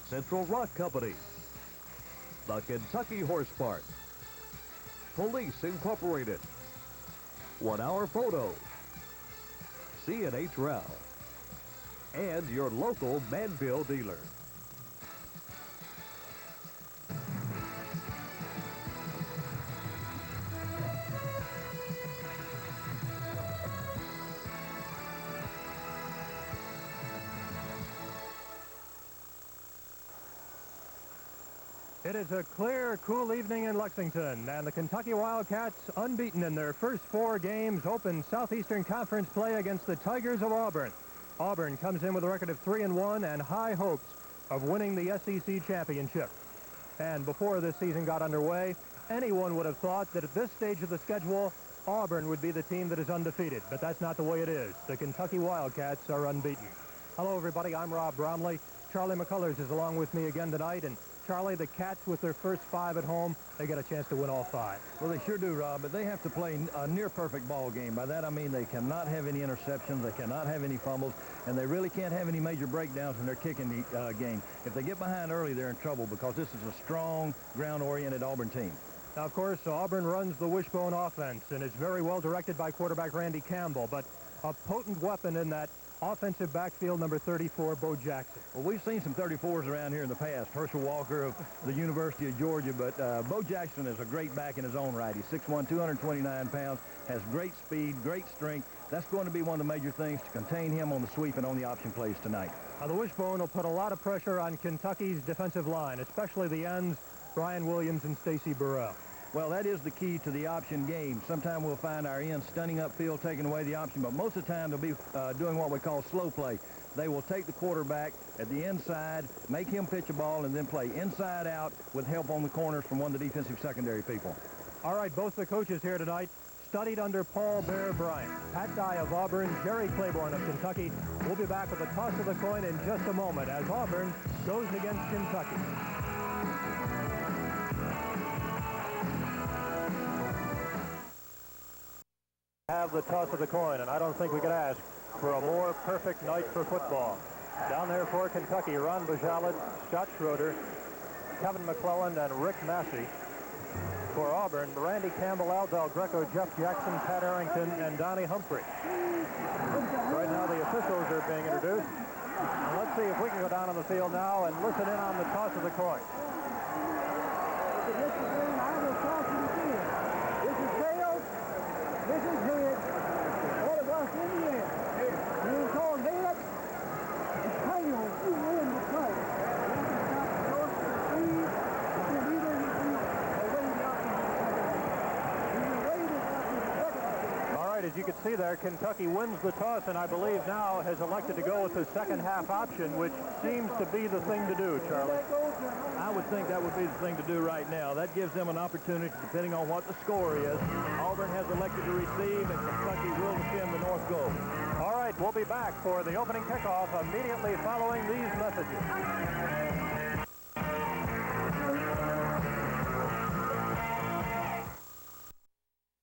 Central Rock Company, the Kentucky Horse Park, Police Incorporated, 1 Hour Photo, C&H Rao, and your local Manville dealer. It is a clear, cool evening in Lexington, and the Kentucky Wildcats, unbeaten in their first 4 games, open Southeastern Conference play against the Tigers of Auburn. Auburn comes in with a record of 3-1 and high hopes of winning the SEC championship. And before this season got underway, anyone would have thought that at this stage of the schedule, Auburn would be the team that is undefeated. But that's not the way it is. The Kentucky Wildcats are unbeaten. Hello, everybody. I'm Rob Bromley. Charlie McCullers is along with me again tonight. And Charlie, the Cats, with their first 5 at home, they get a chance to win all 5. Well, they sure do, Rob, but they have to play a near-perfect ball game. By that, I mean they cannot have any interceptions, they cannot have any fumbles, and they really can't have any major breakdowns in their kicking game. If they get behind early, they're in trouble because this is a strong, ground-oriented Auburn team. Now, of course, Auburn runs the wishbone offense, and it's very well directed by quarterback Randy Campbell, but a potent weapon in that offensive backfield, number 34, Bo Jackson. Well, we've seen some 34s around here in the past. Herschel Walker of the University of Georgia, but Bo Jackson is a great back in his own right. He's 6'1", 229 pounds, has great speed, great strength. That's going to be one of the major things to contain him on the sweep and on the option plays tonight. Now, the wishbone will put a lot of pressure on Kentucky's defensive line, especially the ends, Brian Williams and Stacy Burrell. Well, that is the key to the option game. Sometimes we'll find our ends stunning upfield, taking away the option, but most of the time they'll be doing what we call slow play. They will take the quarterback at the inside, make him pitch a ball, and then play inside out with help on the corners from one of the defensive secondary people. All right, both the coaches here tonight studied under Paul Bear Bryant. Pat Dye of Auburn, Jerry Claiborne of Kentucky. We'll be back with the toss of the coin in just a moment as Auburn goes against Kentucky. Have the toss of the coin, and I don't think we could ask for a more perfect night for football. Down there for Kentucky, Ron Bajalet, Scott Schroeder, Kevin McClellan, and Rick Massey. For Auburn, Randy Campbell, Al Del Greco, Jeff Jackson, Pat Arrington, and Donnie Humphrey. Right now the officials are being introduced. And let's see if we can go down on the field now and listen in on the toss of the coin. This is head. All of us in the air. You call head. It's tails. You win the play. All right, as you can see there, Kentucky wins the toss, and I believe now has elected to go with the second half option, which seems to be the thing to do, Charlie. I would think that would be the thing to do right now. That gives them an opportunity, depending on what the score is. Auburn has elected to receive, and Kentucky will defend the north goal. All right, we'll be back for the opening kickoff immediately following these messages.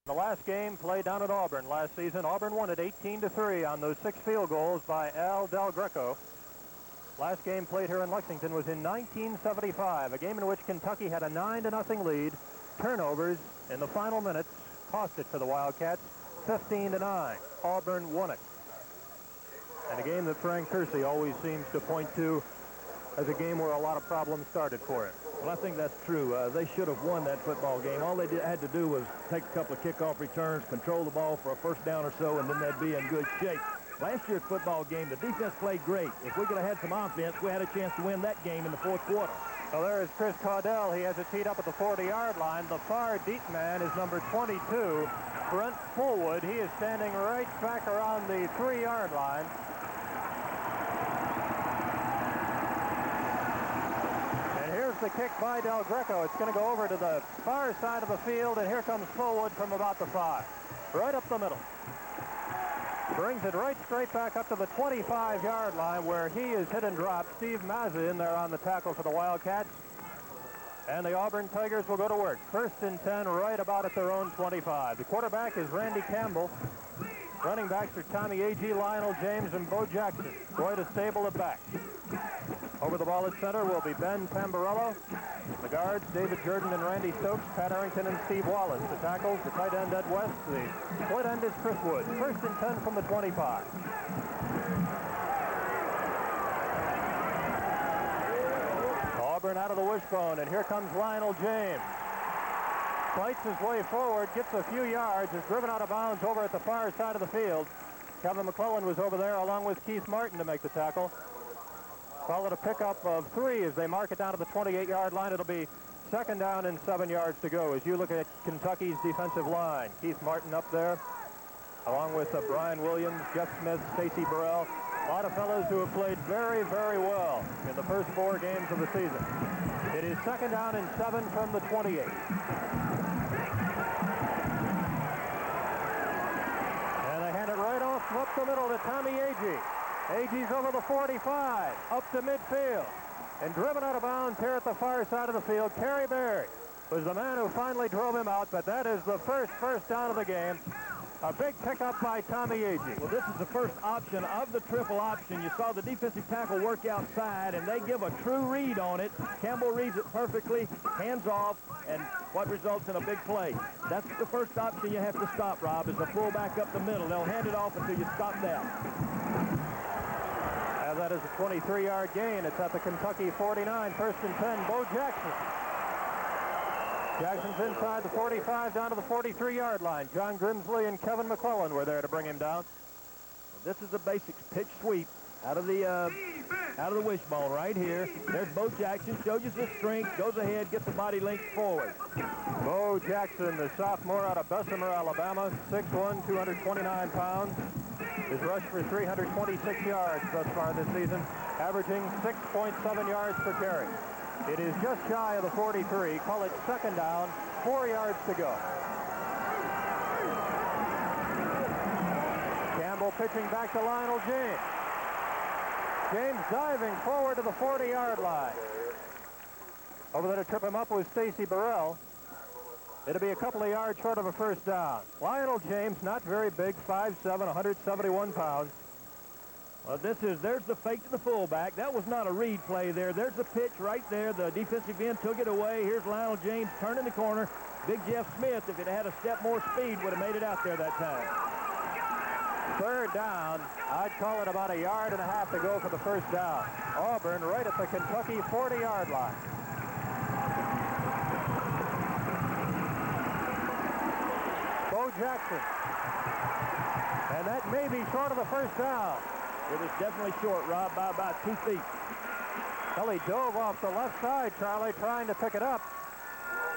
The last game played down at Auburn last season. Auburn won it 18-3 on those 6 field goals by Al Del Greco. Last game played here in Lexington was in 1975, a game in which Kentucky had a 9-0 lead. Turnovers in the final minutes cost it for the Wildcats, 15-9. Auburn won it. And a game that Frank Kersey always seems to point to as a game where a lot of problems started for him. Well, I think that's true. They should have won that football game. All they had to do was take a couple of kickoff returns, control the ball for a first down or so, and then they'd be in good shape. Last year's football game, the defense played great. If we could have had some offense, we had a chance to win that game in the 4th quarter. Well, there is Chris Caudell. He has it teed up at the 40-yard line. The far deep man is number 22, Brent Fullwood. He is standing right back around the 3-yard line. And here's the kick by Del Greco. It's going to go over to the far side of the field, and here comes Fullwood from about the 5. Right up the middle. Brings it right straight back up to the 25-yard line where he is hit and dropped. Steve Mazza in there on the tackle for the Wildcats. And the Auburn Tigers will go to work. 1st and 10 right about at their own 25. The quarterback is Randy Campbell. Running backs are Tommie Agee, Lionel James, and Bo Jackson. Quite a stable of backs. Over the ball at center will be Ben Tamburello. The guards, David Jordan and Randy Stokes, Pat Arrington and Steve Wallace. The tackles, the tight end Ed West. The split end is Chris Wood. 1st and 10 from the 25. Auburn out of the wishbone, and here comes Lionel James. Fights his way forward, gets a few yards, is driven out of bounds over at the far side of the field. Kevin McClellan was over there along with Keith Martin to make the tackle. Call it a pickup of 3 as they mark it down to the 28-yard line. It'll be 2nd down and 7 yards to go as you look at Kentucky's defensive line. Keith Martin up there, along with Brian Williams, Jeff Smith, Stacy Burrell. A lot of fellows who have played very, very well in the first 4 games of the season. It is 2nd down and 7 from the 28. And they hand it right off up the middle to Tommie Agee. Agee's over the 45, up to midfield, and driven out of bounds here at the far side of the field. Kerry Berry was the man who finally drove him out, but that is the first down of the game. A big pickup by Tommie Agee. Well, this is the first option of the triple option. You saw the defensive tackle work outside, and they give a true read on it. Campbell reads it perfectly, hands off, and what results in a big play. That's the first option you have to stop, Rob, is the fullback up the middle. They'll hand it off until you stop that. That is a 23-yard gain. It's at the Kentucky 49, 1st and 10. Bo Jackson. Jackson's inside the 45 down to the 43-yard line. John Grimsley and Kevin McClellan were there to bring him down. This is the basics pitch sweep out of the wishbone right here. There's Bo Jackson, shows you the strength, goes ahead, gets the body linked forward. Bo Jackson, the sophomore out of Bessemer, Alabama, 6'1", 229 pounds. His rush for 326 yards thus far this season, averaging 6.7 yards per carry. It is just shy of the 43. Call it 2nd down, 4 yards to go. Campbell pitching back to Lionel James. James diving forward to the 40-yard line. Over there to trip him up was Stacy Burrell. It'll be a couple of yards short of a 1st down. Lionel James, not very big, 5'7", 171 pounds. Well, there's the fake to the fullback. That was not a read play there. There's the pitch right there. The defensive end took it away. Here's Lionel James turning the corner. Big Jeff Smith, if it had a step more speed, would have made it out there that time. 3rd down. I'd call it about a yard and a half to go for the 1st down. Auburn right at the Kentucky 40-yard line. Bo Jackson. And that may be short of the 1st down. It was definitely short, Rob, by about 2 feet. Well, he dove off the left side, Charlie, trying to pick it up.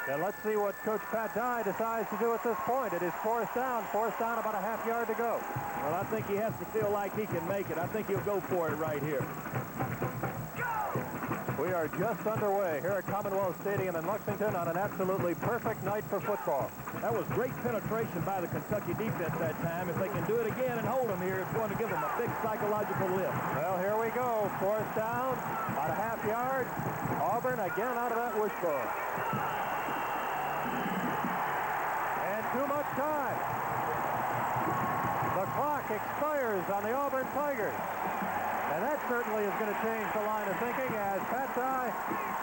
And let's see what Coach Pat Dye decides to do at this point. It is 4th down, about a half yard to go. Well, I think he has to feel like he can make it. I think he'll go for it right here. We are just underway here at Commonwealth Stadium in Lexington on an absolutely perfect night for football. That was great penetration by the Kentucky defense that time. If they can do it again and hold them here, it's going to give them a big psychological lift. Well, here we go. 4th down, about a half yard. Auburn again out of that wishbone. And too much time. The clock expires on the Auburn Tigers. And that certainly is going to change the line of thinking as Pat Dye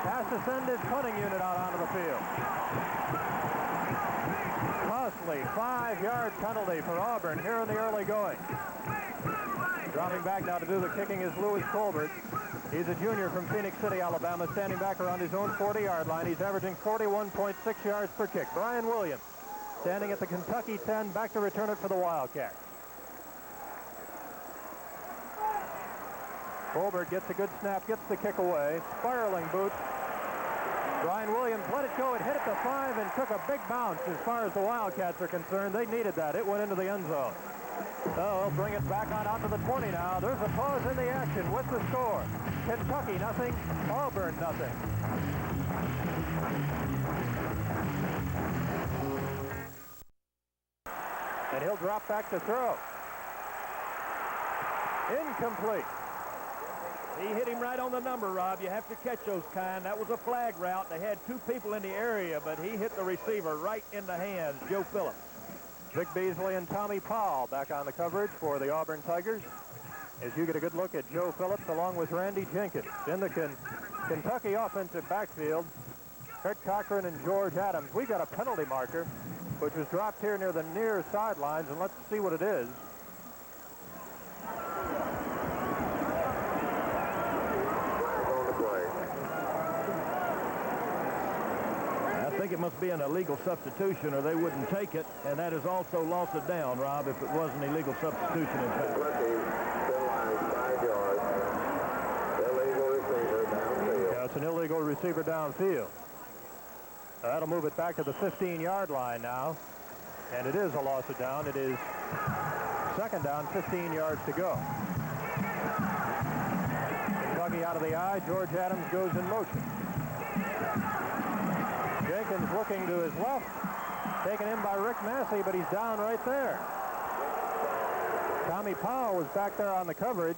has to send his punting unit out onto the field. Costly 5-yard penalty for Auburn here in the early going. Dropping back now to do the kicking is Louis Colbert. He's a junior from Phoenix City, Alabama, standing back around his own 40-yard line. He's averaging 41.6 yards per kick. Brian Williams standing at the Kentucky 10, back to return it for the Wildcats. Colbert gets a good snap, gets the kick away. Spiraling boot. Brian Williams let it go. It hit at the 5 and took a big bounce as far as the Wildcats are concerned. They needed that. It went into the end zone. So they'll bring it back on out to the 20 now. There's a pause in the action with the score. Kentucky nothing, Auburn nothing. And he'll drop back to throw. Incomplete. He hit him right on the number, Rob. You have to catch those kind. That was a flag route. They had 2 people in the area, but he hit the receiver right in the hands, Joe Phillips. Vic Beasley and Tommy Powell back on the coverage for the Auburn Tigers. as you get a good look at Joe Phillips along with Randy Jenkins. In the Kentucky offensive backfield, Kurt Cochran and George Adams. We've got a penalty marker, which was dropped here near the near sidelines, and let's see what it is. I think it must be an illegal substitution or they wouldn't take it, and that is also loss of down, Rob, if it was an illegal substitution in fact. Yeah, it's an illegal receiver downfield. That'll move it back to the 15-yard line now, and it is a loss of down. It is second down, 15 yards to go. Kentucky out of the eye. George Adams goes in motion. Jenkins looking to his left, taken in by Rick Massey, but he's down right there. Tommy Powell was back there on the coverage.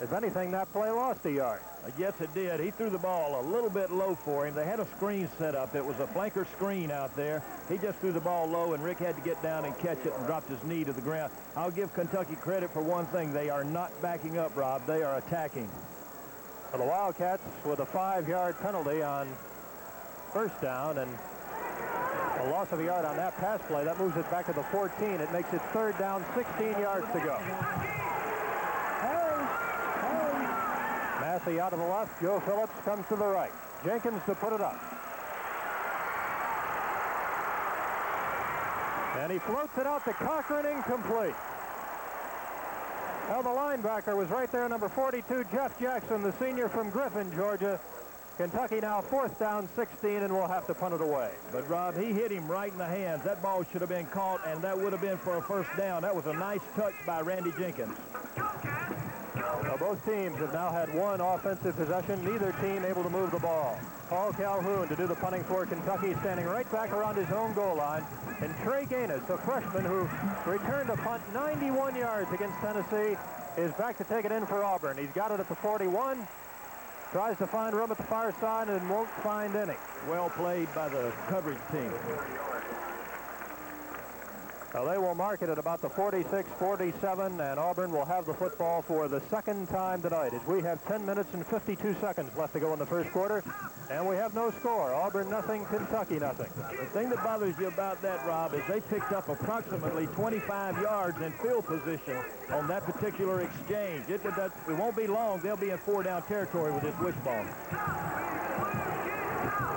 If anything, that play lost a yard. Yes, it did. He threw the ball a little bit low for him. They had a screen set up. It was a flanker screen out there. He just threw the ball low, and Rick had to get down and catch it and dropped his knee to the ground. I'll give Kentucky credit for one thing. They are not backing up, Rob. They are attacking. For the Wildcats with a 5-yard penalty on first down and a loss of a yard on that pass play. That moves it back to the 14. It makes it third down, 16 yards to go. Massey out of the left. Joe Phillips comes to the right. Jenkins to put it up. And he floats it out to Cochran, incomplete. Well, the linebacker was right there, number 42, Jeff Jackson, the senior from Griffin, Georgia. Kentucky now fourth down, 16, and will have to punt it away. But, Rob, he hit him right in the hands. That ball should have been caught, and that would have been for a first down. That was a nice touch by Randy Jenkins. Well, both teams have now had one offensive possession, neither team able to move the ball. Paul Calhoun to do the punting for Kentucky, standing right back around his own goal line. And Trey Gaines, a freshman who returned a punt 91 yards against Tennessee, is back to take it in for Auburn. He's got it at the 41. Tries to find room at the far side and won't find any. Well played by the coverage team. Well, they will mark it at about the 46-47, and Auburn will have the football for the second time tonight as we have 10 minutes and 52 seconds left to go in the first quarter, and we have no score. Auburn nothing, Kentucky nothing. The thing that bothers you about that, Rob, is they picked up approximately 25 yards in field position on that particular exchange. It won't be long. They'll be in four-down territory with this wishbone.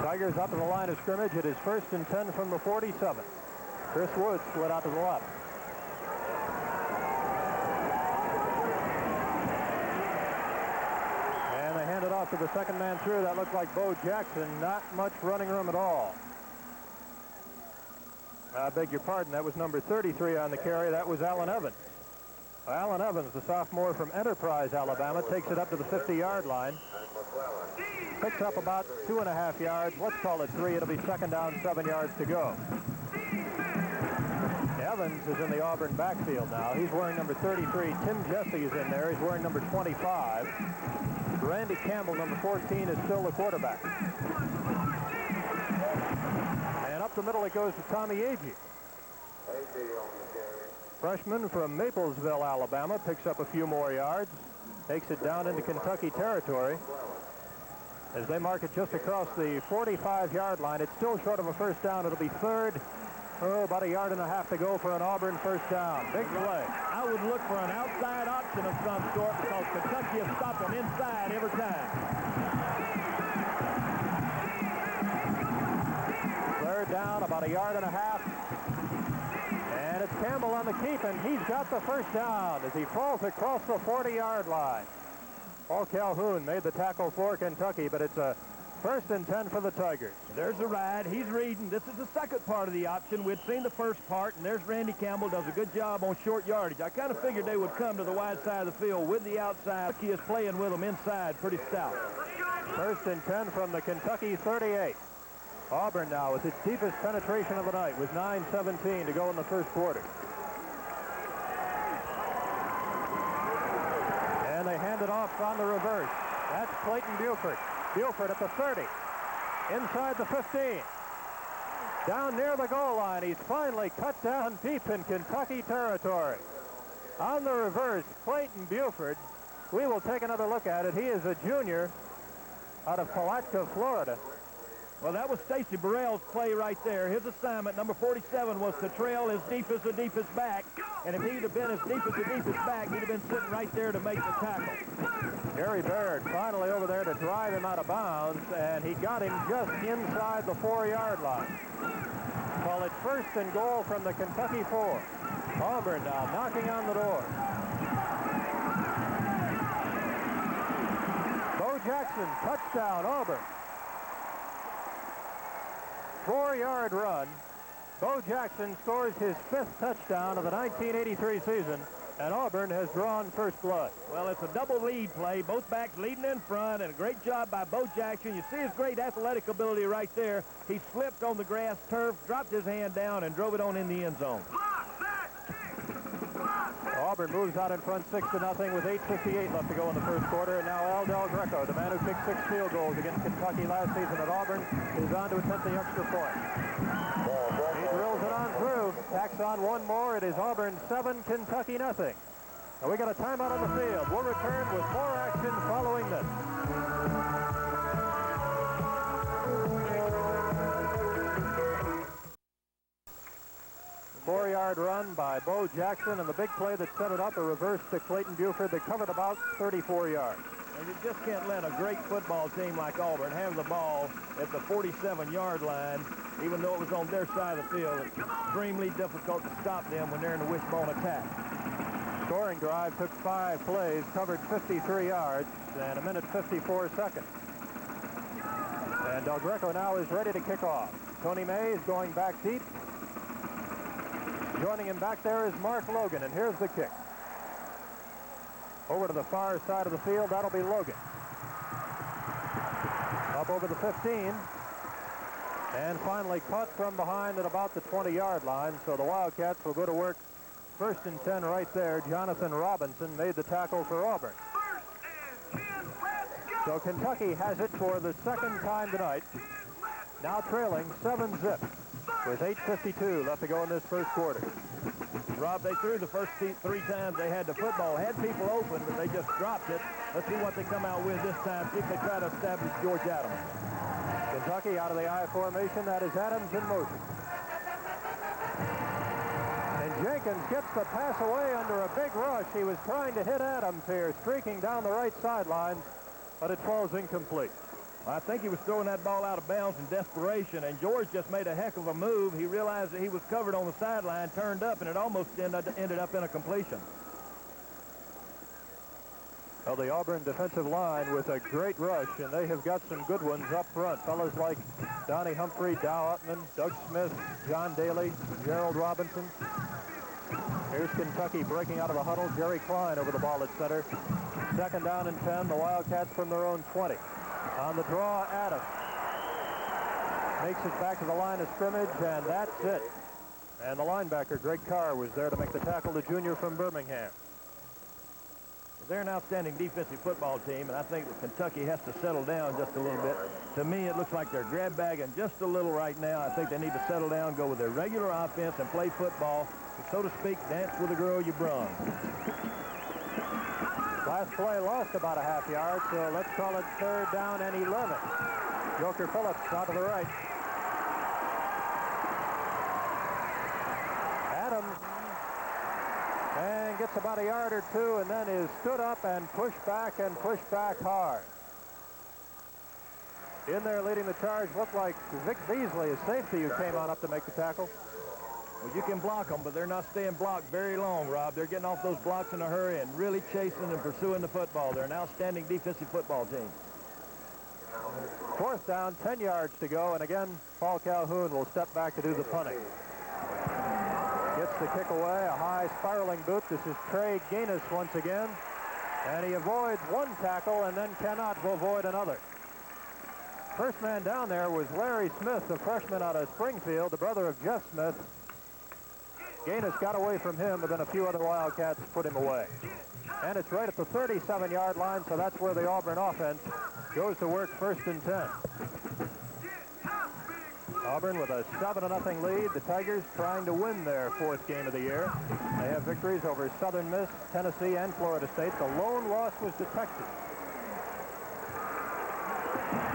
Tigers up to the line of scrimmage. It is first and 10 from the 47. Chris Woods split out to the left. And they hand it off to the second man through. That looked like Bo Jackson. Not much running room at all. I beg your pardon. That was number 33 on the carry. That was Allen Evans. Allen Evans, the sophomore from Enterprise, Alabama, takes it up to the 50-yard line. Picks up about 2.5 yards. Let's call it 3. It'll be second down, 7 yards to go. Evans is in the Auburn backfield now. He's wearing number 33. Tim Jesse is in there. He's wearing number 25. Randy Campbell, number 14, is still the quarterback. And up the middle it goes to Tommie Agee. Freshman from Maplesville, Alabama, picks up a few more yards. Takes it down into Kentucky territory. As they mark it just across the 45-yard line, it's still short of a first down. It'll be third. About 1.5 yards to go for an Auburn first down. Big play. I would look for an outside option of some sort because Kentucky has stopped them inside every time. Third down, about 1.5 yards. And it's Campbell on the keep, and he's got the first down as he falls across the 40-yard line. Paul Calhoun made the tackle for Kentucky, but it's a first and 10 for the Tigers. There's a ride. He's reading. This is the second part of the option. We'd seen the first part, and there's Randy Campbell. Does a good job on short yardage. I kind of figured they would come to the wide side of the field with the outside. He is playing with them inside pretty stout. First and 10 from the Kentucky 38. Auburn now with its deepest penetration of the night with 9:17 to go in the first quarter. And they hand it off on the reverse. That's Clayton Buford. Buford at the 30. Inside the 15. Down near the goal line. He's finally cut down deep in Kentucky territory. On the reverse, Clayton Buford. We will take another look at it. He is a junior out of Palatka, Florida. Well, that was Stacy Burrell's play right there. His assignment, number 47, was to trail as deep as the deepest back. And if he'd have been as deep as the deepest back, he'd have been sitting right there to make the tackle. Gary Baird finally over there to drive him out of bounds, and he got him just inside the 4-yard line. Call it 1st and goal from the Kentucky 4. Auburn now knocking on the door. Bo Jackson, touchdown, Auburn. 4-yard run. Bo Jackson scores his 5th touchdown of the 1983 season, and Auburn has drawn first blood. Well, it's a double lead play. Both backs leading in front, and a great job by Bo Jackson. You see his great athletic ability right there. He slipped on the grass turf, dropped his hand down, and drove it on in the end zone. Auburn moves out in front 6-0 with 8:58 left to go in the first quarter. And now Aldell Greco, the man who kicked 6 field goals against Kentucky last season at Auburn, is on to attempt the extra point. He drills it on through, tacks on one more. It is Auburn 7, Kentucky nothing. Now we got a timeout on the field. We'll return with more action following this. 4-yard run by Bo Jackson, and the big play that set it up, a reverse to Clayton Buford that covered about 34 yards. And you just can't let a great football team like Auburn have the ball at the 47-yard line, even though it was on their side of the field. It's extremely difficult to stop them when they're in the wishbone attack. Scoring drive took 5 plays, covered 53 yards, and 1:54 seconds. And Del Greco now is ready to kick off. Tony May is going back deep. Joining him back there is Mark Logan, and here's the kick. Over to the far side of the field, that'll be Logan. Up over the 15. And finally caught from behind at about the 20-yard line, so the Wildcats will go to work 1st and 10 right there. Jonathan Robinson made the tackle for Auburn. So Kentucky has it for the second time tonight. Now trailing 7-zip. With 8:52 left to go in this first quarter. Rob, they threw the first 3 times they had the football. Had people open, but they just dropped it. Let's see what they come out with this time. See if they try to establish George Adams. Kentucky out of the I formation. That is Adams in motion. And Jenkins gets the pass away under a big rush. He was trying to hit Adams here, streaking down the right sideline, but it falls incomplete. I think he was throwing that ball out of bounds in desperation, and George just made a heck of a move. He realized that he was covered on the sideline, turned up, and it almost ended up in a completion. Well, the Auburn defensive line with a great rush, and they have got some good ones up front. Fellas like Donnie Humphrey, Dow Utman, Doug Smith, John Daly, Gerald Robinson. Here's Kentucky breaking out of the huddle. Jerry Klein over the ball at center. 2nd down and 10. The Wildcats from their own 20. On the draw, Adams makes it back to the line of scrimmage, and that's it. And the linebacker, Greg Carr, was there to make the tackle, the junior from Birmingham. They're an outstanding defensive football team, and I think that Kentucky has to settle down just a little bit. To me, it looks like they're grab bagging just a little right now. I think they need to settle down, go with their regular offense, and play football. So to speak, dance with the girl you brung. Last play lost about a half yard, so let's call it 3rd down and 11. Joker Phillips out to the right. Adams and gets about a yard or 2, and then is stood up and pushed back hard. In there leading the charge looked like Vic Beasley, a safety, who came on up to make the tackle. Well, you can block them, but they're not staying blocked very long, Rob. They're getting off those blocks in a hurry and really chasing and pursuing the football. They're an outstanding defensive football team. 4th down, 10 yards to go, and again, Paul Calhoun will step back to do the punting. Gets the kick away, a high spiraling boot. This is Trey Gaines once again, and he avoids one tackle and then cannot avoid another. First man down there was Larry Smith, a freshman out of Springfield, the brother of Jeff Smith. Gaines got away from him, but then a few other Wildcats put him away. And it's right at the 37-yard line, so that's where the Auburn offense goes to work 1st and 10. Auburn with a 7-0 lead. The Tigers trying to win their 4th game of the year. They have victories over Southern Miss, Tennessee, and Florida State. The lone loss was to Texas.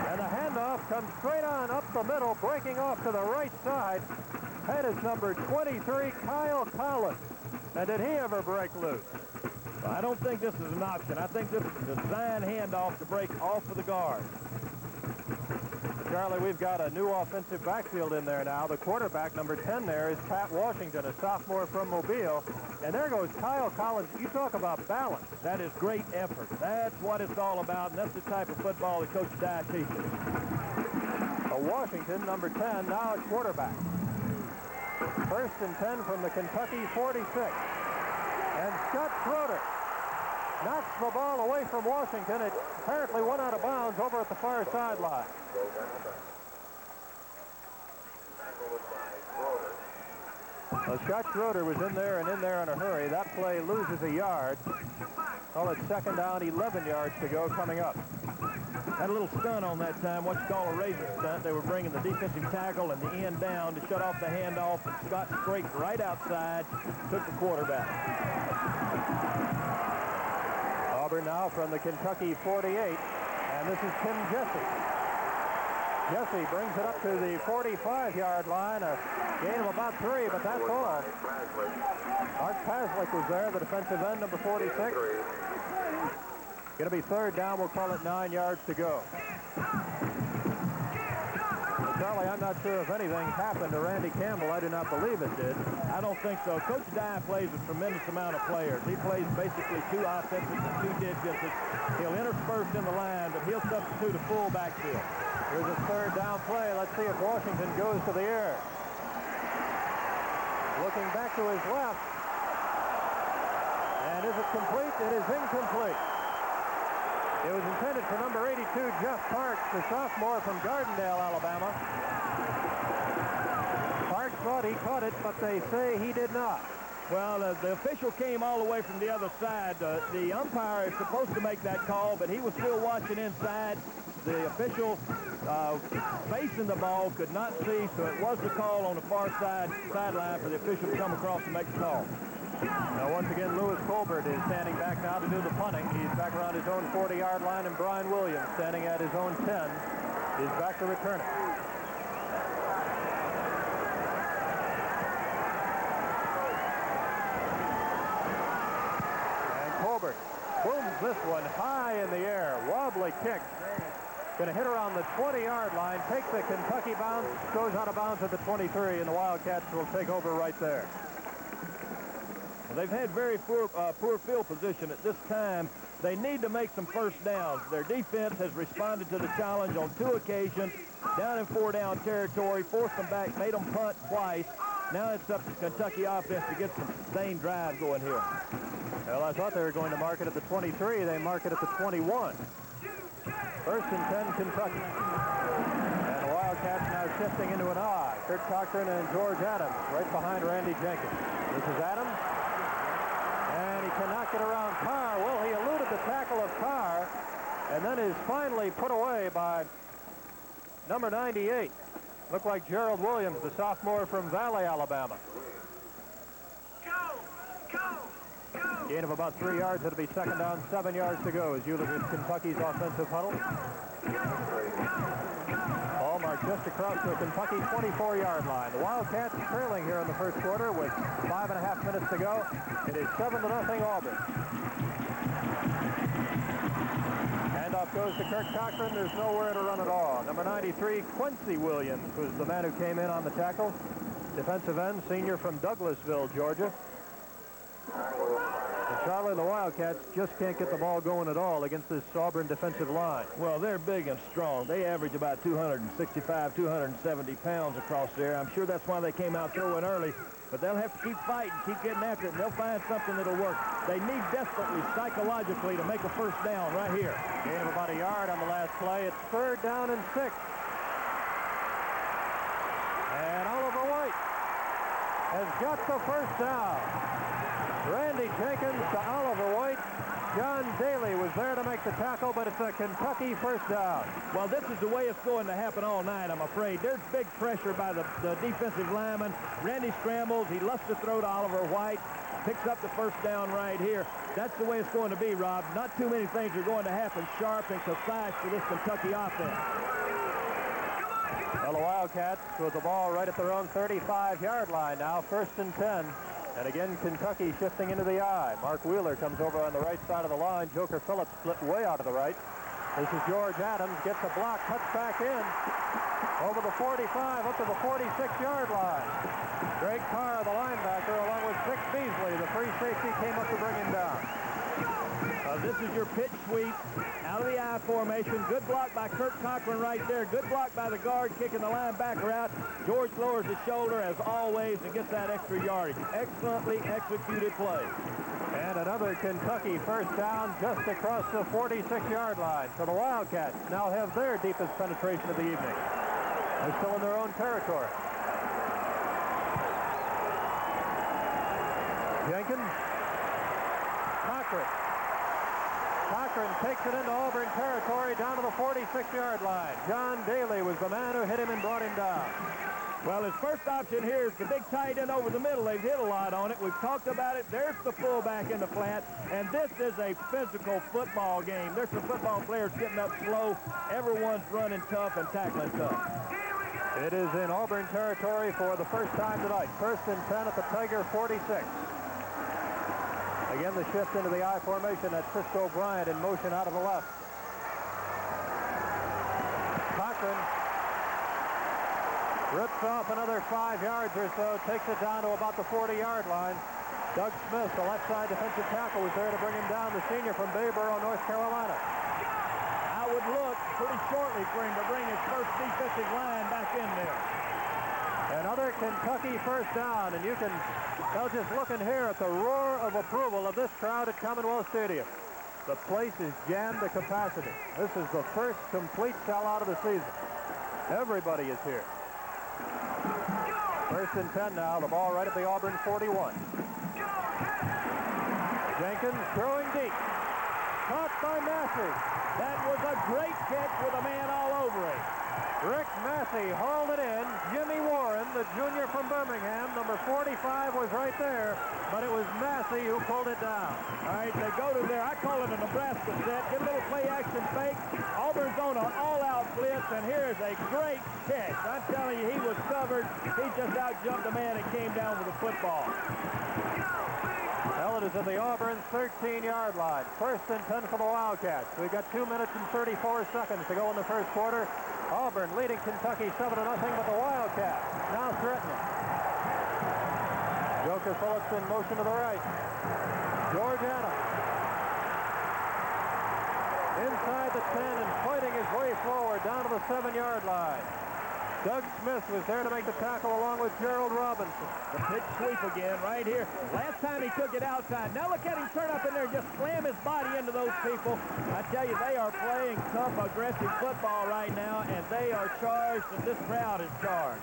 And the handoff comes straight on up the middle, breaking off to the right side. That is number 23, Kyle Collins. And did he ever break loose? Well, I don't think this is an option. I think this is a design handoff to break off of the guard. Charlie, we've got a new offensive backfield in there now. The quarterback, number 10 there, is Pat Washington, a sophomore from Mobile. And there goes Kyle Collins. You talk about balance. That is great effort. That's what it's all about, and that's the type of football that Coach Dye teaches. Washington, number 10, now at quarterback. 1st and 10 from the Kentucky 46. And Scott Schroeder knocks the ball away from Washington. It apparently went out of bounds over at the far sideline. Well, Scott Schroeder was in there in a hurry. That play loses a yard. Call it 2nd down, 11 yards to go coming up. Had a little stunt on that time, what you call a razor stunt. They were bringing the defensive tackle and the end down to shut off the handoff, and Scott scraped right outside, took the quarterback. Auburn now from the Kentucky 48, and this is Tim Jesse. Jesse brings it up to the 45-yard line, a gain of about 3, but that's all. Art Paslick was there, the defensive end, number 46. Going to be 3rd down. We'll call it 9 yards to go. Charlie, I'm not sure if anything happened to Randy Campbell. I do not believe it did. I don't think so. Coach Dye plays a tremendous amount of players. He plays basically 2 offenses and 2 defenses. He'll intersperse in the line, but he'll substitute a full backfield. Here's a 3rd down play. Let's see if Washington goes to the air. Looking back to his left. And is it complete? It is incomplete. It was intended for number 82, Jeff Parks, the sophomore from Gardendale, Alabama. Parks thought he caught it, but they say he did not. Well, the official came all the way from the other side. The umpire is supposed to make that call, but he was still watching inside. The official facing the ball could not see, so it was the call on the far sideline for the official to come across and make the call. Now, once again, Lewis Colbert is standing back now to do the punting. He's back around his own 40-yard line, and Brian Williams, standing at his own 10, is back to return it. And Colbert booms this one high in the air. Wobbly kick. Going to hit around the 20-yard line, take the Kentucky bounce, goes out of bounds at the 23, and the Wildcats will take over right there. They've had very poor field position at this time. They need to make some first downs. Their defense has responded to the challenge on 2 occasions, down in 4-down territory, forced them back, made them punt twice. Now it's up to Kentucky offense to get some sustained drive going here. Well, I thought they were going to mark it at the 23. They mark it at the 21. 1st and 10, Kentucky. And the Wildcats now shifting into an I. Kurt Cochran and George Adams right behind Randy Jenkins. This is Adams. And he cannot get around Carr. Well, he eluded the tackle of Carr and then is finally put away by number 98. Looked like Gerald Williams, the sophomore from Valley, Alabama. Gain of about 3 yards. It'll be 2nd down, 7 yards to go as you look at Kentucky's offensive huddle. Ball marked just across the Kentucky 24-yard line. The Wildcats trailing here in the first quarter with 5.5 minutes to go. It is 7-0 Auburn. Handoff goes to Kirk Cochran. There's nowhere to run at all. Number 93, Quincy Williams, was the man who came in on the tackle. Defensive end, senior from Douglasville, Georgia. And Charlie, the Wildcats just can't get the ball going at all against this Auburn defensive line. Well, they're big and strong. They average about 265, 270 pounds across there. I'm sure that's why they came out throwing early. But they'll have to keep fighting, keep getting after it, and they'll find something that'll work. They need desperately, psychologically, to make a first down right here. Gain of about a yard on the last play. It's 3rd down and 6. And Oliver White has got the first down. Randy Jenkins to Oliver White. John Daly was there to make the tackle, but it's a Kentucky first down. Well, this is the way it's going to happen all night, I'm afraid. There's big pressure by the defensive lineman. Randy scrambles. He loves to throw to Oliver White. Picks up the first down right here. That's the way it's going to be, Rob. Not too many things are going to happen sharp and concise for this Kentucky offense. Well, the Wildcats with the ball right at their own 35-yard line now, 1st and 10. And again, Kentucky shifting into the I. Mark Wheeler comes over on the right side of the line. Joker Phillips split way out of the right. This is George Adams, gets a block, cuts back in. Over the 45, up to the 46-yard line. Greg Carr, the linebacker, along with Vic Beasley, the free safety, came up to bring him down. This is your pitch sweep out of the I formation. Good block by Kirk Cochran right there. Good block by the guard kicking the linebacker out. George lowers his shoulder as always and gets that extra yardage. Excellently executed play. And another Kentucky first down just across the 46-yard line. So the Wildcats now have their deepest penetration of the evening. They're still in their own territory. Jenkins. Cochran takes it into Auburn territory down to the 46-yard line. John Daly was the man who hit him and brought him down. Well, his first option here is the big tight end over the middle. They've hit a lot on it. We've talked about it. There's the fullback in the flat, and this is a physical football game. There's some football players getting up slow. Everyone's running tough and tackling tough. It is in Auburn territory for the first time tonight. 1st and 10 at the Tiger 46. Again, the shift into the I formation. That's Cisco Bryant in motion out of the left. Cochran rips off another 5 yards or so, takes it down to about the 40-yard line. Doug Smith, the left side defensive tackle, was there to bring him down, the senior from Bayboro, North Carolina. I would look pretty shortly for him to bring his first defensive line back in there. Another Kentucky first down, and you can tell just looking here at the roar of approval of this crowd at Commonwealth Stadium. The place is jammed to capacity. This is the first complete sellout of the season. Everybody is here. 1st and 10 now, the ball right at the Auburn 41. Jenkins throwing deep. Caught by Massey. That was a great catch with a man all over it. Rick Massey hauled it in. Jimmy Warren, the junior from Birmingham, number 45, was right there, but it was Massey who pulled it down. All right, they go to there. I call it a Nebraska set. Get a little play-action fake. Auburn's on an all-out blitz, and here's a great catch. I'm telling you, he was covered. He just out-jumped the man and came down with the football. Well, it is at the Auburn 13-yard line. 1st and 10 for the Wildcats. We've got 2 minutes and 34 seconds to go in the first quarter. Auburn leading Kentucky 7-0, but the Wildcats now threatening. Joker Phillips in motion to the right. George Adams inside the 10 and fighting his way forward down to the 7-yard line. Doug Smith was there to make the tackle along with Gerald Robinson. The pitch sweep again right here. Last time he took it outside. Now look at him turn up in there and just slam his body into those people. I tell you, they are playing tough, aggressive football right now, and they are charged, and this crowd is charged.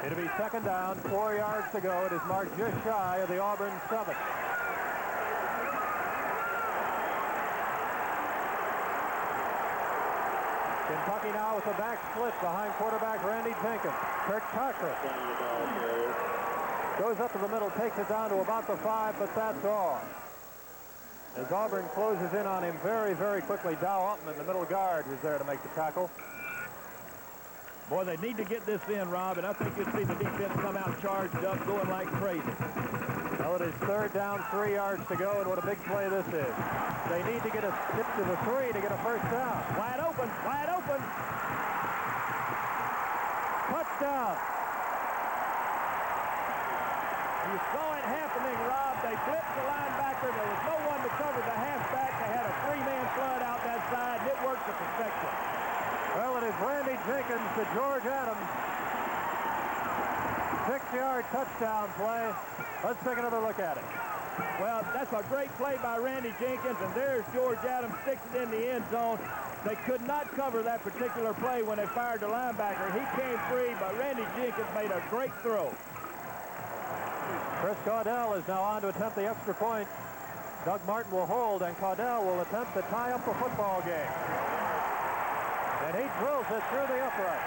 It'll be 2nd down, 4 yards to go. It is marked just shy of the Auburn 7. Kentucky now with the back split behind quarterback Randy Jenkins. Kirk Cochran goes up to the middle, takes it down to about the 5, but that's all. As Auburn closes in on him very, very quickly, Dow Upman, the middle guard, was there to make the tackle. Boy, they need to get this in, Rob, and I think you'll see the defense come out charged up, going like crazy. Well, it is 3rd down, 3 yards to go, and what a big play this is. They need to get a skip to the 3 to get a first down. Wide open, wide open. Touchdown. You saw it happening, Rob. They blitzed the linebacker. There was no one to cover the halfback. They had a 3-man flood out that side, and it worked to perfection. Well, it is Randy Jenkins to George Adams. 6-yard touchdown play. Let's take another look at it. Well, that's a great play by Randy Jenkins, and there's George Adams, sticks it in the end zone. They could not cover that particular play when they fired the linebacker. He came free, but Randy Jenkins made a great throw. Chris Caudell is now on to attempt the extra point. Doug Martin will hold, and Caudell will attempt to tie up the football game. And he drills it through the upright.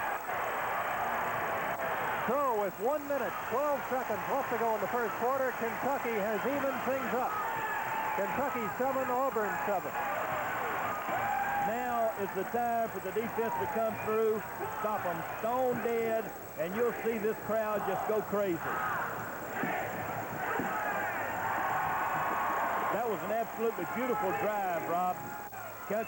So with 1 minute, 12 seconds left to go in the first quarter, Kentucky has evened things up. Kentucky 7, Auburn 7. Now is the time for the defense to come through, stop them stone dead, and you'll see this crowd just go crazy. That was an absolutely beautiful drive, Rob.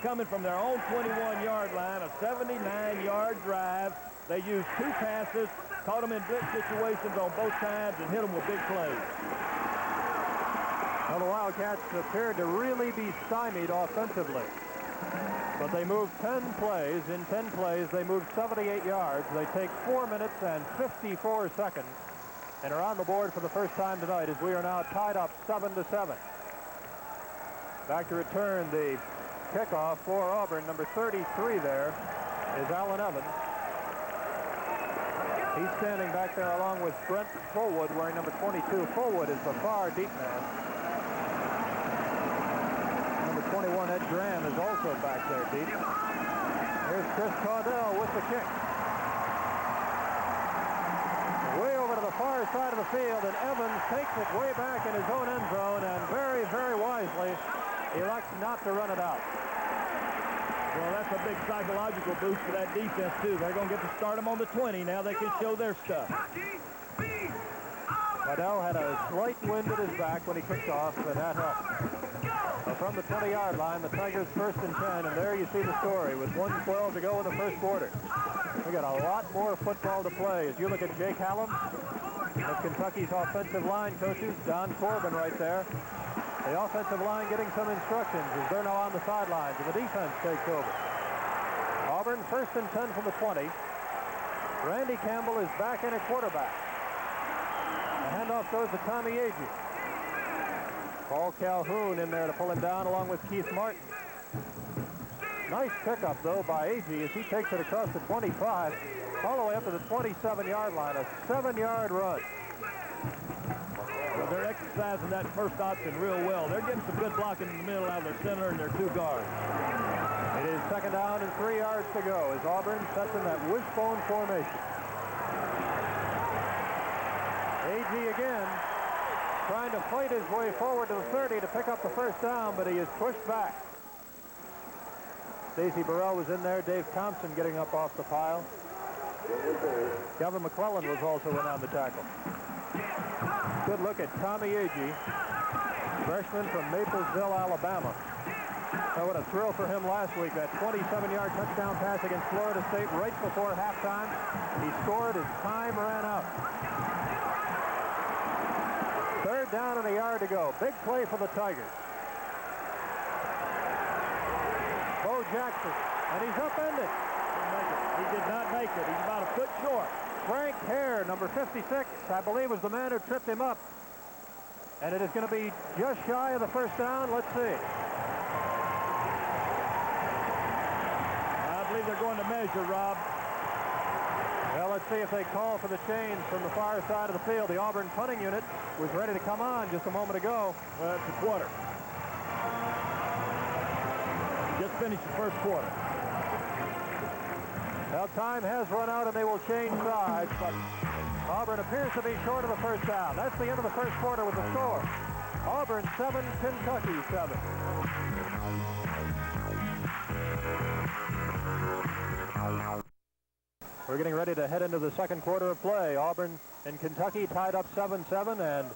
Coming from their own 21-yard line, a 79-yard drive. They used 2 passes, caught them in blitz situations on both sides, and hit them with big plays. Well, the Wildcats appeared to really be stymied offensively. But they moved 10 plays. In 10 plays, they moved 78 yards. They take 4 minutes and 54 seconds and are on the board for the first time tonight as we are now tied up 7-7. Back to return the kickoff for Auburn. Number 33 there is Allen Evans. He's standing back there along with Brent Fullwood wearing number 22. Fullwood is the far deep man. Number 21, Ed Graham, is also back there deep. Here's Chris Caudell with the kick. Way over to the far side of the field, and Evans takes it way back in his own end zone, and very, very wisely elects not to run it out. Well, that's a big psychological boost for that defense, too. They're going to get to start them on the 20. Now they can show their stuff. Caudell had a slight wind at his back when he kicked off, but that helped. So from the 20-yard line, the Tigers 1st and 10, and there you see the story with 1:12 to go in the first quarter. We got a lot more football to play. As you look at Jake Hallam, of Kentucky's offensive line coaches, Don Corbin right there. The offensive line getting some instructions as they're now on the sidelines, and the defense takes over. Auburn 1st and 10 from the 20. Randy Campbell is back in at quarterback. The handoff goes to Tommie Agee. Paul Calhoun in there to pull him down along with Keith Martin. Nice pickup, though, by Agee as he takes it across the 25, all the way up to the 27-yard line, a 7-yard run. So they're exercising that first option real well. They're getting some good blocking in the middle out of their center and their 2 guards. It is 2nd down and 3 yards to go as Auburn sets in that wishbone formation. Agee again trying to fight his way forward to the 30 to pick up the first down, but he is pushed back. Stacey Burrell was in there. Dave Thompson getting up off the pile. Kevin McClellan was also in on the tackle. Good look at Tommie Agee, freshman from Maplesville, Alabama. Oh, what a thrill for him last week, that 27-yard touchdown pass against Florida State right before halftime. He scored as time ran out. 3rd down and a yard to go. Big play for the Tigers. Bo Jackson, and he's upended. He did not make it. He's about a foot short. Frank Hare, number 56, I believe was the man who tripped him up. And it is going to be just shy of the first down. Let's see. I believe they're going to measure, Rob. Well, let's see if they call for the change from the far side of the field. The Auburn punting unit was ready to come on just a moment ago. Well, it's a quarter. Just finished the first quarter. Well, time has run out and they will change sides, but Auburn appears to be short of the first down. That's the end of the first quarter with the score. Auburn 7, Kentucky 7. We're getting ready to head into the second quarter of play. Auburn and Kentucky tied up 7-7, and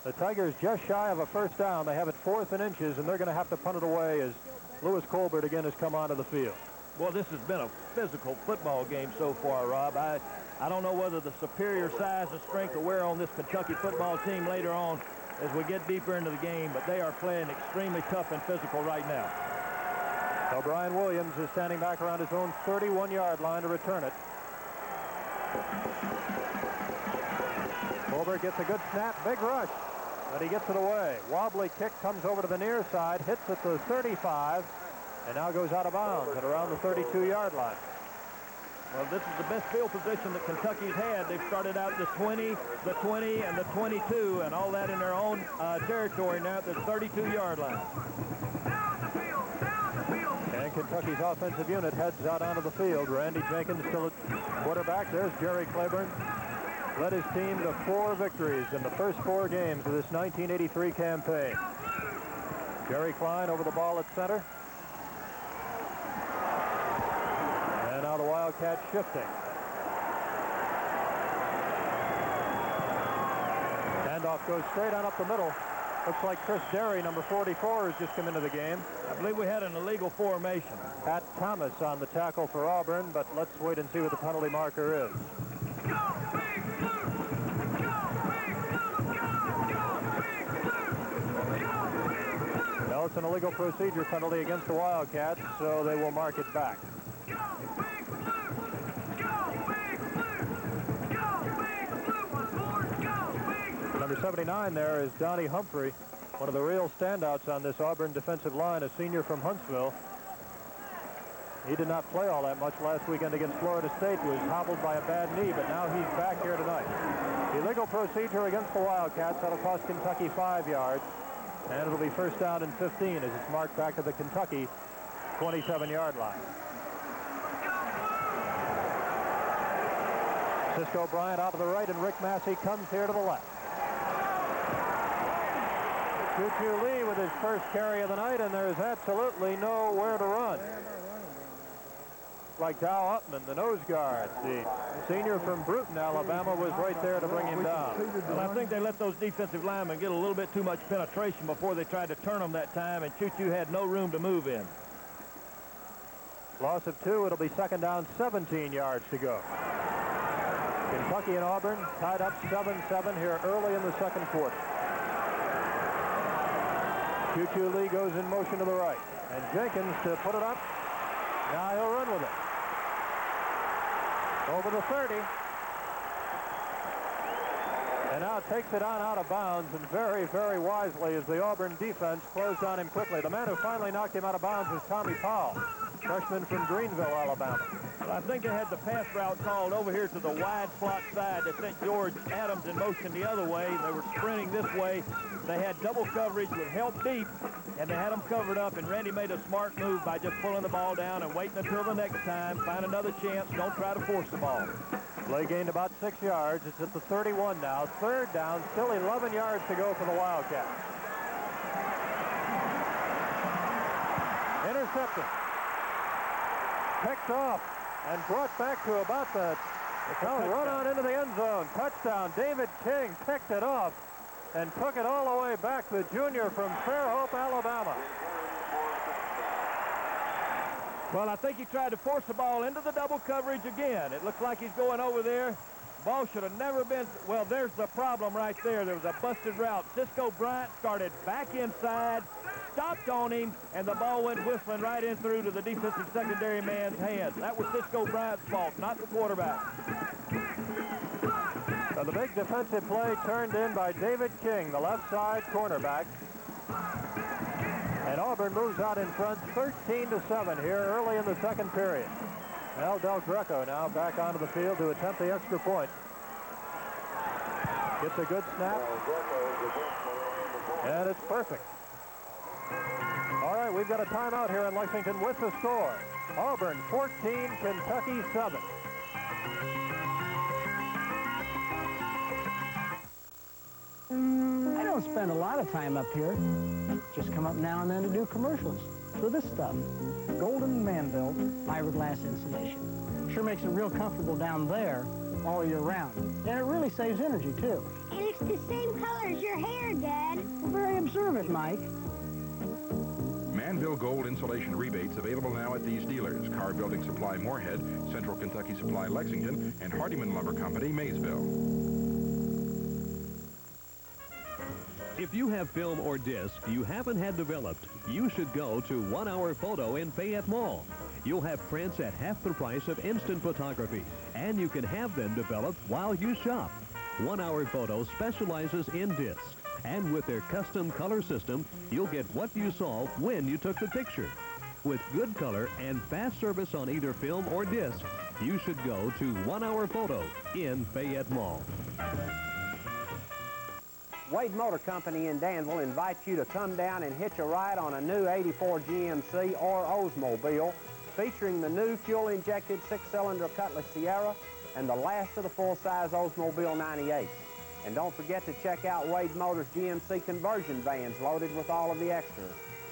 the Tigers just shy of a first down. They have it 4th and inches, and they're going to have to punt it away as Lewis Colbert again has come onto the field. Well, this has been a physical football game so far, Rob. I don't know whether the superior size and strength will wear on this Kentucky football team later on as we get deeper into the game, but they are playing extremely tough and physical right now. So Brian Williams is standing back around his own 31-yard line to return it. Colbert gets a good snap, big rush, but he gets it away. Wobbly kick comes over to the near side, hits at the 35, and now goes out of bounds at around the 32-yard line. Well, this is the best field position that Kentucky's had. They've started out the 20, the 20, and the 22, and all that in their own territory now at the 32-yard line. And Kentucky's offensive unit heads out onto the field. Randy Jenkins still at quarterback. There's Jerry Claiborne. Led his team to 4 victories in the first 4 games of this 1983 campaign. Jerry Klein over the ball at center. And now the Wildcats shifting. Handoff goes straight on up the middle. Looks like Chris Derry, number 44, has just come into the game. I believe we had an illegal formation. Pat Thomas on the tackle for Auburn, but let's wait and see what the penalty marker is. Well, it's an illegal procedure penalty against the Wildcats, so they will mark it back. Number 79 there is Donnie Humphrey, one of the real standouts on this Auburn defensive line, a senior from Huntsville. He did not play all that much last weekend against Florida State, was hobbled by a bad knee, but now he's back here tonight. Illegal procedure against the Wildcats. That'll cost Kentucky 5 yards, and it'll be first down and 15 as it's marked back to the Kentucky 27-yard line. Cisco Bryant out to the right, and Rick Massey comes here to the left. Choo-Choo Lee with his first carry of the night, and there's absolutely nowhere to run. Like Dow Upman, the nose guard, the senior from Bruton, Alabama, was right there to bring him down. Well, I think they let those defensive linemen get a little bit too much penetration before they tried to turn them that time, and Choo-Choo had no room to move in. Loss of 2. It'll be second down, 17 yards to go. Kentucky and Auburn tied up 7-7 here early in the second quarter. Choo-Choo Lee goes in motion to the right, and Jenkins to put it up. Now he'll run with it. Over the 30. And now takes it on out of bounds, and very, very wisely as the Auburn defense closed on him quickly. The man who finally knocked him out of bounds was Tommie Powell, freshman from Greenville, Alabama. Well, I think they had the pass route called over here to the wide slot side. They sent George Adams in motion the other way. They were sprinting this way. They had double coverage with help deep, and they had them covered up, and Randy made a smart move by just pulling the ball down and waiting until the next time, find another chance, don't try to force the ball. Play gained about 6 yards. It's at the 31 now. Third down, still 11 yards to go for the Wildcats. Intercepted. Picked off and brought back to about the run on into the end zone. Touchdown. David King picked it off and took it all the way back, the junior from Fairhope, Alabama. Well, I think he tried to force the ball into the double coverage again. It looks like he's going over there. Ball should have never been. Well, there's the problem right there. There was a busted route. Cisco Bryant started back inside, stopped on him, and the ball went whistling right in through to the defensive secondary man's hands. That was Cisco Bryant's fault, not the quarterback. So the big defensive play turned in by David King, the left side cornerback. And Auburn moves out in front 13-7 here early in the second period. Al Del Greco now back onto the field to attempt the extra point. Gets a good snap. And it's perfect. All right, we've got a timeout here in Lexington with the score. Auburn 14, Kentucky 7. I don't spend a lot of time up here. Just come up now and then to do commercials for this stuff. Golden man-built fiberglass insulation. Sure makes it real comfortable down there all year round. And it really saves energy, too. And it's the same color as your hair, Dad. Well, very observant, Mike. Manville Gold insulation rebates available now at these dealers: Car Building Supply Moorhead, Central Kentucky Supply Lexington, and Hardiman Lumber Company Maysville. If you have film or disc you haven't had developed, you should go to 1 Hour Photo in Fayette Mall. You'll have prints at half the price of instant photography, and you can have them developed while you shop. 1 Hour Photo specializes in discs, and with their custom color system, you'll get what you saw when you took the picture. With good color and fast service on either film or disc, you should go to 1 Hour Photo in Fayette Mall. Wade Motor Company in Danville invites you to come down and hitch a ride on a new 84 GMC or Oldsmobile featuring the new fuel-injected 6-cylinder Cutlass Sierra and the last of the full-size Oldsmobile 98s. And don't forget to check out Wade Motors GMC conversion vans loaded with all of the extras.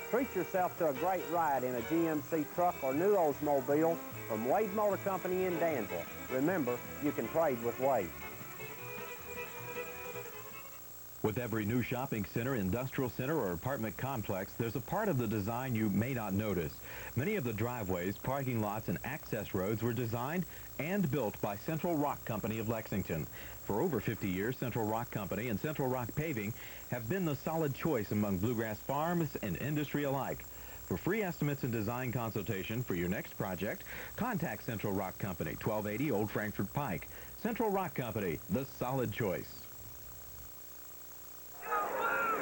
Treat yourself to a great ride in a GMC truck or new Oldsmobile from Wade Motor Company in Danville. Remember, you can trade with Wade. With every new shopping center, industrial center, or apartment complex, there's a part of the design you may not notice. Many of the driveways, parking lots, and access roads were designed and built by Central Rock Company of Lexington. For over 50 years, Central Rock Company and Central Rock Paving have been the solid choice among bluegrass farms and industry alike. For free estimates and design consultation for your next project, contact Central Rock Company, 1280 Old Frankfort Pike. Central Rock Company, the solid choice.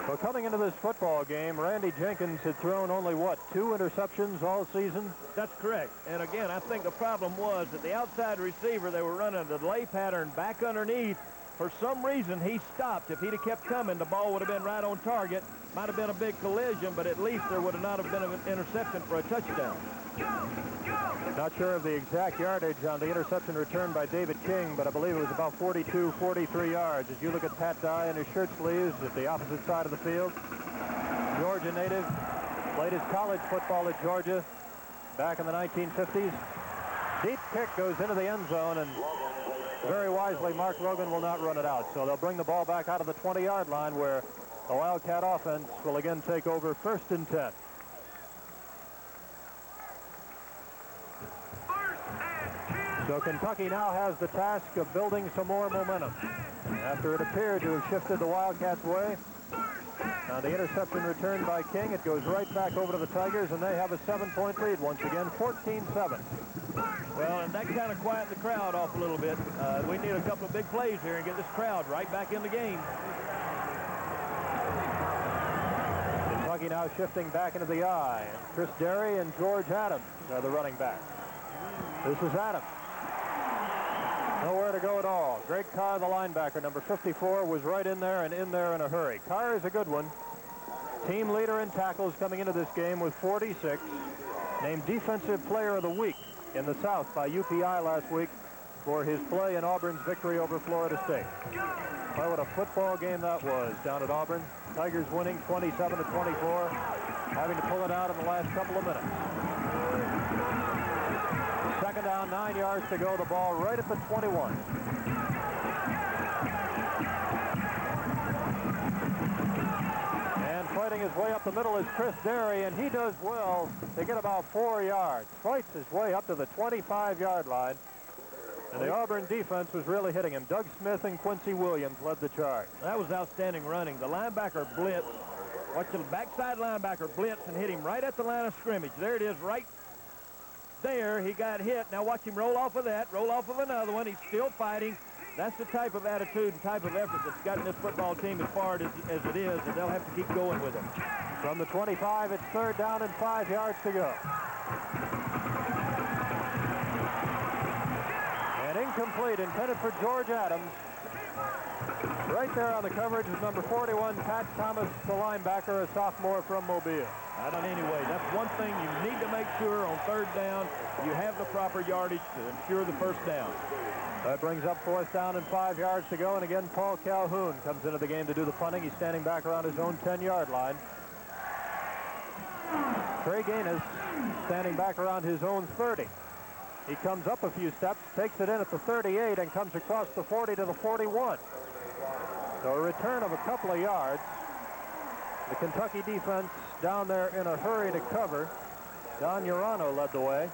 Well, coming into this football game, Randy Jenkins had thrown only, 2 interceptions all season? That's correct. And again, I think the problem was that the outside receiver, they were running the delay pattern back underneath. For some reason, he stopped. If he'd have kept coming, the ball would have been right on target. Might have been a big collision, but at least there would have not have been an interception for a touchdown. Not sure of the exact yardage on the interception returned by David King, but I believe it was about 42, 43 yards. As you look at Pat Dye in his shirt sleeves at the opposite side of the field, Georgia native, played his college football at Georgia back in the 1950s. Deep kick goes into the end zone, and very wisely, Mark Logan will not run it out. So they'll bring the ball back out of the 20-yard line where the Wildcat offense will again take over 1st and 10. So Kentucky now has the task of building some more momentum. After it appeared to have shifted the Wildcats' way, now the interception returned by King, it goes right back over to the Tigers, and they have a 7-point lead once again, 14-7. Well, and that kind of quieted the crowd off a little bit. We need a couple of big plays here and get this crowd right back in the game. Kentucky now shifting back into the I, and Chris Derry and George Adams are the running back. This is Adams. Nowhere to go at all. Greg Carr, the linebacker, number 54, was right in there and in there in a hurry. Carr is a good one. Team leader in tackles coming into this game with 46. Named Defensive Player of the Week in the South by UPI last week for his play in Auburn's victory over Florida State. Well, what a football game that was down at Auburn. Tigers winning 27-24, having to pull it out in the last couple of minutes. 2nd down, 9 yards to go. The ball right at the 21. And fighting his way up the middle is Chris Derry, and he does well to get about 4 yards. Fights his way up to the 25-yard line. And the Auburn defense was really hitting him. Doug Smith and Quincy Williams led the charge. That was outstanding running. The linebacker blitz. Watch the backside linebacker blitz and hit him right at the line of scrimmage. There it is, right there. He got hit. Now watch him roll off of that, roll off of another one. He's still fighting. That's the type of attitude and type of effort that's gotten this football team as far as it is, and they'll have to keep going with it. From the 25, it's 3rd down and 5 yards to go. And incomplete, intended for George Adams. Right there on the coverage is number 41, Pat Thomas, the linebacker, a sophomore from Mobile. Anyway, that's one thing you need to make sure on 3rd down. You have the proper yardage to ensure the 1st down. That brings up 4th down and 5 yards to go. And again, Paul Calhoun comes into the game to do the punting. He's standing back around his own 10-yard line. Trey Gaines standing back around his own 30. He comes up a few steps, takes it in at the 38, and comes across the 40 to the 41. So a return of a couple of yards. The Kentucky defense down there in a hurry to cover. Don Urano led the way.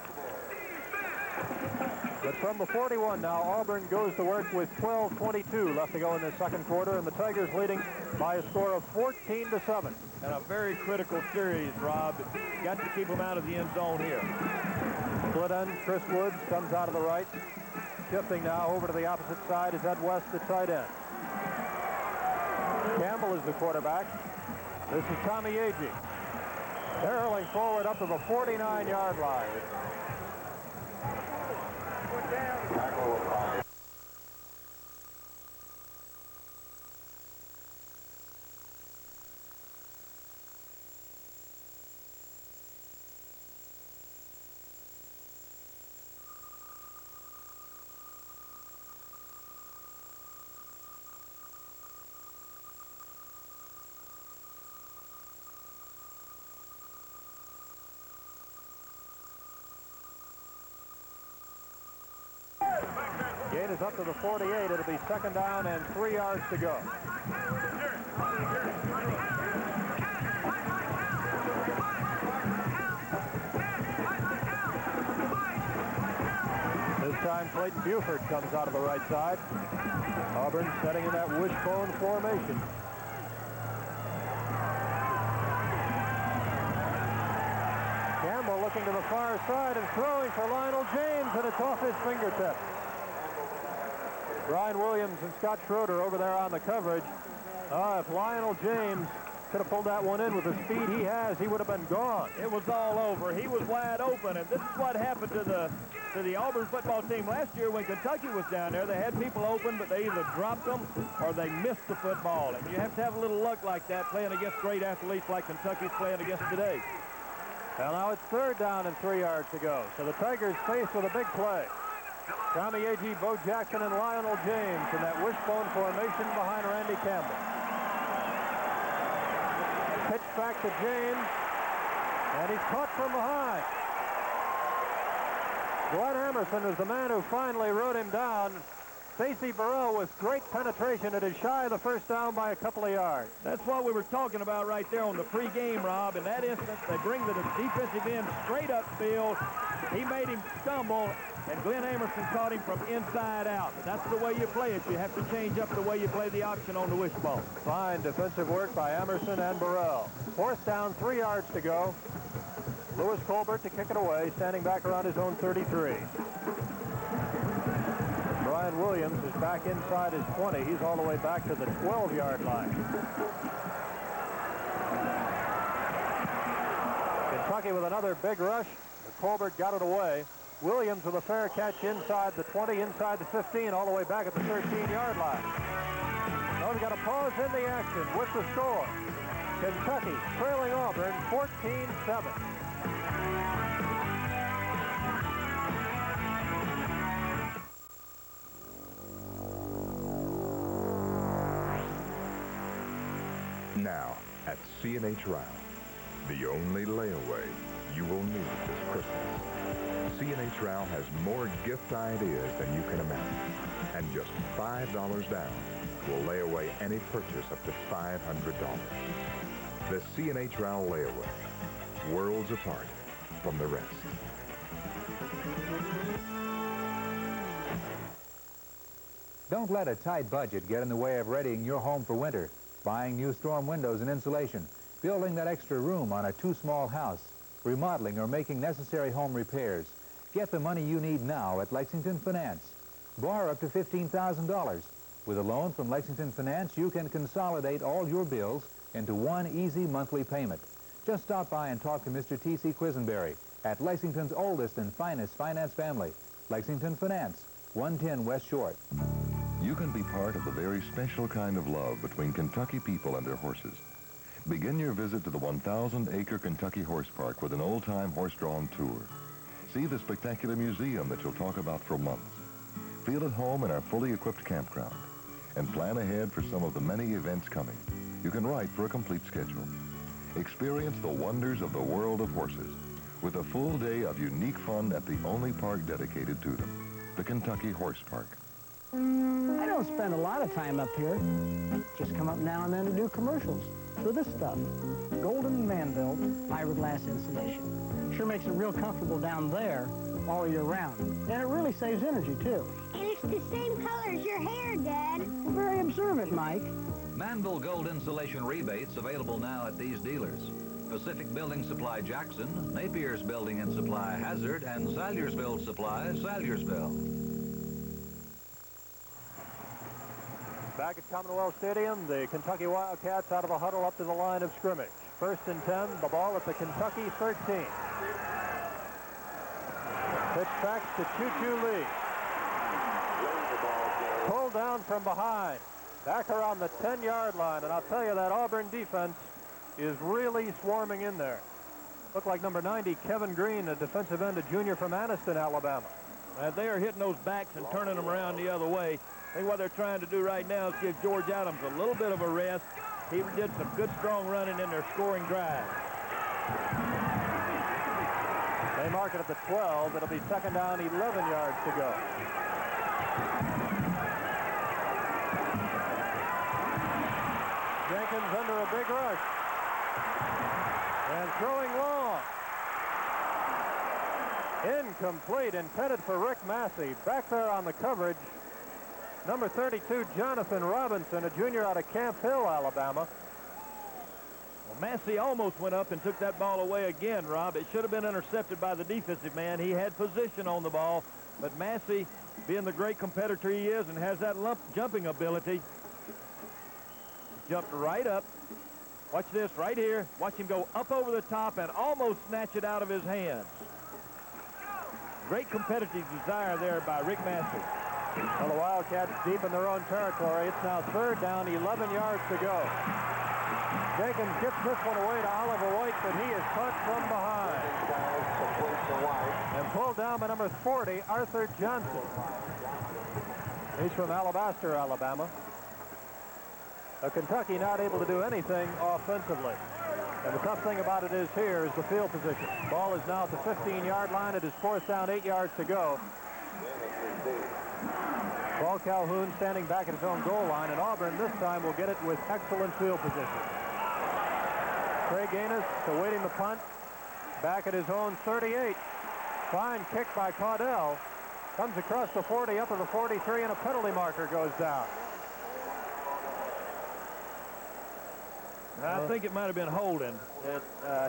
But from the 41 now, Auburn goes to work with 12:22 left to go in the 2nd quarter, and the Tigers leading by a score of 14-7. And a very critical series, Rob. Got to keep them out of the end zone here. Split end, Chris Woods comes out of the right. Shifting now over to the opposite side is Ed West, the tight end. Campbell is the quarterback. This is Tommie Agee. They're hurling forward up to the 49-yard line. Gain is up to the 48. It'll be 2nd down and 3 yards to go. This time Clayton Buford comes out of the right side. Auburn setting in that wishbone formation. Campbell looking to the far side and throwing for Lionel James, and it's off his fingertips. Brian Williams and Scott Schroeder over there on the coverage. If Lionel James could have pulled that one in with the speed he has, he would have been gone. It was all over. He was wide open, and this is what happened to the Auburn football team last year when Kentucky was down there. They had people open, but they either dropped them or they missed the football. And you have to have a little luck like that playing against great athletes like Kentucky's playing against today. Well, now it's 3rd down and 3 yards to go. So the Tigers faced with a big play. Tommie Agee, Bo Jackson, and Lionel James in that wishbone formation behind Randy Campbell. Pitch back to James, and he's caught from behind. Glenn Emerson is the man who finally rode him down. Stacy Burrell with great penetration. It is shy of the 1st down by a couple of yards. That's what we were talking about right there on the pregame, Rob. In that instance, they bring the defensive end straight upfield. He made him stumble, and Glenn Emerson caught him from inside out. That's the way you play it. You have to change up the way you play the option on the wishbone. Fine defensive work by Emerson and Burrell. 4th down, 3 yards to go. Lewis Colbert to kick it away, standing back around his own 33. Brian Williams is back inside his 20. He's all the way back to the 12-yard line. Kentucky with another big rush. Colbert got it away. Williams with a fair catch inside the 20, inside the 15, all the way back at the 13-yard line. Now we've got a pause in the action with the score. Kentucky trailing Auburn 14-7. Now, at C&H Ryle, the only layaway you will need this Christmas. C&H Ryle has more gift ideas than you can imagine. And just $5 down will lay away any purchase up to $500. The C&H Ryle layaway, worlds apart from the rest. Don't let a tight budget get in the way of readying your home for winter. Buying new storm windows and insulation, building that extra room on a too small house, remodeling or making necessary home repairs. Get the money you need now at Lexington Finance. Borrow up to $15,000. With a loan from Lexington Finance, you can consolidate all your bills into one easy monthly payment. Just stop by and talk to Mr. T.C. Quisenberry at Lexington's oldest and finest finance family, Lexington Finance, 110 West Short. You can be part of the very special kind of love between Kentucky people and their horses. Begin your visit to the 1,000-acre Kentucky Horse Park with an old-time horse-drawn tour. See the spectacular museum that you'll talk about for months. Feel at home in our fully equipped campground. And plan ahead for some of the many events coming. You can write for a complete schedule. Experience the wonders of the world of horses with a full day of unique fun at the only park dedicated to them, the Kentucky Horse Park. I don't spend a lot of time up here. Just come up now and then to do commercials for this stuff. Golden man-built fiberglass insulation. Sure makes it real comfortable down there all year round. And it really saves energy, too. And it's the same color as your hair, Dad. Well, very observant, Mike. Manville Gold Insulation rebates available now at these dealers. Pacific Building Supply Jackson, Napier's Building and Supply Hazard, and Salyersville Supply, Salyersville. Back at Commonwealth Stadium, the Kentucky Wildcats out of the huddle up to the line of scrimmage. First and 10, the ball at the Kentucky 13. Pitch backs to Choo-Choo Lee. Pulled down from behind. Back around the 10-yard line, and I'll tell you that Auburn defense is really swarming in there. Looked like number 90, Kevin Green, a defensive end, a junior from Anniston, Alabama. They are hitting those backs and turning them around the other way. I think what they're trying to do right now is give George Adams a little bit of a rest. He did some good, strong running in their scoring drive. They mark it at the 12. It'll be second down, 11 yards to go. Jenkins under a big rush. And throwing long. Incomplete, intended for Rick Massey. Back there on the coverage, number 32, Jonathan Robinson, a junior out of Camp Hill, Alabama. Well, Massey almost went up and took that ball away again, Rob. It should have been intercepted by the defensive man. He had position on the ball, but Massey, being the great competitor he is and has that jumping ability, jumped right up. Watch this right here. Watch him go up over the top and almost snatch it out of his hands. Great competitive desire there by Rick Massey. Well, the Wildcats deep in their own territory. It's now third down, 11 yards to go. Jenkins gets this one away to Oliver White, but he is caught from behind. And pulled down by number 40, Arthur Johnson. He's from Alabaster, Alabama. Kentucky not able to do anything offensively. And the tough thing about it is here is the field position. Ball is now at the 15-yard line. It is fourth down, 8 yards to go. Paul Calhoun standing back at his own goal line, and Auburn this time will get it with excellent field position. Trey Gaines awaiting the punt. Back at his own 38. Fine kick by Caudell. Comes across the 40 up to the 43, and a penalty marker goes down. I think it might have been holding.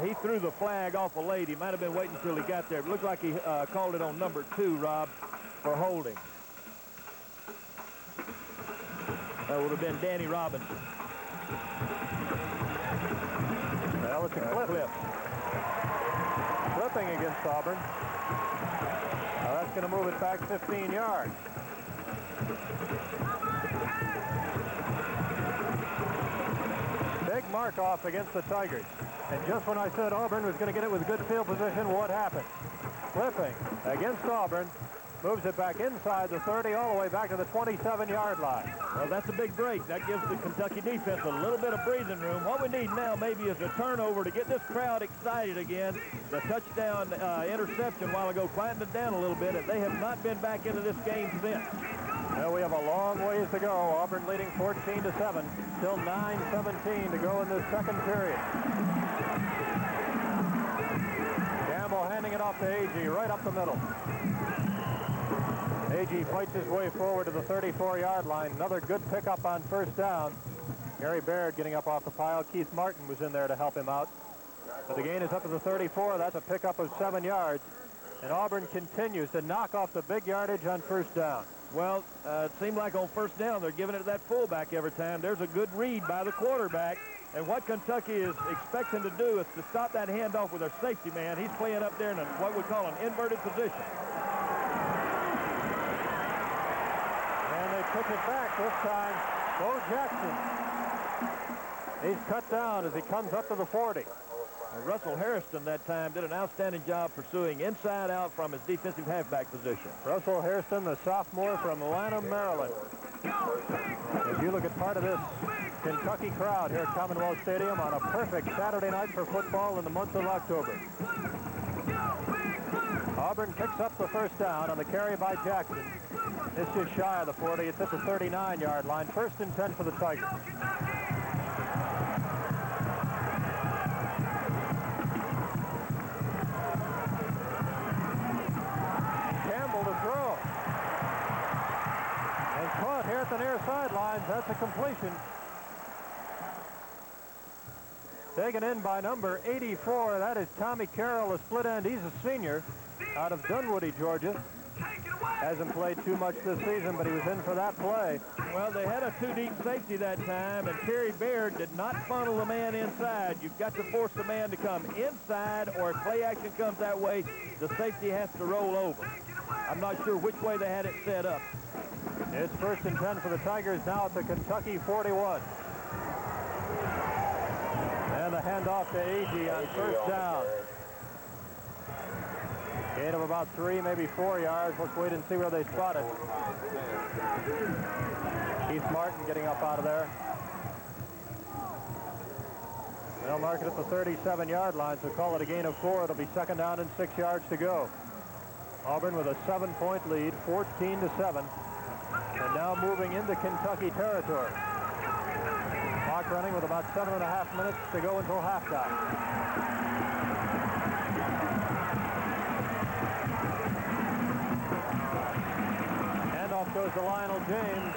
He threw the flag off late. He might have been waiting until he got there. It looked like he called it on number 2, Rob, for holding. That would have been Danny Robinson. Well, it's a clip. Clipping against Auburn. Now that's going to move it back 15 yards. Big mark off against the Tigers. And just when I said Auburn was going to get it with good field position, what happened? Clipping against Auburn. Moves it back inside the 30, all the way back to the 27-yard line. Well, that's a big break. That gives the Kentucky defense a little bit of breathing room. What we need now maybe is a turnover to get this crowd excited again. The touchdown interception a while ago quietened it down a little bit, and they have not been back into this game since. Well, we have a long ways to go. Auburn leading 14-7. Still 9:17 to go in this second period. Campbell handing it off to Agee right up the middle. Agee fights his way forward to the 34-yard line. Another good pickup on first down. Gary Baird getting up off the pile. Keith Martin was in there to help him out. But the gain is up to the 34. That's a pickup of 7 yards. And Auburn continues to knock off the big yardage on first down. Well, it seemed like on first down they're giving it to that fullback every time. There's a good read by the quarterback. And what Kentucky is expecting to do is to stop that handoff with their safety man. He's playing up there in what we call an inverted position. Pitch it back this time. Bo Jackson. He's cut down as he comes up to the 40. Russell Hairston that time did an outstanding job pursuing inside out from his defensive halfback position. Russell Hairston, the sophomore from Lanham, Maryland. As you look at part of this Kentucky crowd here at Commonwealth Stadium on a perfect Saturday night for football in the month of October. Auburn picks up the first down on the carry by Jackson. It's just shy of the 40. It's at the 39-yard line. First and 10 for the Tigers. Campbell to throw. And caught here at the near sidelines. That's a completion. Taken in by number 84. That is Tommy Carroll, a split end. He's a senior out of Dunwoody, Georgia. Hasn't played too much this season, but he was in for that play. Well, they had a two-deep safety that time, and Terry Baird did not funnel the man inside. You've got to force the man to come inside, or if play action comes that way, the safety has to roll over. I'm not sure which way they had it set up. It's 1st and 10 for the Tigers now at the Kentucky 41. And the handoff to Agee on 1st down. Gain of about 3, maybe 4 yards. Let's wait and see where they spot it. Keith Martin getting up out of there. They'll mark it at the 37-yard line, so call it a gain of 4. It'll be 2nd down and 6 yards to go. Auburn with a 7-point lead, 14-7. And now moving into Kentucky territory. Clock running with about 7.5 minutes to go until halftime. Handoff goes to Lionel James.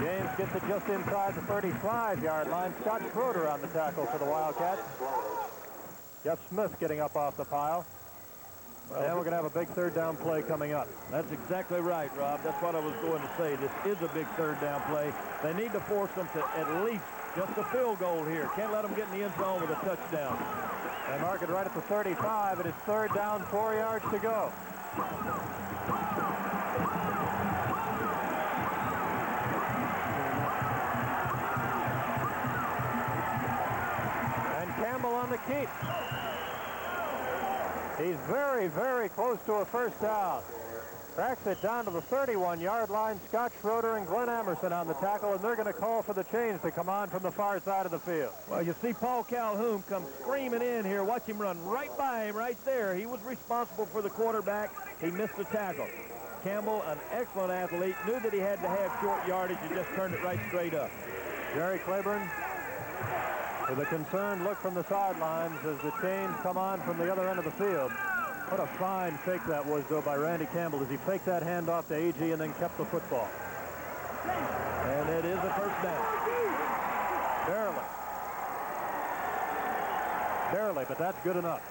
James gets it just inside the 35-yard line. Scott Schroeder on the tackle for the Wildcats. Jeff Smith getting up off the pile. And we're going to have a big 3rd down play coming up. That's exactly right, Rob. That's what I was going to say. This is a big 3rd down play. They need to force them to at least just a field goal here. Can't let them get in the end zone with a touchdown. They mark it right at the 35. It is 3rd down, 4 yards to go. And Campbell on the keep. He's very, very close to a 1st down. Cracks it down to the 31-yard line. Scott Schroeder and Glenn Emerson on the tackle, and they're going to call for the chains to come on from the far side of the field. Well, you see Paul Calhoun come screaming in here. Watch him run right by him right there. He was responsible for the quarterback. He missed the tackle. Campbell, an excellent athlete, knew that he had to have short yardage and just turned it right straight up. Jerry Claiborne with a concerned look from the sidelines as the chains come on from the other end of the field. What a fine fake that was, though, by Randy Campbell as he faked that handoff to Agee and then kept the football. And it is a 1st down. Barely. Barely, but that's good enough.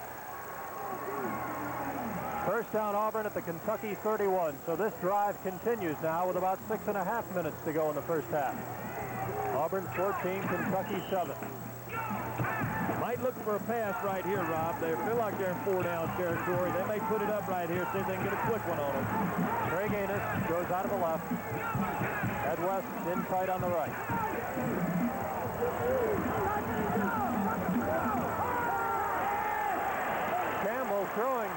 1st down Auburn at the Kentucky 31. So this drive continues now with about 6.5 minutes to go in the 1st half. Auburn 14, Kentucky 7. Might look for a pass right here, Rob. They feel like they're in 4-down territory. They may put it up right here, see if they can get a quick one on them. Trey Gaines goes out of the left. Ed West in tight on the right. Campbell throwing,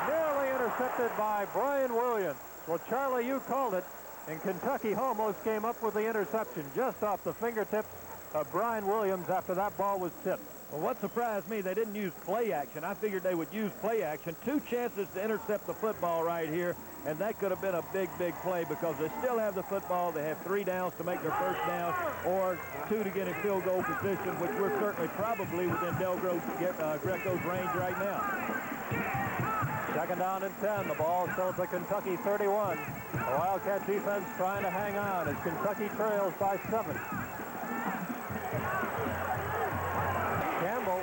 nearly intercepted by Brian Williams. Well, Charlie, you called it, and Kentucky almost came up with the interception just off the fingertips of Brian Williams after that ball was tipped. Well, what surprised me, they didn't use play action. I figured they would use play action. 2 chances to intercept the football right here, and that could have been a big, big play because they still have the football. They have 3 downs to make their 1st down, or 2 to get in field goal position, which we're certainly probably within Greco's range right now. 2nd down and 10. The ball still at the Kentucky 31. The Wildcat defense trying to hang on as Kentucky trails by 7. Campbell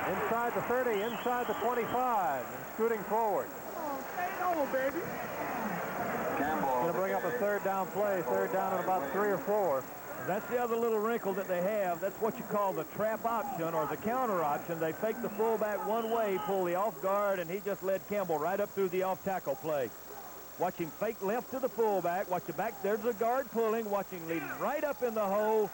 inside the 30, inside the 25, and scooting forward. Oh, baby. Going to bring up a 3rd down play, 3rd down and about 3 or 4. That's the other little wrinkle that they have. That's what you call the trap option or the counter option. They fake the fullback one way, pull the off guard, and he just led Campbell right up through the off tackle play. Watch him fake left to the fullback. Watch the back. There's the guard pulling. Watch him lead him right up in the hole.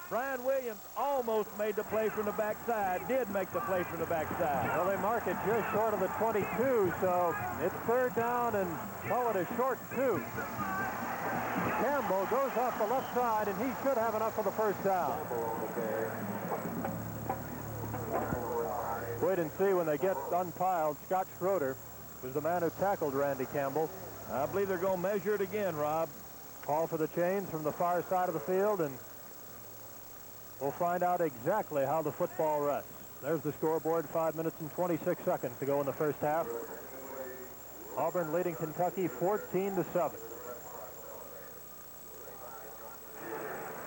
Brian Williams almost made the play from the backside, did make the play from the backside. Well, they mark it just short of the 22, so it's 3rd down and call it a short 2. Campbell goes off the left side, and he should have enough for the 1st down. Wait and see when they get unpiled. Scott Schroeder was the man who tackled Randy Campbell. I believe they're going to measure it again, Rob. Call for the chains from the far side of the field, and we'll find out exactly how the football rests. There's the scoreboard, 5 minutes and 26 seconds to go in the 1st half. Auburn leading Kentucky 14-7.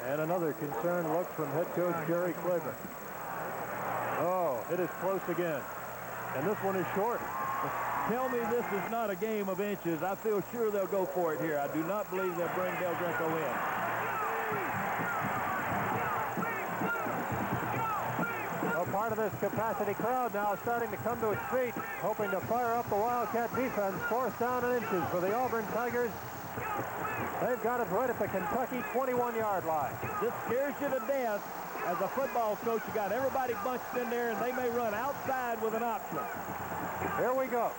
And another concerned look from head coach Jerry Claiborne. Oh, it is close again. And this one is short. Tell me this is not a game of inches. I feel sure they'll go for it here. I do not believe they'll bring Del Greco in. Well, part of this capacity crowd now is starting to come to its feet, hoping to fire up the Wildcat defense. 4th down and inches for the Auburn Tigers. They've got it right at the Kentucky 21-yard line. This scares you to death. As a football coach, you got everybody bunched in there, and they may run outside with an option. Here we go.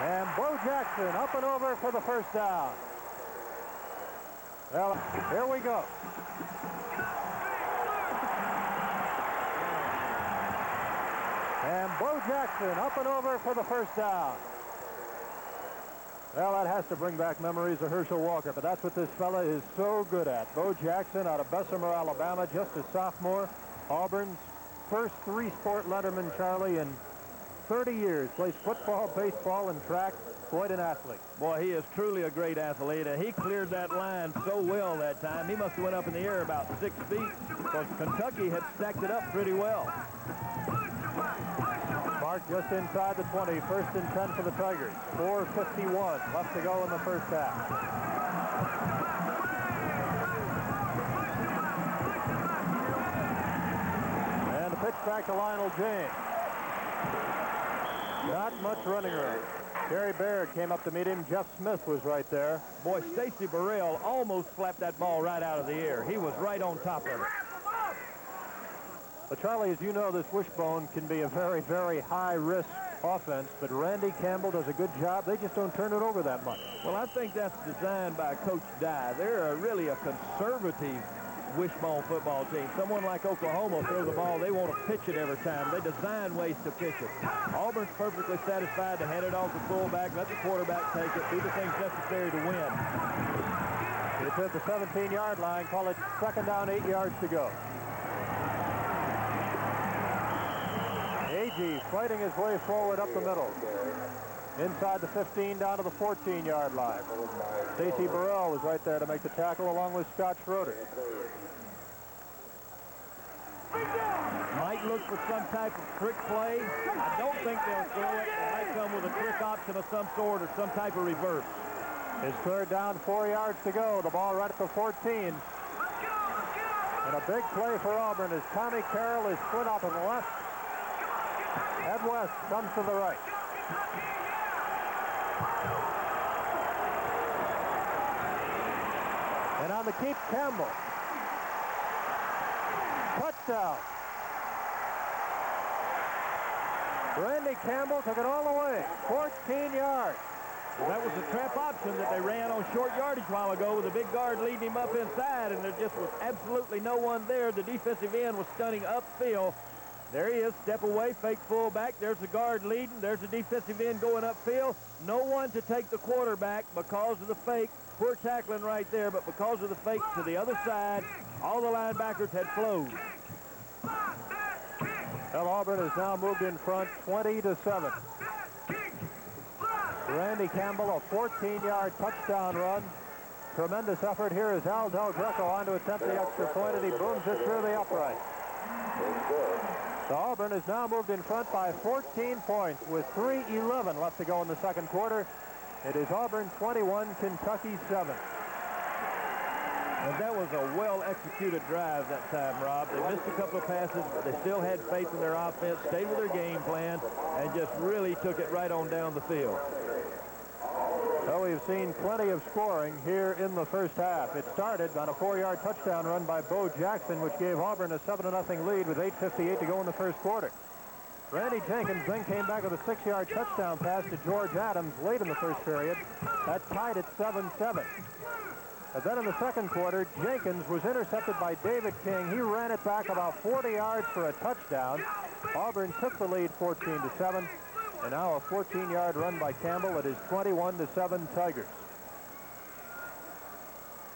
And Bo Jackson up and over for the first down. Well, here we go. And Bo Jackson up and over for the first down. Well, that has to bring back memories of Herschel Walker, but that's what this fella is so good at. Bo Jackson out of Bessemer, Alabama, just a sophomore. Auburn's first 3-sport letterman, Charlie, in 30 years. Plays football, baseball, and track. Quite an athlete. Boy, he is truly a great athlete, and he cleared that line so well that time. He must have went up in the air about 6 feet, because Kentucky had stacked it up pretty well. Mark just inside the 20, 1st and 10 for the Tigers. 4:51 left to go in the first half. And the pitch back to Lionel James. Not much running room. Gary Baird came up to meet him. Jeff Smith was right there. Boy, Stacy Burrell almost slapped that ball right out of the air. He was right on top of it. But Charlie, as you know, this wishbone can be a very, very high-risk offense, but Randy Campbell does a good job. They just don't turn it over that much. Well, I think that's designed by Coach Dye. They're really a conservative wishbone football team. Someone like Oklahoma throws the ball, they want to pitch it every time. They design ways to pitch it. Auburn's perfectly satisfied to hand it off the fullback, let the quarterback take it, do the things necessary to win. It's at the 17-yard line. Call it 2nd down, 8 yards to go. Agee fighting his way forward up the middle. Inside the 15 down to the 14-yard line. Stacy Burrell was right there to make the tackle along with Scott Schroeder. Might look for some type of trick play. I don't think they'll throw it. They might come with a trick option of some sort or some type of reverse. It's 3rd down, 4 yards to go. The ball right at the 14. And a big play for Auburn as Tommy Carroll is split up on the left. Ed West comes to the right. And on the keep, Campbell. Touchdown. Randy Campbell took it all the way. 14 yards. Well, that was a trap option that they ran on short yardage a while ago with a big guard leading him up inside, and there just was absolutely no one there. The defensive end was stunning upfield. There he is, step away, fake fullback. There's the guard leading. There's the defensive end going upfield. No one to take the quarterback because of the fake. Poor tackling right there, but because of the fake to the other side, all the linebackers had flowed. Well, Auburn has now moved in front 20-7. Randy Campbell, a 14-yard touchdown run. Tremendous effort here as Al Del Greco on to attempt the extra point, and he booms it through the upright. So Auburn has now moved in front by 14 points with 3:11 left to go in the second quarter. It is Auburn 21, Kentucky 7. And that was a well-executed drive that time, Rob. They missed a couple of passes, but they still had faith in their offense, stayed with their game plan, and just really took it right on down the field. Well, we've seen plenty of scoring here in the first half. It started on a 4-yard touchdown run by Bo Jackson, which gave Auburn a 7-0 lead with 8:58 to go in the first quarter. Randy Jenkins then came back with a 6-yard touchdown pass to George Adams late in the first period. That tied at 7-7. But then in the second quarter, Jenkins was intercepted by David King. He ran it back about 40 yards for a touchdown. Auburn took the lead 14-7. And now a 14-yard run by Campbell. It is 21-7 Tigers.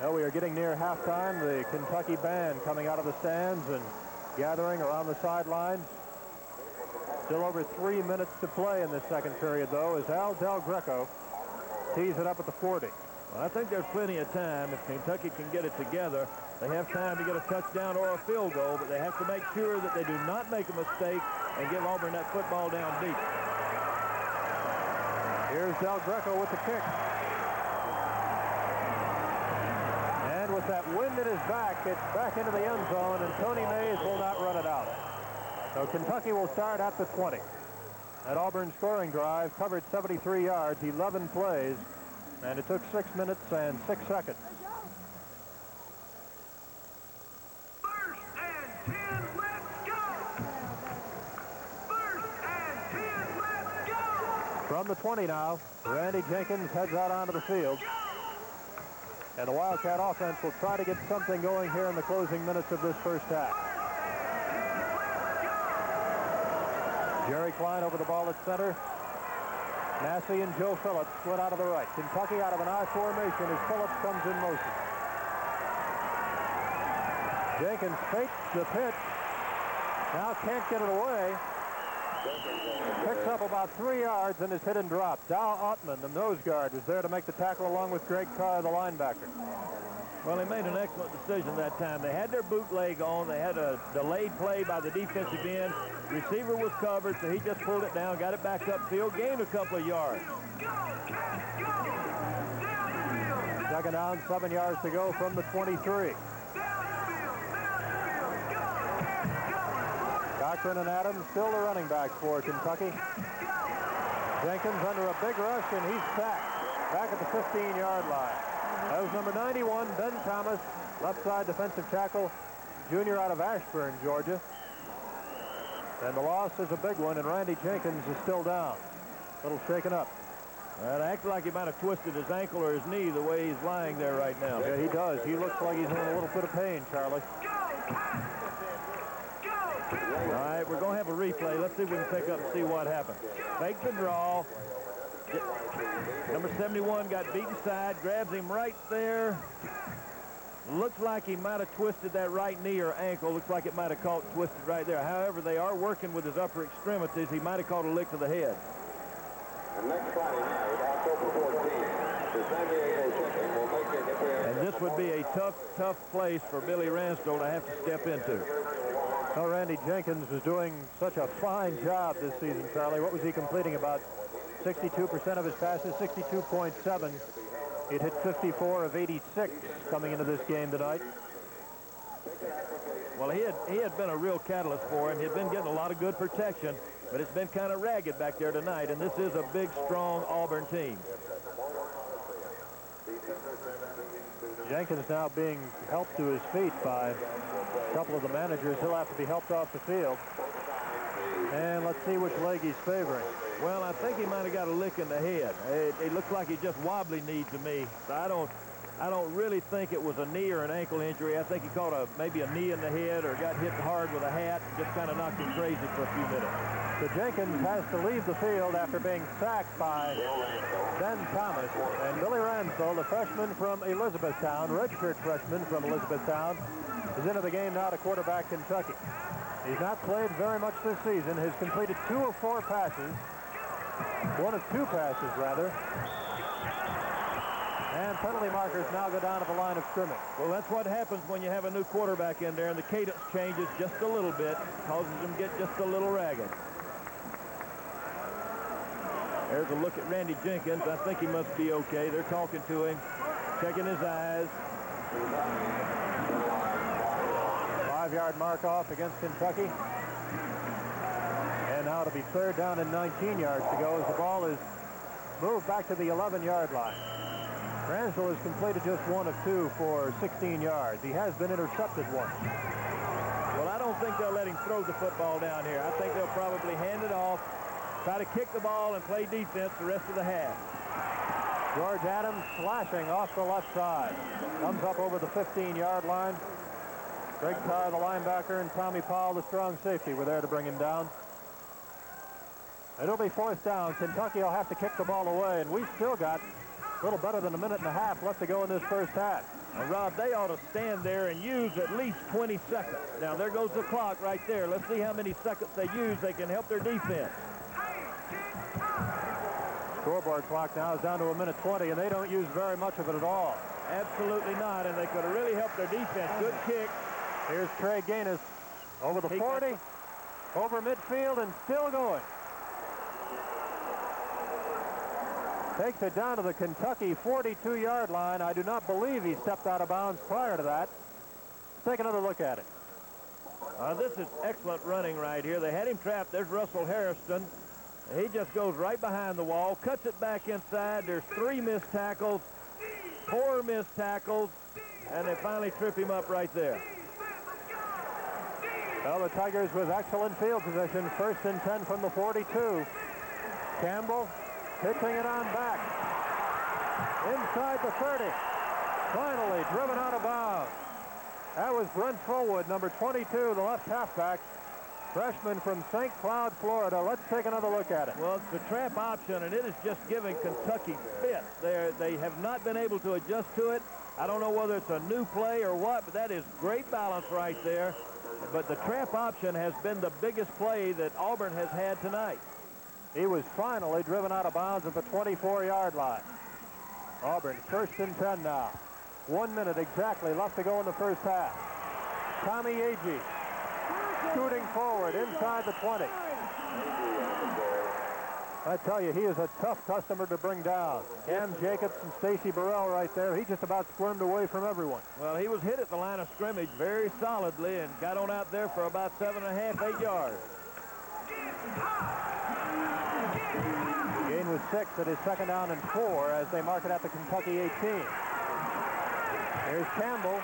Now we are getting near halftime. The Kentucky band coming out of the stands and gathering around the sidelines. Still over 3 minutes to play in this second period, though, as Al Del Greco tees it up at the 40. Well, I think there's plenty of time if Kentucky can get it together. They have time to get a touchdown or a field goal, but they have to make sure that they do not make a mistake and give Auburn that football down deep. Here's Del Greco with the kick. And with that wind at his back, it's back into the end zone, and Tony Mays will not run it out. So Kentucky will start at the 20. That Auburn scoring drive covered 73 yards, 11 plays, and it took 6 minutes and 6 seconds. First and 10, let's go! First and 10, let's go! From the 20 now, Randy Jenkins heads out onto the field. And the Wildcat offense will try to get something going here in the closing minutes of this first half. Jerry Klein over the ball at center. Massey and Joe Phillips split out of the right. Kentucky out of an I formation as Phillips comes in motion. Jenkins fakes the pitch. Now can't get it away. Picks up about 3 yards and is hit and dropped. Dow Ottman, the nose guard, was there to make the tackle along with Greg Carr, the linebacker. Well, they made an excellent decision that time. They had their bootleg on. They had a delayed play by the defensive end. Receiver was covered, so he just pulled it down, got it back upfield, gained a couple of yards. Second down, 7 yards to go from the 23. Cochran and Adams still the running backs for Kentucky. Jenkins under a big rush, and he's sacked back at the 15-yard line. That was number 91, Ben Thomas, left side defensive tackle, junior out of Ashburn, Georgia. And the loss is a big one, and Randy Jenkins is still down. A little shaken up. Well, it acts like he might have twisted his ankle or his knee the way he's lying there right now. Yeah, he does. He looks like he's in a little bit of pain, Charlie. All right, we're going to have a replay. Let's see if we can pick up and see what happened. Fake the draw. Number 71 got beaten side, grabs him right there. Looks like he might have twisted that right knee or ankle. Looks like it might have caught twisted right there. However, they are working with his upper extremities. He might have caught a lick to the head. And next Friday night, October 14th, the San Diego Chicken will make their appearance. And this would be a tough place for Billy Ransdell to have to step into. Well, Randy Jenkins was doing such a fine job this season, Charlie. What was he completing? About 62% of his passes, 62.7. It hit 54 of 86 coming into this game tonight. Well, he had been a real catalyst for him. He had been getting a lot of good protection, but it's been kind of ragged back there tonight, and this is a big, strong Auburn team. Jenkins now being helped to his feet by a couple of the managers. He'll have to be helped off the field. And let's see which leg he's favoring. Well, I think he might have got a lick in the head. It looks like he just wobbly knee to me. So I don't really think it was a knee or an ankle injury. I think he caught maybe a knee in the head or got hit hard with a hat and just kind of knocked him crazy for a few minutes. So Jenkins has to leave the field after being sacked by Ben Thomas. And Billy Ransdell, the freshman from Elizabethtown, redshirt freshman from Elizabethtown, is into the game now to quarterback Kentucky. He's not played very much this season. Has completed 2 of 4 passes. 1 of 2 passes, rather. And penalty markers now go down to the line of scrimmage. Well, that's what happens when you have a new quarterback in there, and the cadence changes just a little bit, causes them to get just a little ragged. There's a look at Randy Jenkins. I think he must be okay. They're talking to him, checking his eyes. 5-yard mark off against Kentucky. And now it'll be 3rd down and 19 yards to go as the ball is moved back to the 11-yard line. Ransdell has completed just 1 of 2 for 16 yards. He has been intercepted once. Well, I don't think they'll let him throw the football down here. I think they'll probably hand it off, try to kick the ball and play defense the rest of the half. George Adams slashing off the left side. Comes up over the 15-yard line. Greg Carr, the linebacker, and Tommy Powell, the strong safety, were there to bring him down. It'll be 4th down. Kentucky will have to kick the ball away, and we've still got a little better than a minute and a half left to go in this first half. Now, Rob, they ought to stand there and use at least 20 seconds. Now, there goes the clock right there. Let's see how many seconds they use. They can help their defense. Scoreboard clock now is down to 1:20, and they don't use very much of it at all. Absolutely not, and they could have really helped their defense. Good kick. Here's Trey Gaines over the 40, over midfield, and still going. Takes it down to the Kentucky 42-yard line. I do not believe he stepped out of bounds prior to that. Let's take another look at it. This is excellent running right here. They had him trapped. There's Russell Harrison. He just goes right behind the wall, cuts it back inside. There's 3 missed tackles, 4 missed tackles, and they finally trip him up right there. Well, the Tigers with excellent field position. 1st and 10 from the 42. Campbell pitching it on back. Inside the 30. Finally driven out of bounds. That was Brent Fullwood, number 22, the left halfback. Freshman from St. Cloud, Florida. Let's take another look at it. Well, it's the trap option, and it is just giving Kentucky fits. They have not been able to adjust to it. I don't know whether it's a new play or what, but that is great balance right there. But the trap option has been the biggest play that Auburn has had tonight. He was finally driven out of bounds at the 24-yard line. Auburn 1st and 10 now. 1 minute exactly left to go in the first half. Tommie Agee scooting forward inside the 20. I tell you, he is a tough customer to bring down. Cam Jacobs and Stacy Burrell right there. He just about squirmed away from everyone. Well, he was hit at the line of scrimmage very solidly and got on out there for about 7.5, 8 yards. Gain was 6 at his 2nd down and 4 as they mark it at the Kentucky 18. Here's Campbell.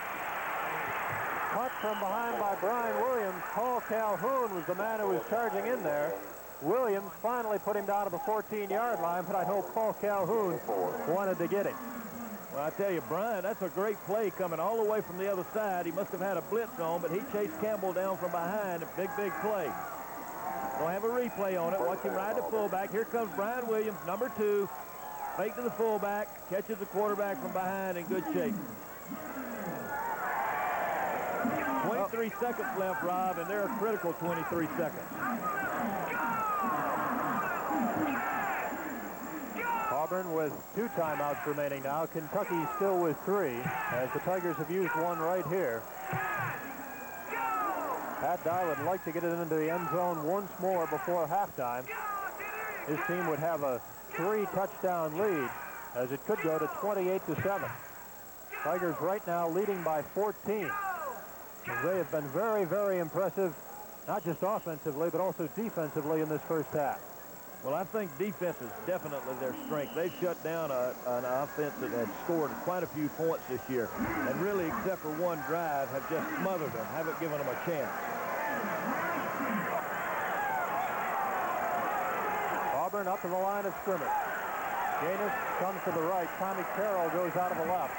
Cut from behind by Brian Williams. Paul Calhoun was the man who was charging in there. Williams finally put him down to the 14-yard line, but I know Paul Calhoun wanted to get him. Well, I tell you, Brian, that's a great play coming all the way from the other side. He must have had a blitz on, but he chased Campbell down from behind. A big, big play. Don't have a replay on it. Watch him ride the fullback. Here comes Brian Williams, number 2. Fake to the fullback, catches the quarterback from behind in good shape. 23 seconds left, Rob, and they're a critical 23 seconds. Auburn with 2 timeouts remaining now. Kentucky still with 3, as the Tigers have used one right here. Pat Dye would like to get it into the end zone once more before halftime. His team would have a 3-touchdown lead, as it could go to 28-7. Tigers right now leading by 14. They have been very, very impressive, not just offensively, but also defensively in this first half. Well, I think defense is definitely their strength. They've shut down an offense that had scored quite a few points this year, and really, except for one drive, have just smothered them, haven't given them a chance. Auburn up to the line of scrimmage. Gaines comes to the right. Tommy Carroll goes out of the left.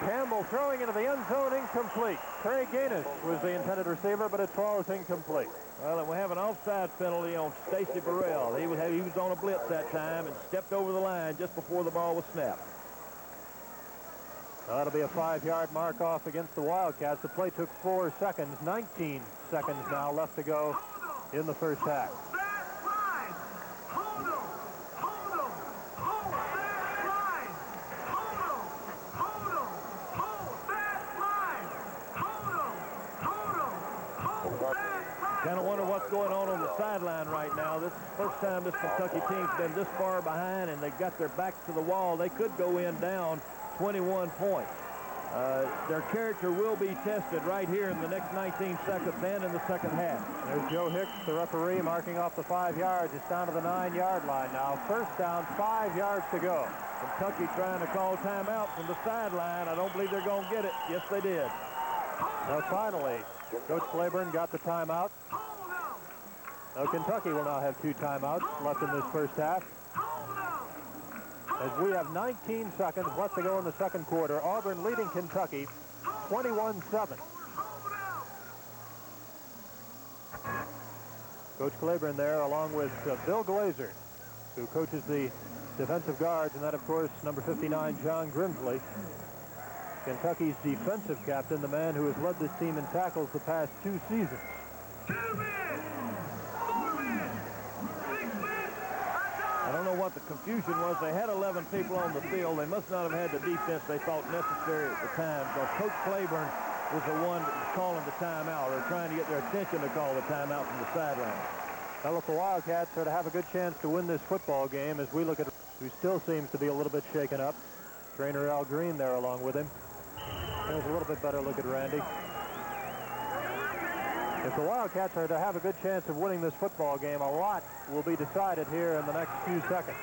Campbell throwing into the end zone, incomplete. Trey Gaines was the intended receiver, but it falls incomplete. Well, and we have an offside penalty on Stacy Burrell. He was on a blitz that time and stepped over the line just before the ball was snapped. That'll be a 5-yard mark off against the Wildcats. The play took 4 seconds. 19 seconds now left to go in the first half. Kind of wonder what's going on the sideline right now. This is the first time this Kentucky team's been this far behind, and they've got their backs to the wall. They could go in down 21 points. Their character will be tested right here in the next 19 seconds and in the second half. There's Joe Hicks, the referee, marking off the 5 yards. It's down to the 9-yard line now. First down, 5 yards to go. Kentucky trying to call timeout from the sideline. I don't believe they're going to get it. Yes, they did. Well, finally, Coach Claiborne got the timeout. Now, Kentucky will now have 2 timeouts left in this first half. As we have 19 seconds left to go in the second quarter. Auburn leading Kentucky 21-7. Coach Claiborne there along with Bill Glazer, who coaches the defensive guards, and that, of course, number 59, John Grimsley. Kentucky's defensive captain, the man who has led this team in tackles the past 2 seasons. 2 minutes, 4 minutes, 6 minutes, a what the confusion was. They had 11 people on the field. They must not have had the defense they thought necessary at the time. But Coach Claiborne was the one that was calling the timeout, or trying to get their attention to call the timeout from the sideline. Well, if the Wildcats are to have a good chance to win this football game, as we look at who still seems to be a little bit shaken up. Trainer Al Green there along with him. There's a little bit better look at Randy. If the Wildcats are to have a good chance of winning this football game, a lot will be decided here in the next few seconds.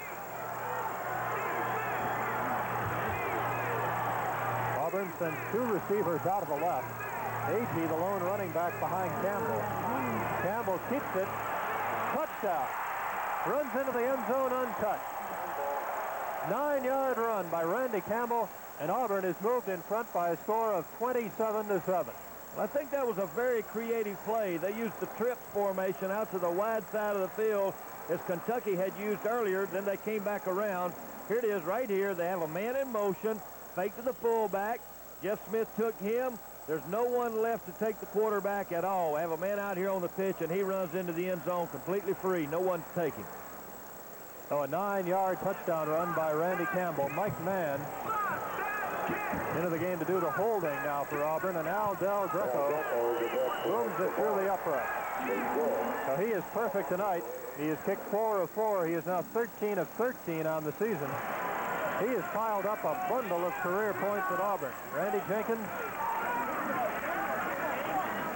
Auburn sends two receivers out of the left. Agee, the lone running back behind Campbell. Campbell keeps it. Touchdown. Runs into the end zone untouched. 9-yard run by Randy Campbell, and Auburn is moved in front by a score of 27-7. I think that was a very creative play. They used the trips formation out to the wide side of the field as Kentucky had used earlier. Then they came back around. Here it is right here. They have a man in motion, fake to the fullback. Jeff Smith took him. There's no one left to take the quarterback at all. They have a man out here on the pitch, and he runs into the end zone completely free. No one's taking. So a 9-yard touchdown run by Randy Campbell. Mike Mann into the game to do the holding now for Auburn, and Al Del Greco booms it through the upright. So he is perfect tonight. He has kicked 4 of 4. He is now 13 of 13 on the season. He has piled up a bundle of career points at Auburn. Randy Jenkins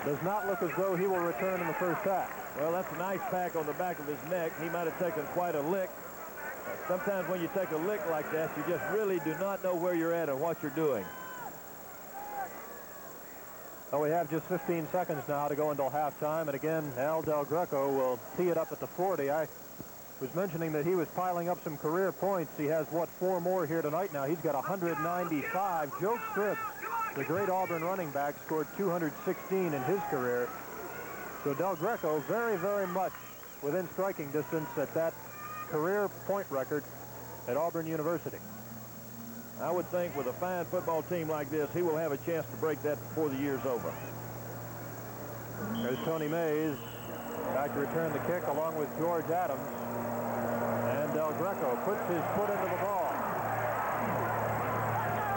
does not look as though he will return in the first half. Well, that's a nice pack on the back of his neck. He might have taken quite a lick. Sometimes when you take a lick like that, you just really do not know where you're at or what you're doing. Well, we have just 15 seconds now to go until halftime. And again, Al Del Greco will tee it up at the 40. I was mentioning that he was piling up some career points. He has, what, 4 more here tonight now. He's got 195. Joe Scripps, the great Auburn running back, scored 216 in his career. So Del Greco very, very much within striking distance at that career point record at Auburn University. I would think with a fine football team like this, he will have a chance to break that before the year's over. There's Tony Mays back to return the kick along with George Adams. And Del Greco puts his foot into the ball.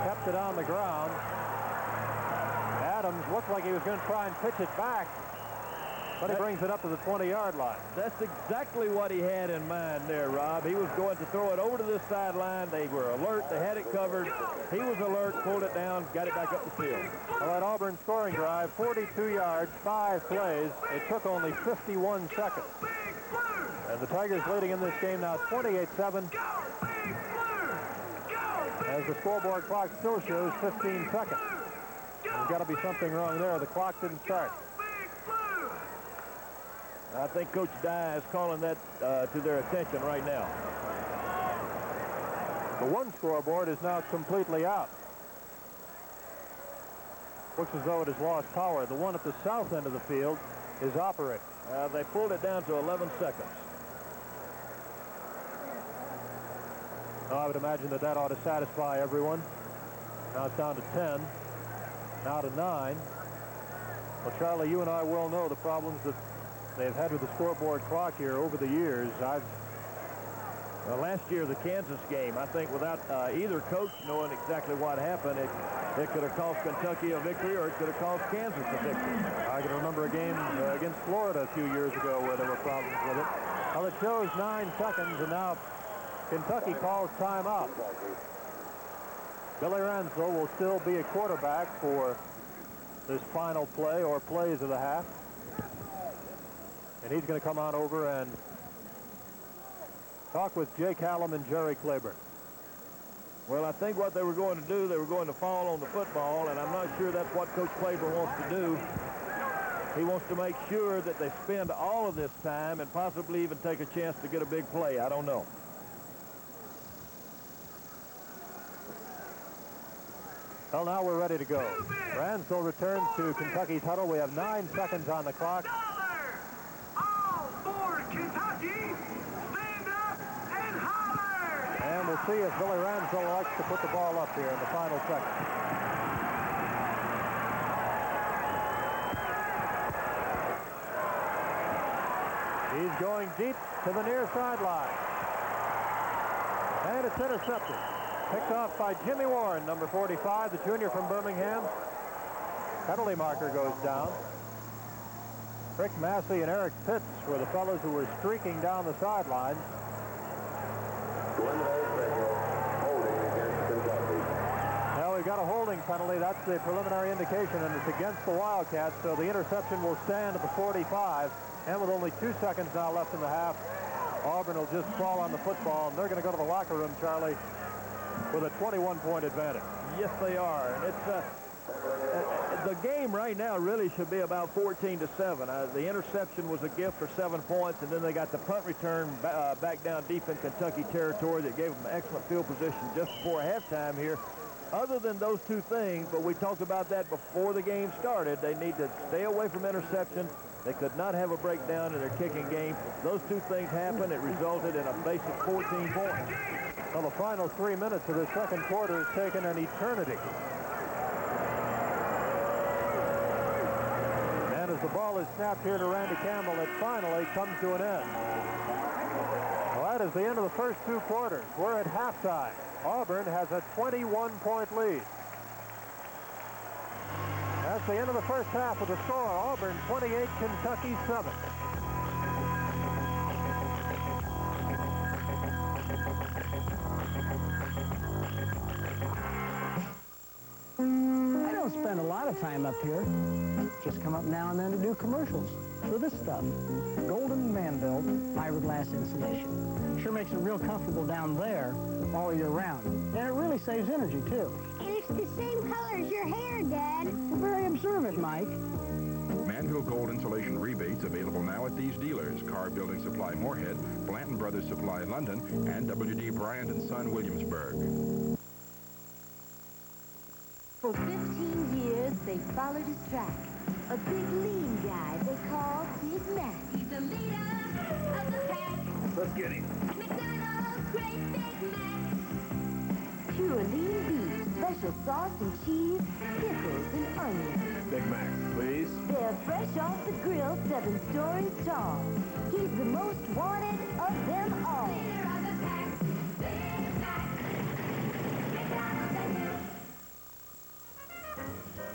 Kept it on the ground. Adams looked like he was going to try and pitch it back, but he brings it up to the 20-yard line. That's exactly what he had in mind there, Rob. He was going to throw it over to this sideline. They were alert. They had it covered. He was alert, pulled it down, got it back up the field. Well, that Auburn scoring drive, 42 yards, 5 plays. It took only 51 seconds. And the Tigers leading in this game now 28-7. As the scoreboard clock still shows 15 seconds. There's got to be something wrong there. The clock didn't start. I think Coach Dye is calling that to their attention right now. The one scoreboard is now completely out. Looks as though it has lost power. The one at the south end of the field is operating. They pulled it down to 11 seconds. Well, I would imagine that that ought to satisfy everyone. Now it's down to 10. Now to 9. Well, Charlie, you and I well know the problems that they've had with the scoreboard clock here over the years. Well, last year, the Kansas game, I think without either coach knowing exactly what happened, it could have cost Kentucky a victory or it could have cost Kansas a victory. I can remember a game against Florida a few years ago where there were problems with it. Well, it shows 9 seconds, and now Kentucky calls timeout. Billy Ransel will still be a quarterback for this final play or plays of the half. And he's going to come on over and talk with Jake Hallam and Jerry Claiborne. Well, I think what they were going to do, they were going to fall on the football, and I'm not sure that's what Coach Claiborne wants to do. He wants to make sure that they spend all of this time and possibly even take a chance to get a big play. I don't know. Well, now we're ready to go. Ransel returns to Kentucky's huddle. We have 9 seconds on the clock. All for Kentucky, stand up and holler! And we'll see if Billy Ransel likes to put the ball up here in the final second. He's going deep to the near sideline. And it's intercepted. Picked off by Jimmy Warren, number 45, the junior from Birmingham. Penalty marker goes down. Rick Massey and Eric Pitts were the fellows who were streaking down the sidelines. Now we've got a holding penalty. That's the preliminary indication, and it's against the Wildcats, so the interception will stand at the 45. And with only 2 seconds now left in the half, Auburn will just fall on the football, and they're going to go to the locker room, Charlie, with a 21-point advantage. Yes, they are. And it's the game right now really should be about 14-7. The interception was a gift for 7 points, and then they got the punt return back down deep in Kentucky territory that gave them excellent field position just before halftime here. Other than those two things, but we talked about that before the game started, they need to stay away from interception. They could not have a breakdown in their kicking game. Those two things happened. It resulted in a basic 14 points. Well, the final 3 minutes of the second quarter has taken an eternity. And as the ball is snapped here to Randy Campbell, it finally comes to an end. Well, that is the end of the first 2 quarters. We're at halftime. Auburn has a 21-point lead. That's the end of the first half with the score. Auburn 28, Kentucky 7. I don't spend a lot of time up here. Just come up now and then to do commercials for this stuff. Golden Manville fiberglass insulation. Sure makes it real comfortable down there all year round. And it really saves energy, too. And it's the same color as your hair, Dad. Very observant, Mike. Manville Gold Insulation rebates available now at these dealers: Car Building Supply Moorhead, Blanton Brothers Supply London, and W.D. Bryant & Son Williamsburg. For 15 years, they followed his track. A big lean guy they call Big Mac. He's the leader of the pack. Let's get him. McDonald's Great Big Mac. Pure lean beef, special sauce and cheese, pickles and onions. Big Mac, please. They're fresh off the grill, 7 stories tall. He's the most wanted of them all. Leader of the pack, Big Mac. McDonald's and you.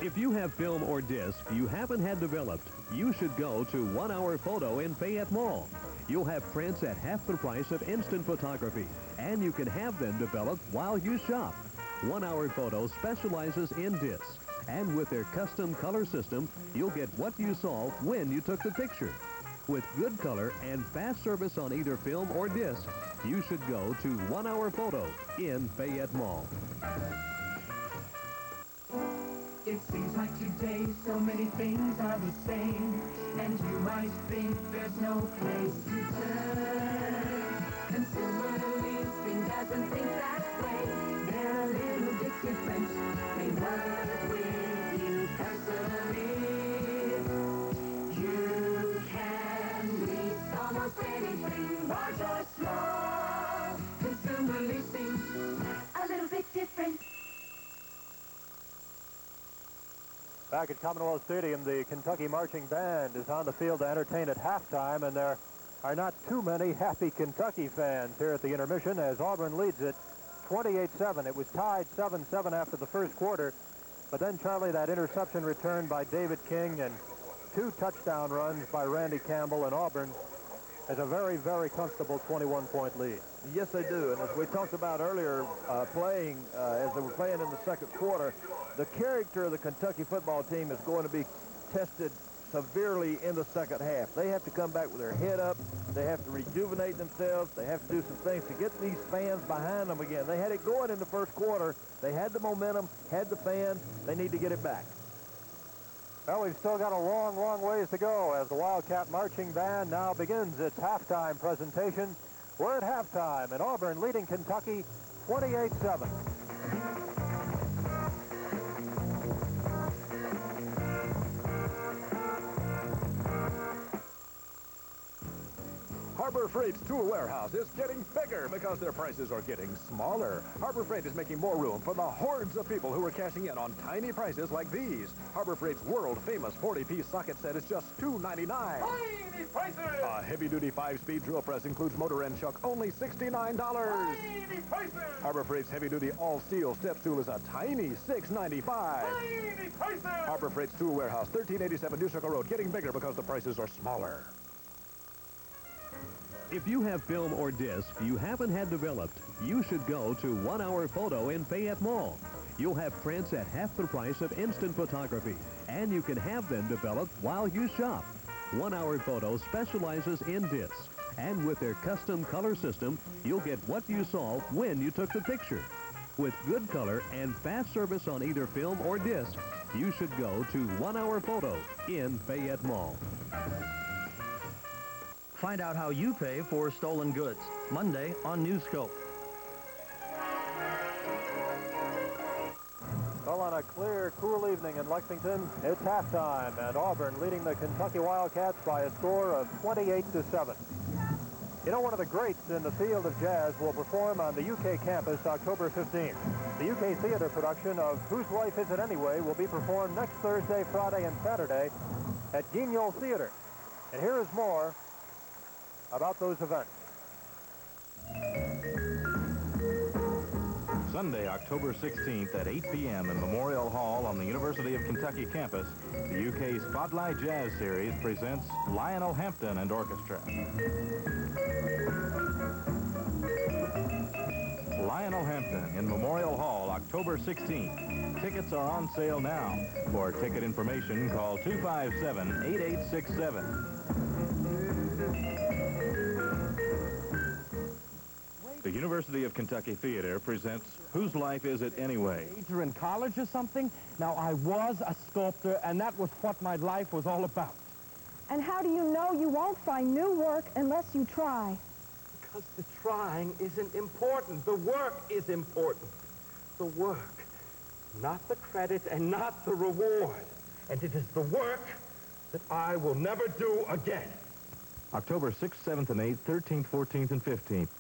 If you have film or disc you haven't had developed, you should go to 1 Hour Photo in Fayette Mall. You'll have prints at half the price of instant photography, and you can have them developed while you shop. 1 Hour Photo specializes in discs, and with their custom color system, you'll get what you saw when you took the picture. With good color and fast service on either film or disc, you should go to 1 Hour Photo in Fayette Mall. It seems like today so many things are the same, and you might think there's no place to turn. Consumer leasing doesn't think that way. They're a little bit different. They work with you personally. You can lease almost anything, large or small. Consumer leasing, a little bit different. Back at Commonwealth Stadium, the Kentucky Marching Band is on the field to entertain at halftime, and there are not too many happy Kentucky fans here at the intermission as Auburn leads it 28-7. It was tied 7-7 after the first quarter, but then, Charlie, that interception returned by David King and 2 touchdown runs by Randy Campbell, and Auburn has a very, very comfortable 21-point lead. Yes, they do. And as we talked about earlier, as they were playing in the second quarter, the character of the Kentucky football team is going to be tested severely in the second half. They have to come back with their head up. They have to rejuvenate themselves. They have to do some things to get these fans behind them again. They had it going in the first quarter. They had the momentum, had the fans. They need to get it back. Well, we've still got a long, long ways to go as the Wildcat Marching Band now begins its halftime presentation. We're at halftime, and Auburn leading Kentucky 28-7. Harbor Freight's tool warehouse is getting bigger because their prices are getting smaller. Harbor Freight is making more room for the hordes of people who are cashing in on tiny prices like these. Harbor Freight's world-famous 40-piece socket set is just $2.99. Tiny prices! A heavy-duty 5-speed drill press includes motor and chuck, only $69. Tiny prices! Harbor Freight's heavy-duty all-steel step stool is a tiny $6.95. Tiny prices! Harbor Freight's tool warehouse, 1387 New Circle Road, getting bigger because the prices are smaller. If you have film or disc you haven't had developed, you should go to 1 Hour Photo in Fayette Mall. You'll have prints at half the price of instant photography, and you can have them developed while you shop. 1 Hour Photo specializes in discs, and with their custom color system, you'll get what you saw when you took the picture. With good color and fast service on either film or disc, you should go to 1 Hour Photo in Fayette Mall. Find out how you pay for stolen goods. Monday on Newscope. Well, on a clear, cool evening in Lexington, it's halftime, and Auburn leading the Kentucky Wildcats by a score of 28-7. You know, one of the greats in the field of jazz will perform on the UK campus October 15th. The UK theater production of Whose Life Is It Anyway will be performed next Thursday, Friday, and Saturday at Guignol Theater. And here is more about those events. Sunday, October 16th at 8 p.m. in Memorial Hall on the University of Kentucky campus, the UK Spotlight Jazz Series presents Lionel Hampton and Orchestra. Lionel Hampton in Memorial Hall, October 16th. Tickets are on sale now. For ticket information, call 257-8867. The University of Kentucky Theater presents Whose Life Is It Anyway? Major in college or something? Now, I was a sculptor, and that was what my life was all about. And how do you know you won't find new work unless you try? Because the trying isn't important. The work is important. The work, not the credit and not the reward. And it is the work that I will never do again. October 6th, 7th, and 8th, 13th, 14th, and 15th.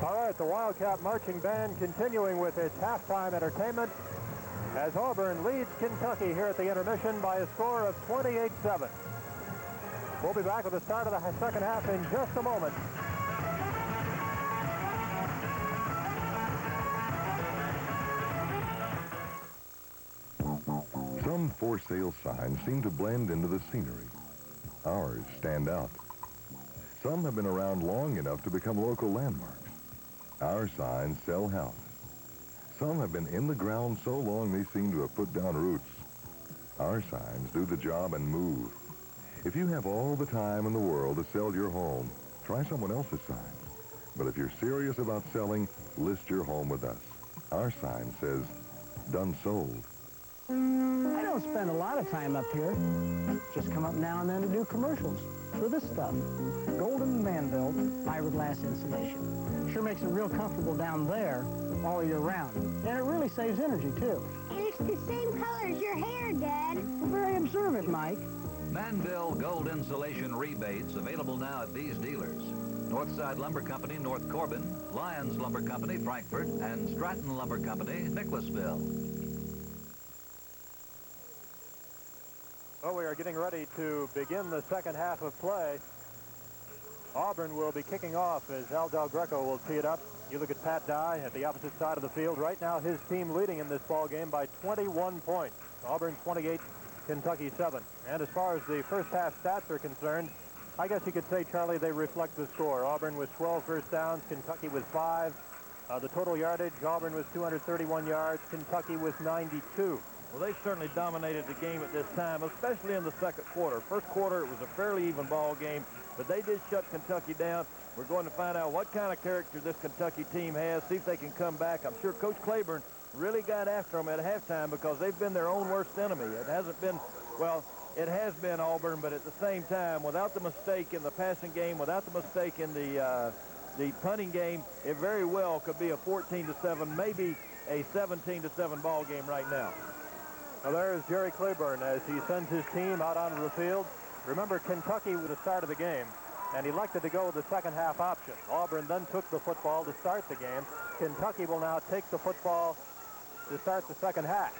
All right, the Wildcat Marching Band continuing with its halftime entertainment as Auburn leads Kentucky here at the intermission by a score of 28-7. We'll be back with the start of the second half in just a moment. Some for sale signs seem to blend into the scenery. Ours stand out. Some have been around long enough to become local landmarks. Our signs sell houses. Some have been in the ground so long they seem to have put down roots. Our signs do the job and move. If you have all the time in the world to sell your home, try someone else's sign. But if you're serious about selling, list your home with us. Our sign says, done sold. I don't spend a lot of time up here. Just come up now and then to do commercials for this stuff. Golden man-built fiberglass insulation. Sure makes it real comfortable down there all year round. And it really saves energy, too. And it's the same color as your hair, Dad. Well, very observant, Mike. Manville Gold Insulation rebates available now at these dealers. Northside Lumber Company, North Corbin, Lyons Lumber Company, Frankfort, and Stratton Lumber Company, Nicholasville. Well, we are getting ready to begin the second half of play. Auburn will be kicking off as Aldel Greco will tee it up. You look at Pat Dye at the opposite side of the field. Right now, his team leading in this ball game by 21 points. Auburn 28, Kentucky 7. And as far as the first half stats are concerned, I guess you could say, Charlie, they reflect the score. Auburn with 12 first downs, Kentucky with 5. The total yardage, Auburn was 231 yards, Kentucky was 92. Well, they certainly dominated the game at this time, especially in the second quarter. First quarter, it was a fairly even ball game, but they did shut Kentucky down. We're going to find out what kind of character this Kentucky team has, see if they can come back. I'm sure Coach Claiborne really got after them at halftime because they've been their own worst enemy. It hasn't been, well, it has been Auburn, but at the same time, without the mistake in the passing game, without the mistake in the punting game, it very well could be a 14-7, maybe a 17-7 ball game right now. Well, there's Jerry Claiborne as he sends his team out onto the field. Remember, Kentucky was the start of the game, and elected to go with the second half option. Auburn then took the football to start the game. Kentucky will now take the football to start the second half.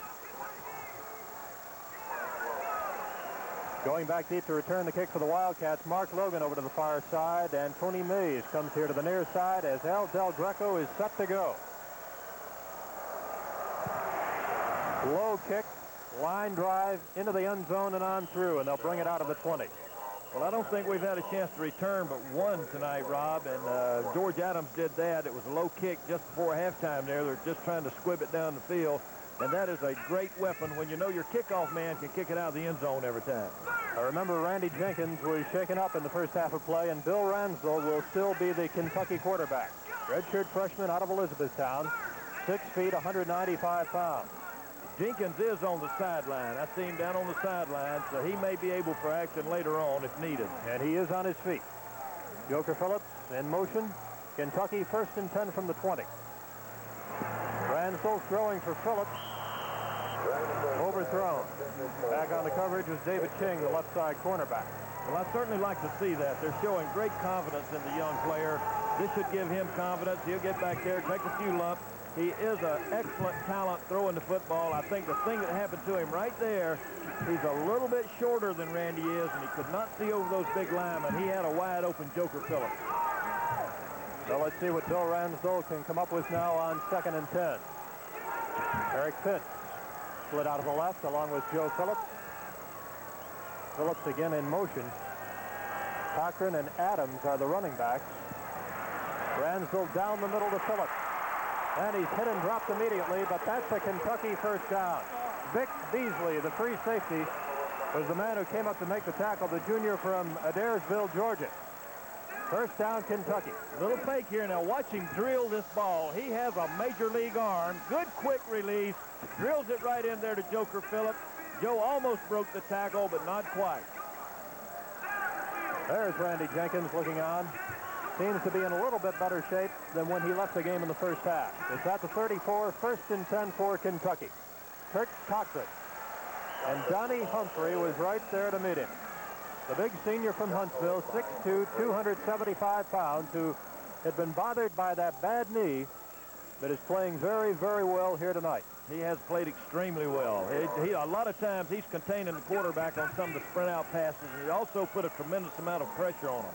Going back deep to return the kick for the Wildcats, Mark Logan over to the far side, and Tony Mays comes here to the near side as Del Greco is set to go. Low kick, line drive into the end zone and on through, and they'll bring it out of the 20. Well, I don't think we've had a chance to return but one tonight, Rob, and George Adams did that. It was a low kick just before halftime there. They're just trying to squib it down the field, and that is a great weapon when you know your kickoff man can kick it out of the end zone every time. I remember Randy Jenkins was shaken up in the first half of play, and Bill Ransdell will still be the Kentucky quarterback. Redshirt freshman out of Elizabethtown, 6 feet, 195 pounds. Jenkins is on the sideline. I see him down on the sideline, so he may be able for action later on if needed. And he is on his feet. Joker Phillips in motion. Kentucky 1st and 10 from the 20. Ransdell throwing for Phillips. Overthrown. Back on the coverage was David King, the left side cornerback. Well, I certainly like to see that. They're showing great confidence in the young player. This should give him confidence. He'll get back there, take a few lumps. He is an excellent talent throwing the football. I think the thing that happened to him right there, he's a little bit shorter than Randy is, and he could not see over those big linemen. He had a wide open Joker Phillips. So let's see what Bill Ransdell can come up with now on 2nd and 10. Eric Pitts split out of the left along with Joe Phillips. Phillips again in motion. Cochran and Adams are the running backs. Ransdell down the middle to Phillips. And he's hit and dropped immediately, but that's a Kentucky first down. Vic Beasley, the free safety, was the man who came up to make the tackle, the junior from Adairsville, Georgia. First down, Kentucky. Little fake here. Now watch him drill this ball. He has a major league arm. Good quick release. Drills it right in there to Joker Phillips. Joe almost broke the tackle, but not quite. There's Randy Jenkins looking on. Seems to be in a little bit better shape than when he left the game in the first half. It's at the 34, 1st and 10 for Kentucky. Kurt Cochran. And Donnie Humphrey was right there to meet him. The big senior from Huntsville, 6'2", 275 pounds, who had been bothered by that bad knee, but is playing very, very well here tonight. He has played extremely well. A lot of times he's containing the quarterback on some of the sprint out passes, and he also put a tremendous amount of pressure on him.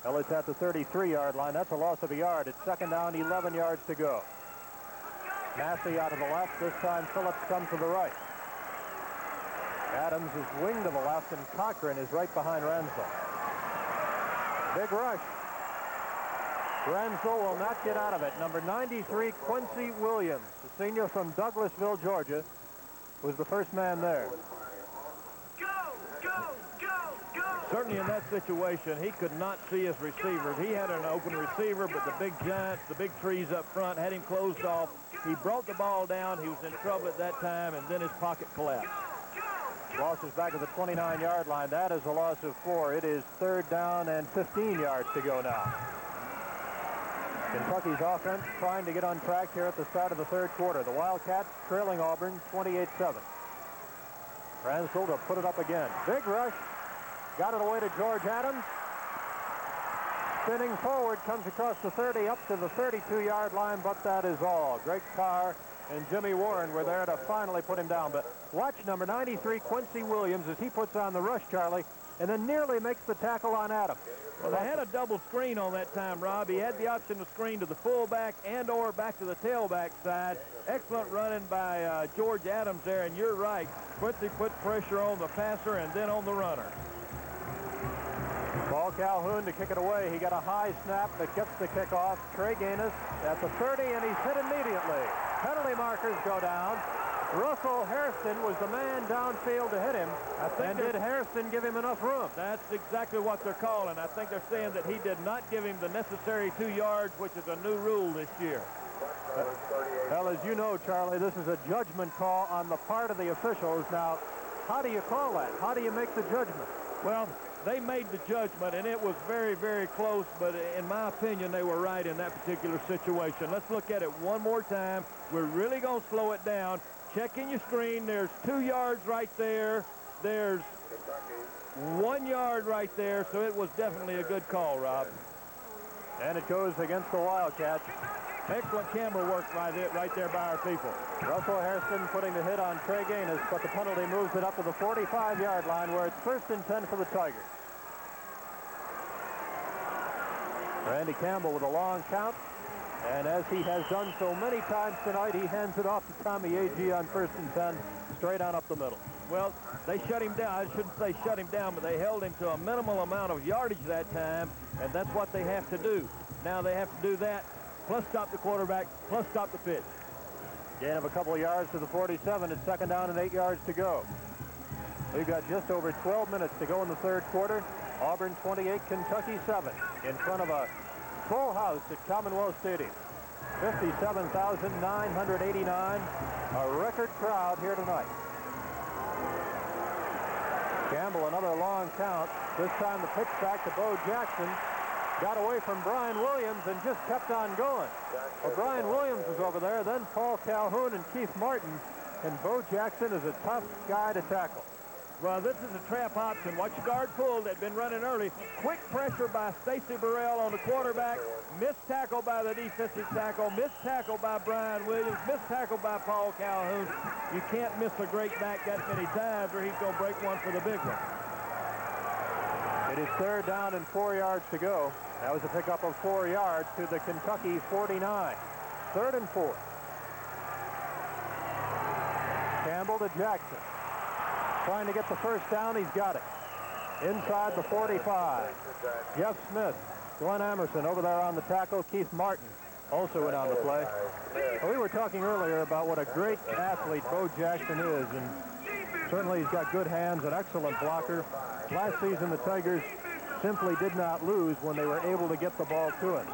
Well, it's at the 33-yard line. That's a loss of a yard. It's 2nd down, 11 yards to go. Massey out of the left. This time Phillips comes to the right. Adams is wing to the left, and Cochran is right behind Ransdell. Big rush. Ransdell will not get out of it. Number 93, Quincy Williams, the senior from Douglasville, Georgia, was the first man there. Certainly in that situation, he could not see his receivers. He had an open receiver, but the big giants, the big trees up front, had him closed off. He brought the ball down. He was in trouble at that time, and then his pocket collapsed. Loss is back to the 29-yard line. That is a loss of 4. It is 3rd down and 15 yards to go now. Kentucky's offense trying to get on track here at the start of the 3rd quarter. The Wildcats trailing Auburn 28-7. Ransdell to put it up again. Big rush. Got it away to George Adams. Spinning forward, comes across the 30 up to the 32-yard line, but that is all. Greg Carr and Jimmy Warren were there to finally put him down. But watch number 93, Quincy Williams, as he puts on the rush, Charlie, and then nearly makes the tackle on Adams. Well, they had a double screen on that time, Rob. He had the option to screen to the fullback and or back to the tailback side. Excellent running by George Adams there, and you're right. Quincy put pressure on the passer and then on the runner. Paul Calhoun to kick it away. He got a high snap that gets the kickoff. Trey Gaines at the 30, and he's hit immediately. Penalty markers go down. Russell Hairston was the man downfield to hit him. And did Hairston give him enough room? That's exactly what they're calling. I think they're saying that he did not give him the necessary 2 yards, which is a new rule this year. Well, as you know, Charlie, this is a judgment call on the part of the officials. Now, how do you call that? How do you make the judgment? Well, they made the judgment, and it was very, very close, but in my opinion, they were right in that particular situation. Let's look at it one more time. We're really going to slow it down. checking your screen. There's 2 yards right there. There's 1 yard right there, so it was definitely a good call, Rob. And it goes against the Wildcats. Excellent camera work right there by our people. Russell Hairston putting the hit on Trey Gaines, but the penalty moves it up to the 45-yard line where it's 1st and 10 for the Tigers. Randy Campbell with a long count, and as he has done so many times tonight, he hands it off to Tommie Agee on 1st and 10, straight on up the middle. Well, they shut him down. I shouldn't say shut him down, but they held him to a minimal amount of yardage that time, and that's what they have to do. Now they have to do that, plus stop the quarterback, plus stop the pitch. Gain of a couple of yards to the 47. It's 2nd down and 8 yards to go. We've got just over 12 minutes to go in the 3rd quarter. Auburn 28, Kentucky 7, in front of a full house at Commonwealth Stadium. 57,989, a record crowd here tonight. Campbell, another long count. This time the pitch back to Bo Jackson. Got away from Brian Williams and just kept on going. Well, Brian Williams was over there, then Paul Calhoun and Keith Martin, and Bo Jackson is a tough guy to tackle. Well, this is a trap option. Watch your guard pull. They've been running early. Quick pressure by Stacy Burrell on the quarterback. Missed tackle by the defensive tackle. Missed tackle by Brian Williams. Missed tackle by Paul Calhoun. You can't miss a great back that many times or he's going to break one for the big one. It is 3rd down and 4 yards to go. That was a pickup of 4 yards to the Kentucky 49. 3rd and 4. Campbell to Jackson. Trying to get the 1st down. He's got it. Inside the 45. Jeff Smith. Glenn Emerson over there on the tackle. Keith Martin also in on the play. Well, we were talking earlier about what a great athlete Bo Jackson is, and certainly he's got good hands, an excellent blocker. Last season, the Tigers simply did not lose when they were able to get the ball to him.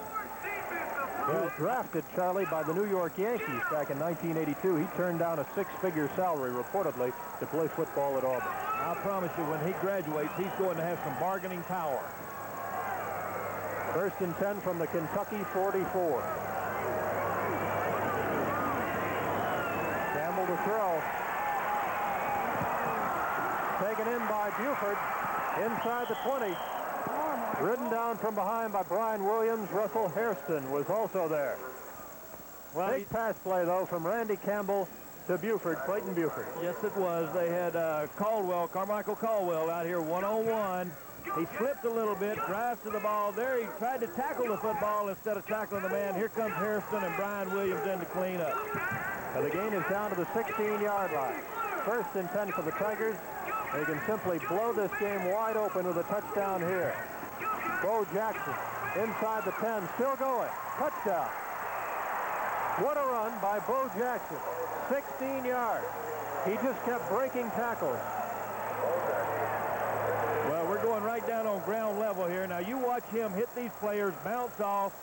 He was drafted, Charlie, by the New York Yankees back in 1982. He turned down a 6-figure salary, reportedly, to play football at Auburn. I promise you, when he graduates, he's going to have some bargaining power. 1st and 10 from the Kentucky 44. Campbell to throw. Taken in by Buford. Inside the 20. Ridden down from behind by Brian Williams. Russell Hairston was also there. Well, big pass play, though, from Randy Campbell to Buford, Clayton Buford. Yes, it was. They had Carmichael Caldwell out here one-on-one. He slipped a little bit, drives to the ball. There he tried to tackle the football instead of tackling the man. Here comes Hairston and Brian Williams in to clean up. Now the gain is down to the 16-yard line. 1st and 10 for the Tigers. They can simply blow this game wide open with a touchdown here. Bo Jackson inside the 10, still going. Touchdown. What a run by Bo Jackson. 16 yards. He just kept breaking tackles. Well, we're going right down on ground level here. Now you watch him hit these players, bounce off,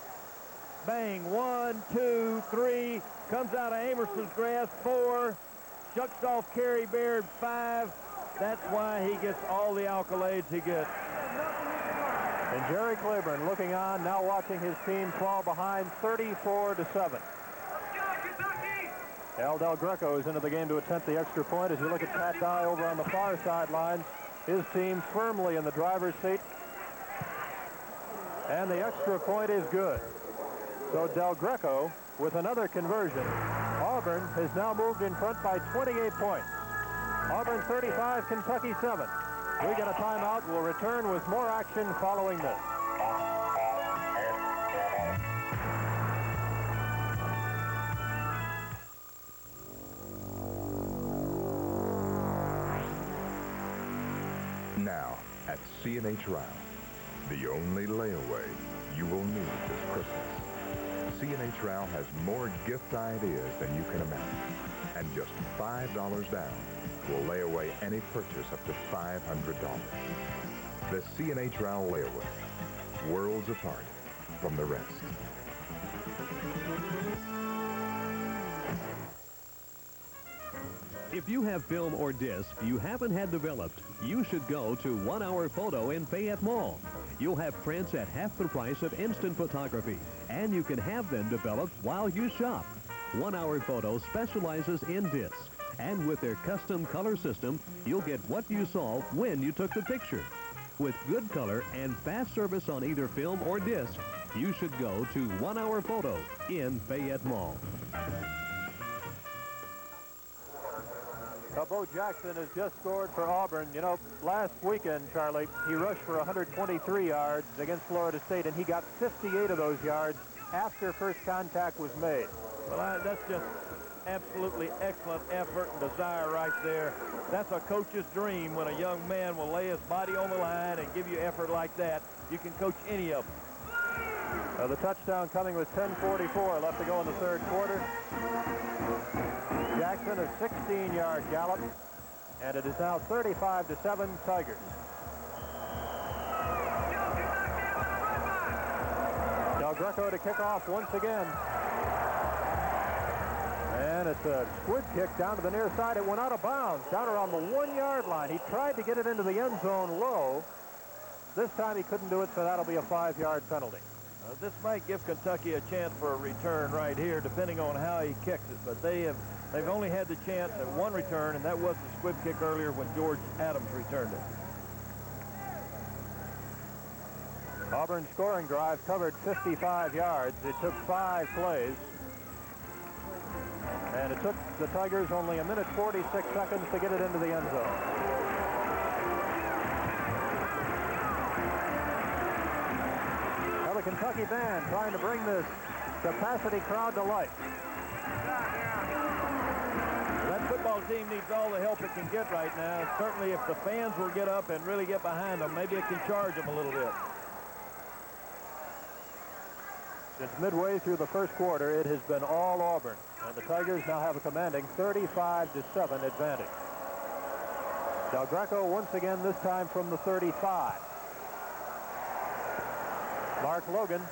bang, 1, 2, 3, comes out of Amerson's grasp, 4, shucks off Kerry Baird, 5. That's why he gets all the accolades he gets. And Jerry Claiborne looking on, now watching his team fall behind 34-7. Del Greco is into the game to attempt the extra point. As you look at Pat Dye over on the far sidelines, his team firmly in the driver's seat. And the extra point is good. So Del Greco with another conversion. Auburn has now moved in front by 28 points. Auburn 35, Kentucky 7. We get a timeout. We'll return with more action following this. Now, at C&H Ryle, the only layaway you will need this Christmas. C&H Ryle has more gift ideas than you can imagine. And just $5 down will lay away any purchase up to $500. The C&H Ryle layaway, worlds apart from the rest. If you have film or disc you haven't had developed, you should go to 1 Hour Photo in Fayette Mall. You'll have prints at half the price of instant photography, and you can have them developed while you shop. 1 Hour Photo specializes in disc. And with their custom color system, you'll get what you saw when you took the picture. With good color and fast service on either film or disc, you should go to 1 Hour Photo in Fayette Mall. Bo Jackson has just scored for Auburn. You know, last weekend, Charlie, he rushed for 123 yards against Florida State, and he got 58 of those yards after first contact was made. Well, that's just absolutely excellent effort and desire right there. That's a coach's dream when a young man will lay his body on the line and give you effort like that. You can coach any of them. The touchdown coming with 10:44 left to go in the third quarter. Jackson a 16-yard gallop, and it is now 35-7 Tigers. Now Greco to kick off once again. And it's a squib kick down to the near side. It went out of bounds down around the 1-yard line. He tried to get it into the end zone low. This time he couldn't do it, so that'll be a 5-yard penalty. This might give Kentucky a chance for a return right here, depending on how he kicks it. But they've only had the chance at one return, and that was the squib kick earlier when George Adams returned it. Auburn's scoring drive covered 55 yards. It took 5 plays. And it took the Tigers only 1 minute 46 seconds to get it into the end zone. Now the Kentucky band trying to bring this capacity crowd to life. That football team needs all the help it can get right now. Certainly if the fans will get up and really get behind them, maybe it can charge them a little bit. Since midway through the first quarter, it has been all Auburn. And the Tigers now have a commanding 35-7 advantage. Del Greco once again, this time from the 35. Mark Logan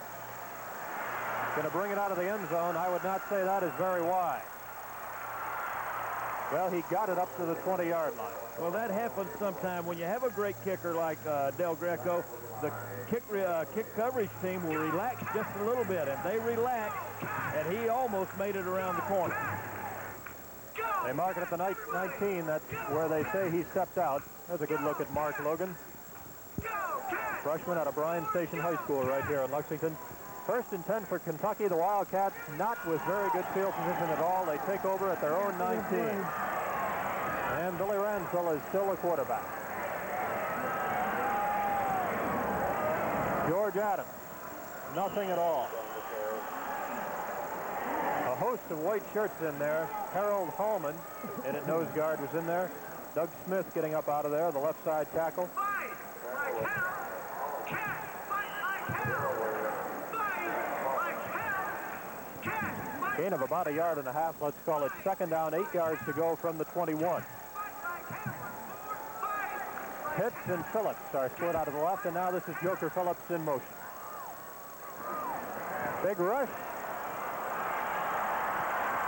going to bring it out of the end zone. I would not say that is very wide. Well, he got it up to the 20-yard line. Well, that happens sometime when you have a great kicker like Del Greco. The kick coverage team will relax just a little bit, and they relax, and he almost made it around the corner. They mark it at the 19. That's where they say he stepped out. There's a good look at Mark Logan. Freshman out of Bryan Station High School right here in Lexington. 1st and 10 for Kentucky. The Wildcats not with very good field position at all. They take over at their own 19. And Billy Ransell is still a quarterback. George Adams, nothing at all. A host of white shirts in there. Harold Hallman, in at nose guard, was in there. Doug Smith getting up out of there, the left side tackle. Gain of about 1.5 yards. Let's call it 2nd down, 8 yards to go from the 21. Pitts and Phillips are split out of the left, and now this is Joker Phillips in motion. Big rush.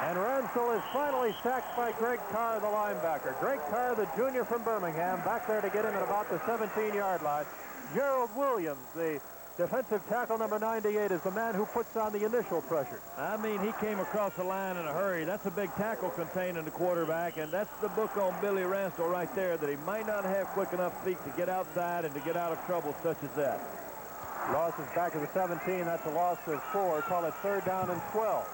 And Ransell is finally sacked by Greg Carr, the linebacker. Greg Carr, the junior from Birmingham, back there to get him at about the 17-yard line. Gerald Williams, the defensive tackle number 98, is the man who puts on the initial pressure. I mean, he came across the line in a hurry. That's a big tackle contained in the quarterback, and that's the book on Billy Ransell right there, that he might not have quick enough feet to get outside and to get out of trouble such as that. Loss is back to the 17. That's a loss of 4. Call it 3rd down and 12.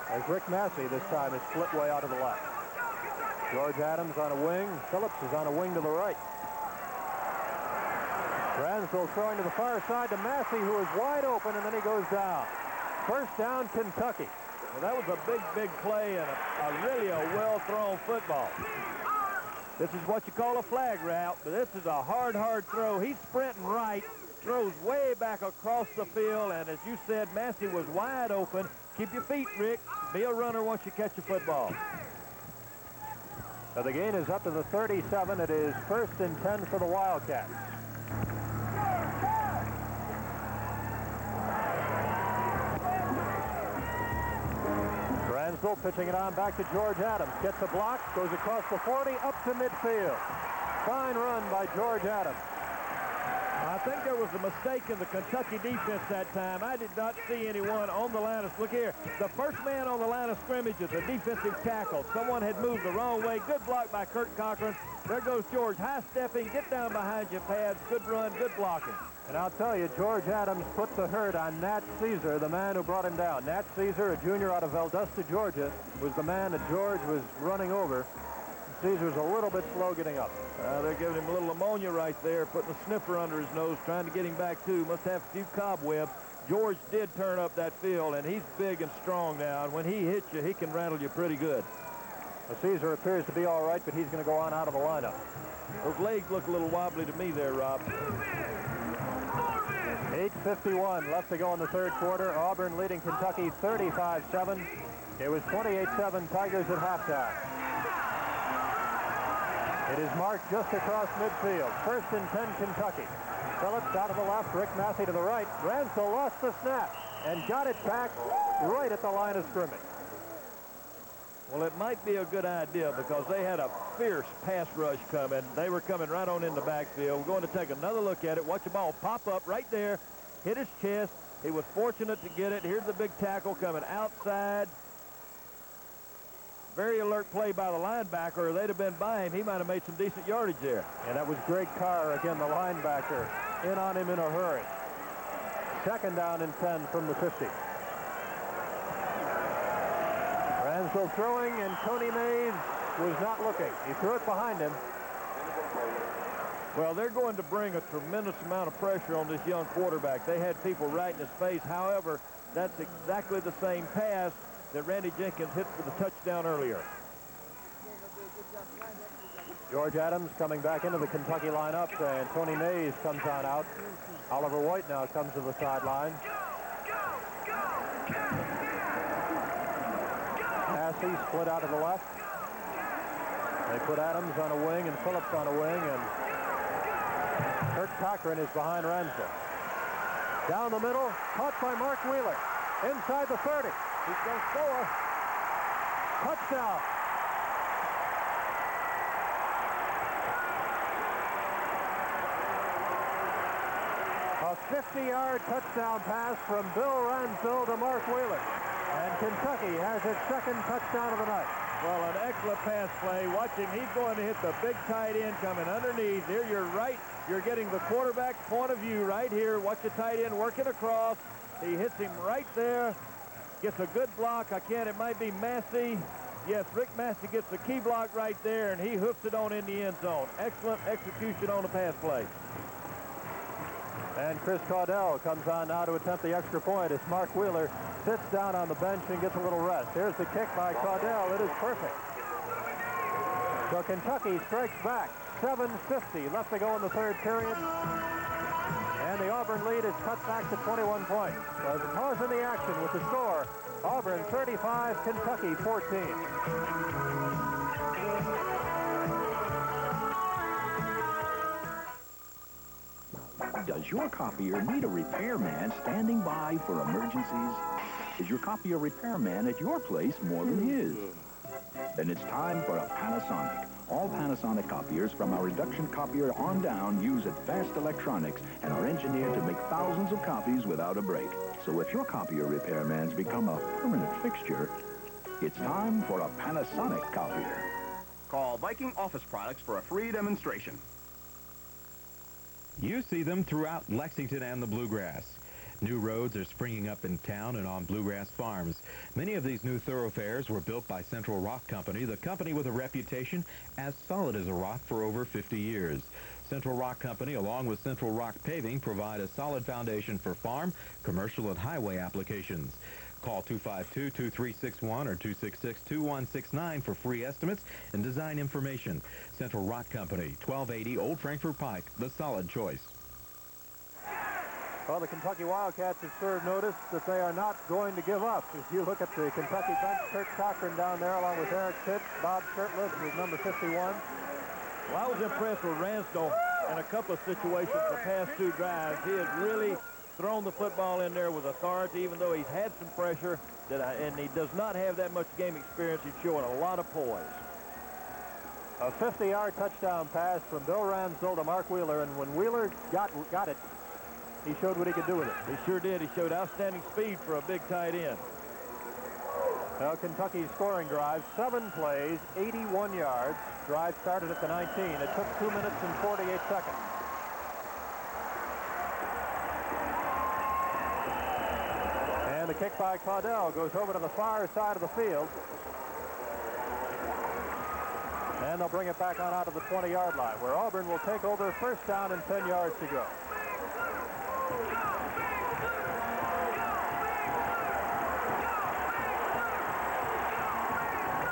As Rick Massey this time is split way out to the left. George Adams on a wing. Phillips is on a wing to the right. Ransell throwing to the far side to Massey, who is wide open, and then he goes down. 1st down, Kentucky. Well, that was a big play and really a well-thrown football. This is what you call a flag route, but this is a hard throw. He's sprinting right, throws way back across the field, and as you said, Massey was wide open. Keep your feet, Rick. Be a runner once you catch a football. So the gain is up to the 37. It is 1st and 10 for the Wildcats. Ransell pitching it on back to George Adams. Gets a block, goes across the 40, up to midfield. Fine run by George Adams. I I think there was a mistake in the Kentucky defense that time. I did not see anyone on the line of, look here, the first man on the line of scrimmage is a defensive tackle. Someone had moved the wrong way. Good block by Kurt Cochran. There goes George, high stepping, get down behind your pads, good run, good blocking. And I'll tell you, George Adams put the hurt on Nat Caesar, the man who brought him down. Nat Caesar, a junior out of Valdosta, Georgia, was the man that George was running over. Caesar's a little bit slow getting up. They're giving him a little ammonia right there, putting a sniffer under his nose, trying to get him back too. Must have a few cobwebs. George did turn up that field, and he's big and strong now. And when he hits you, he can rattle you pretty good. Well, Caesar appears to be all right, but he's going to go on out of the lineup. Those legs look a little wobbly to me there, Rob. 8:51 left to go in the third quarter. Auburn leading Kentucky 35-7. It was 28-7 Tigers at halftime. It is marked just across midfield. First and 10 Kentucky. Phillips out to the left, Rick Massey to the right. Ransel lost the snap and got it back right at the line of scrimmage. Well, it might be a good idea because they had a fierce pass rush coming. They were coming right on in the backfield. We're going to take another look at it. Watch the ball pop up right there, hit his chest. He was fortunate to get it. Here's the big tackle coming outside. Very alert play by the linebacker, or they'd have been by him. He might have made some decent yardage there. And that was Greg Carr, again, the linebacker, in on him in a hurry. Second down and 10 from the 50. Ransel throwing, and Tony Mays was not looking. He threw it behind him. Well, they're going to bring a tremendous amount of pressure on this young quarterback. They had people right in his face. However, that's exactly the same pass that Randy Jenkins hit for the touchdown earlier. George Adams coming back into the Kentucky lineup, and Tony Mays comes on out. Oliver White now comes to the sideline. Massey split out to the left. They put Adams on a wing and Phillips on a wing, and Kurt Cochran is behind Ransel. Down the middle, caught by Mark Wheeler. Inside the 30. He's going to score. Touchdown. A 50-yard touchdown pass from Bill Ransel to Mark Wheeler. And Kentucky has its second touchdown of the night. Well, an excellent pass play. Watching, he's going to hit the big tight end coming underneath. Here, you're right. You're getting the quarterback's point of view right here. Watch the tight end working across. He hits him right there. Gets a good block. It might be Massey. Yes, Rick Massey gets the key block right there, and he hoofs it on in the end zone. Excellent execution on the pass play. And Chris Caudell comes on now to attempt the extra point as Mark Wheeler sits down on the bench and gets a little rest. Here's the kick by Caudell. It is perfect. So Kentucky strikes back. 7:50 left to go in the third period. And the Auburn lead is cut back to 21 points. So as a pause in the action with the score, Auburn 35, Kentucky 14. Does your copier need a repairman standing by for emergencies? Is your copier repairman at your place more than his? Then it's time for a Panasonic. All Panasonic copiers from our reduction copier on down use advanced electronics and are engineered to make thousands of copies without a break. So if your copier repairman's become a permanent fixture, it's time for a Panasonic copier. Call Viking Office Products for a free demonstration. You see them throughout Lexington and the Bluegrass. New roads are springing up in town and on bluegrass farms. Many of these new thoroughfares were built by Central Rock Company, the company with a reputation as solid as a rock for over 50 years. Central Rock Company, along with Central Rock Paving, provide a solid foundation for farm, commercial, and highway applications. Call 252-2361 or 266-2169 for free estimates and design information. Central Rock Company, 1280 Old Frankfort Pike, the solid choice. Well, the Kentucky Wildcats have served notice that they are not going to give up. If you look at the Kentucky bench, Kurt Cochran down there along with Eric Pitts, Bob Shirtless with number 51. Well, I was impressed with Ransdell in a couple of situations the past two drives. He has really thrown the football in there with authority, even though he's had some pressure, and he does not have that much game experience. He's showing a lot of poise. A 50-yard touchdown pass from Bill Ransdell to Mark Wheeler, and when Wheeler got it, he showed what he could do with it. He sure did. He showed outstanding speed for a big tight end. Now Kentucky's scoring drive, 7 plays, 81 yards. Drive started at the 19. It took 2 minutes and 48 seconds. And the kick by Caudell goes over to the far side of the field. And they'll bring it back on out of the 20-yard line, where Auburn will take over first down and 10 yards to go.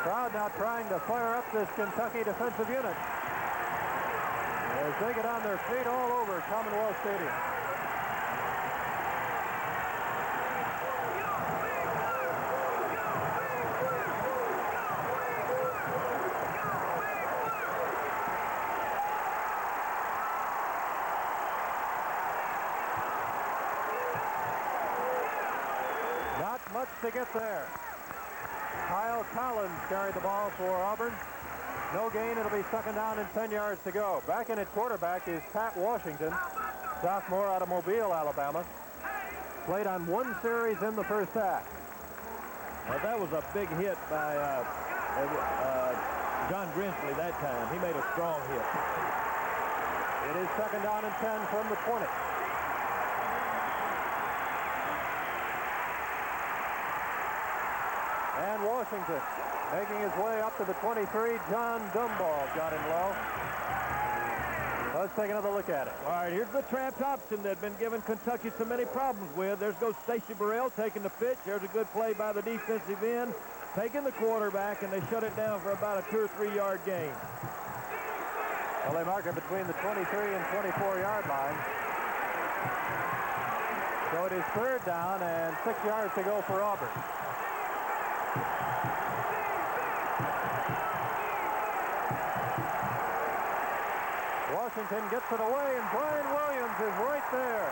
Crowd now trying to fire up this Kentucky defensive unit as they get on their feet all over Commonwealth Stadium. Not much to get there. Kyle Collins carried the ball for Auburn. No gain. It'll be second down and 10 yards to go. Back in at quarterback is Pat Washington, sophomore out of Mobile, Alabama. Played on 1 series in the first half. Well, that was a big hit by John Grinsley that time. He made a strong hit. It is second down and 10 from the 20. And Washington making his way up to the 23. John Dumball got him low. Let's take another look at it. All right, here's the trapped option that had been giving Kentucky so many problems with. There goes Stacy Burrell taking the pitch. There's a good play by the defensive end, taking the quarterback, and they shut it down for about a 2 or 3 yard gain. Well, they mark it between the 23 and 24-yard line. So it is third down and 6 yards to go for Auburn. Washington gets it away, and Brian Williams is right there.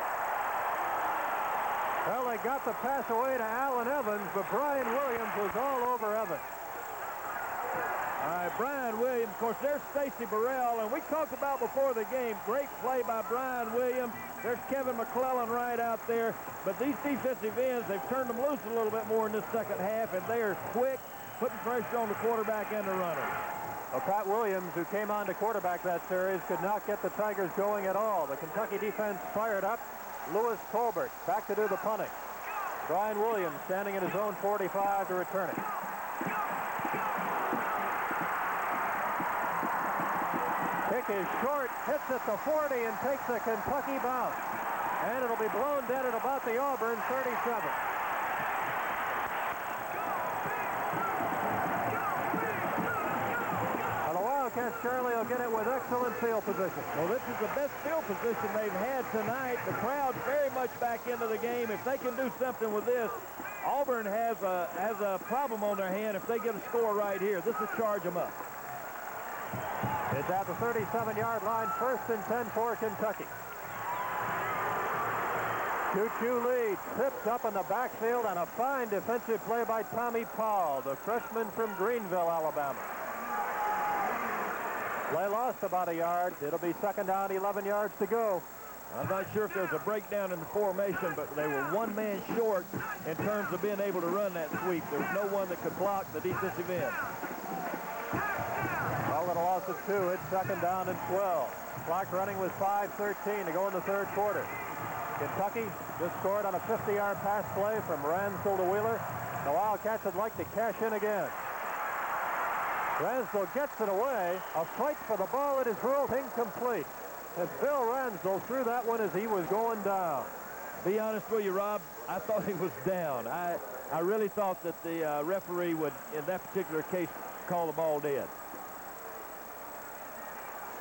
Well, they got the pass away to Allen Evans, but Brian Williams was all over Evans. All right, Brian Williams. Of course, there's Stacy Burrell, and we talked about before the game, great play by Brian Williams. There's Kevin McClellan right out there. But these defensive ends, they've turned them loose a little bit more in this second half, and they are quick, putting pressure on the quarterback and the runner. Well, Pat Williams, who came on to quarterback that series, could not get the Tigers going at all. The Kentucky defense fired up. Lewis Colbert back to do the punting. Brian Williams standing at his own 45 to return it. Kick is short, hits at the 40 and takes a Kentucky bounce. And it'll be blown dead at about the Auburn 37. Shirley will get it with excellent field position. Well, this is the best field position they've had tonight. The crowd's very much back into the game. If they can do something with this, Auburn has a problem on their hand if they get a score right here. This will charge them up. It's at the 37-yard line, first and 10 for Kentucky. Choo-Choo Lee tripped up in the backfield on a fine defensive play by Tommy Paul, the freshman from Greenville, Alabama. Play lost about a yard. It'll be second down, 11 yards to go. I'm not sure if there's a breakdown in the formation, but they were 1 man short in terms of being able to run that sweep. There's no one that could block the defensive end. Well, at a loss of 2, it's second down and 12. Clock running with 5:13 to go in the third quarter. Kentucky just scored on a 50-yard pass play from Ransdell to Wheeler. The Wildcats would like to cash in again. Ransdell gets it away. A fight for the ball. It is ruled incomplete. And Bill Ransdell threw that one as he was going down. Be honest with you, Rob, I thought he was down. I really thought that the referee would, in that particular case, call the ball dead.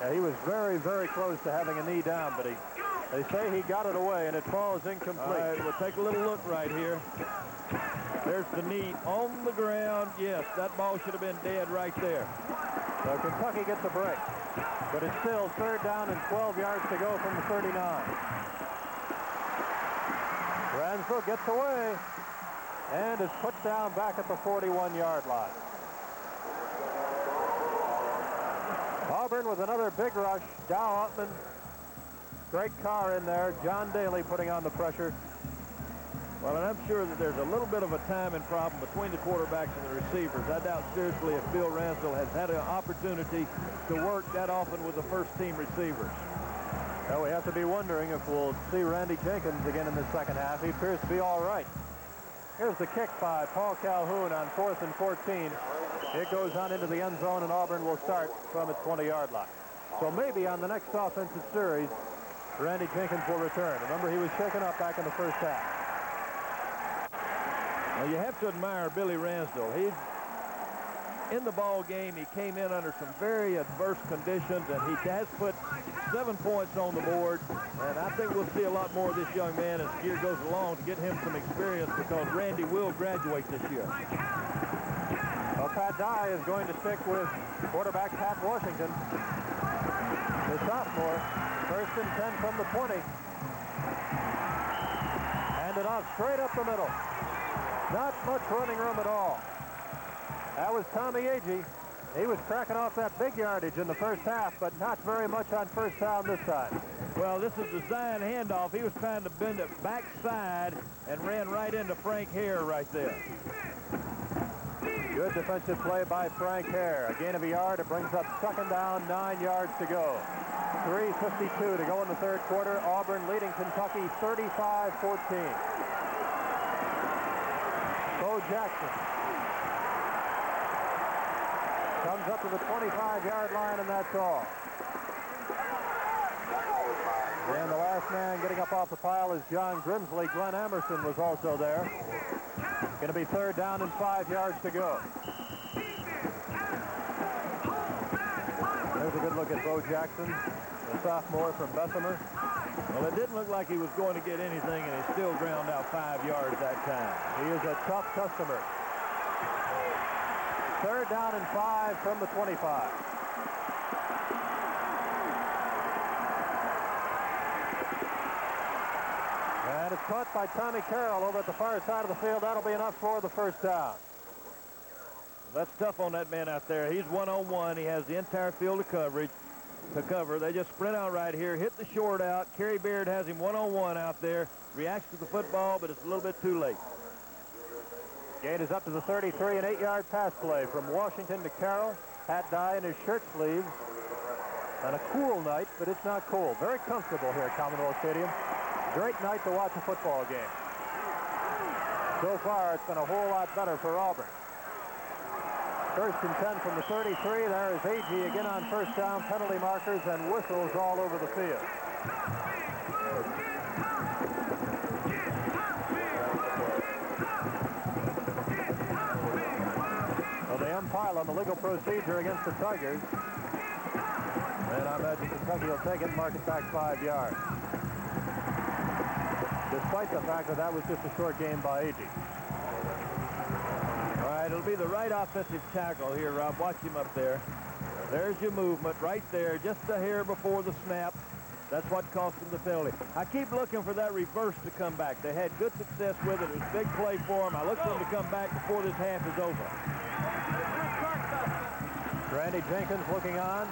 Yeah, he was very, very close to having a knee down, but they say he got it away, and it falls incomplete. All right, we'll take a little look right here. There's the knee on the ground. Yes, that ball should have been dead right there. So Kentucky gets a break, but it's still third down and 12 yards to go from the 39. Ransdell gets away and is put down back at the 41-yard line. Auburn with another big rush. Dow Upman, Greg Carr in there. John Daly putting on the pressure. Well, and I'm sure that there's a little bit of a timing problem between the quarterbacks and the receivers. I doubt seriously if Bill Ransdell has had an opportunity to work that often with the first-team receivers. Well, we have to be wondering if we'll see Randy Jenkins again in the second half. He appears to be all right. Here's the kick by Paul Calhoun on 4th and 14. It goes on into the end zone, and Auburn will start from its 20-yard line. So maybe on the next offensive series, Randy Jenkins will return. Remember, he was shaken up back in the first half. Well, you have to admire Billy Ransdell. He's in the ball game. He came in under some very adverse conditions, and he has put 7 points on the board. And I think we'll see a lot more of this young man as the year goes along to get him some experience, because Randy will graduate this year. Well, Pat Dye is going to stick with quarterback Pat Washington, the sophomore. 1st and 10 from the 20. Handed off straight up the middle. Not much running room at all. That was Tommie Agee. He was cracking off that big yardage in the first half, but not very much on first down this time. Well, this is the Zion handoff. He was trying to bend it backside and ran right into Frank Hare right there. Good defensive play by Frank Hare. A gain of a yard. It brings up 2nd down, 9 yards to go. 3:52 to go in the third quarter. Auburn leading Kentucky 35-14. Bo Jackson comes up to the 25-yard line, and that's all. And the last man getting up off the pile is John Grimsley. Glenn Emerson was also there. Going to be 3rd down and 5 yards to go. There's a good look at Bo Jackson, the sophomore from Bessemer. Well, it didn't look like he was going to get anything, and he still ground out 5 yards that time. He is a tough customer. 3rd down and 5 from the 25. And it's caught by Tommy Carroll over at the far side of the field. That'll be enough for the first down. That's tough on that man out there. He's one-on-one. He has the entire field of coverage to cover. They just sprint out right here, hit the short out. Kerry Beard has him one-on-one out there. Reacts to the football, but it's a little bit too late. Gain is up to the 33, an 8-yard pass play from Washington to Carroll. Pat Dye in his shirt sleeves. On a cool night, but it's not cold. Very comfortable here at Commonwealth Stadium. Great night to watch a football game. So far, it's been a whole lot better for Auburn. 1st and 10 from the 33. There is Agee again on first down. Penalty markers and whistles all over the field. Well, they umpile on the legal procedure against the Tigers. And I imagine Kentucky will take it and mark it back 5 yards. Despite the fact that that was just a short game by Agee. All right, it'll be the right offensive tackle here, Rob. Watch him up there. There's your movement right there, just a hair before the snap. That's what cost them the penalty. I keep looking for that reverse to come back. They had good success with it. It was a big play for them. I look for them to come back before this half is over. Randy Jenkins looking on,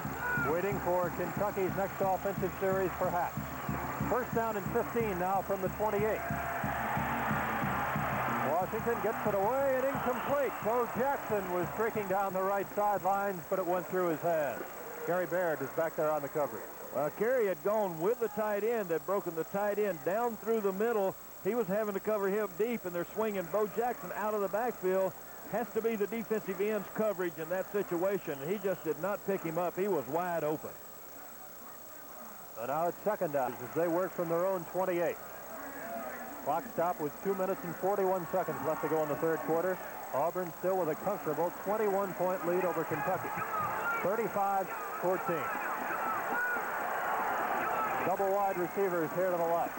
waiting for Kentucky's next offensive series, perhaps. 1st down and 15 now from the 28. Washington gets it away and incomplete. Bo Jackson was streaking down the right sidelines, but it went through his hands. Kerry Baird is back there on the coverage. Kerry had gone with the tight end. They'd broken the tight end down through the middle. He was having to cover him deep, and they're swinging Bo Jackson out of the backfield. Has to be the defensive end's coverage in that situation. He just did not pick him up. He was wide open. So now it's 2nd down as they work from their own 28. Clock stop with 2 minutes and 41 seconds left to go in the third quarter. Auburn still with a comfortable 21-point lead over Kentucky. 35-14. Double wide receivers here to the left.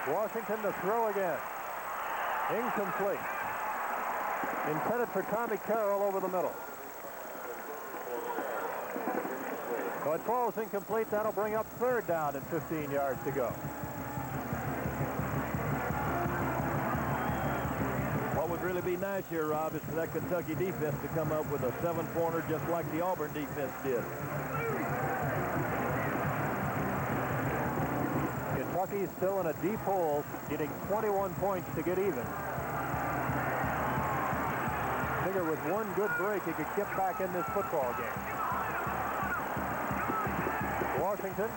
Washington to throw again. Incomplete. Intended for Tommy Carroll over the middle. So it falls incomplete. That'll bring up 3rd down and 15 yards to go. What would really be nice here, Rob, is for that Kentucky defense to come up with a 7-pointer just like the Auburn defense did. Kentucky's still in a deep hole, needing 21 points to get even. Figure with one good break, he could get back in this football game. Washington,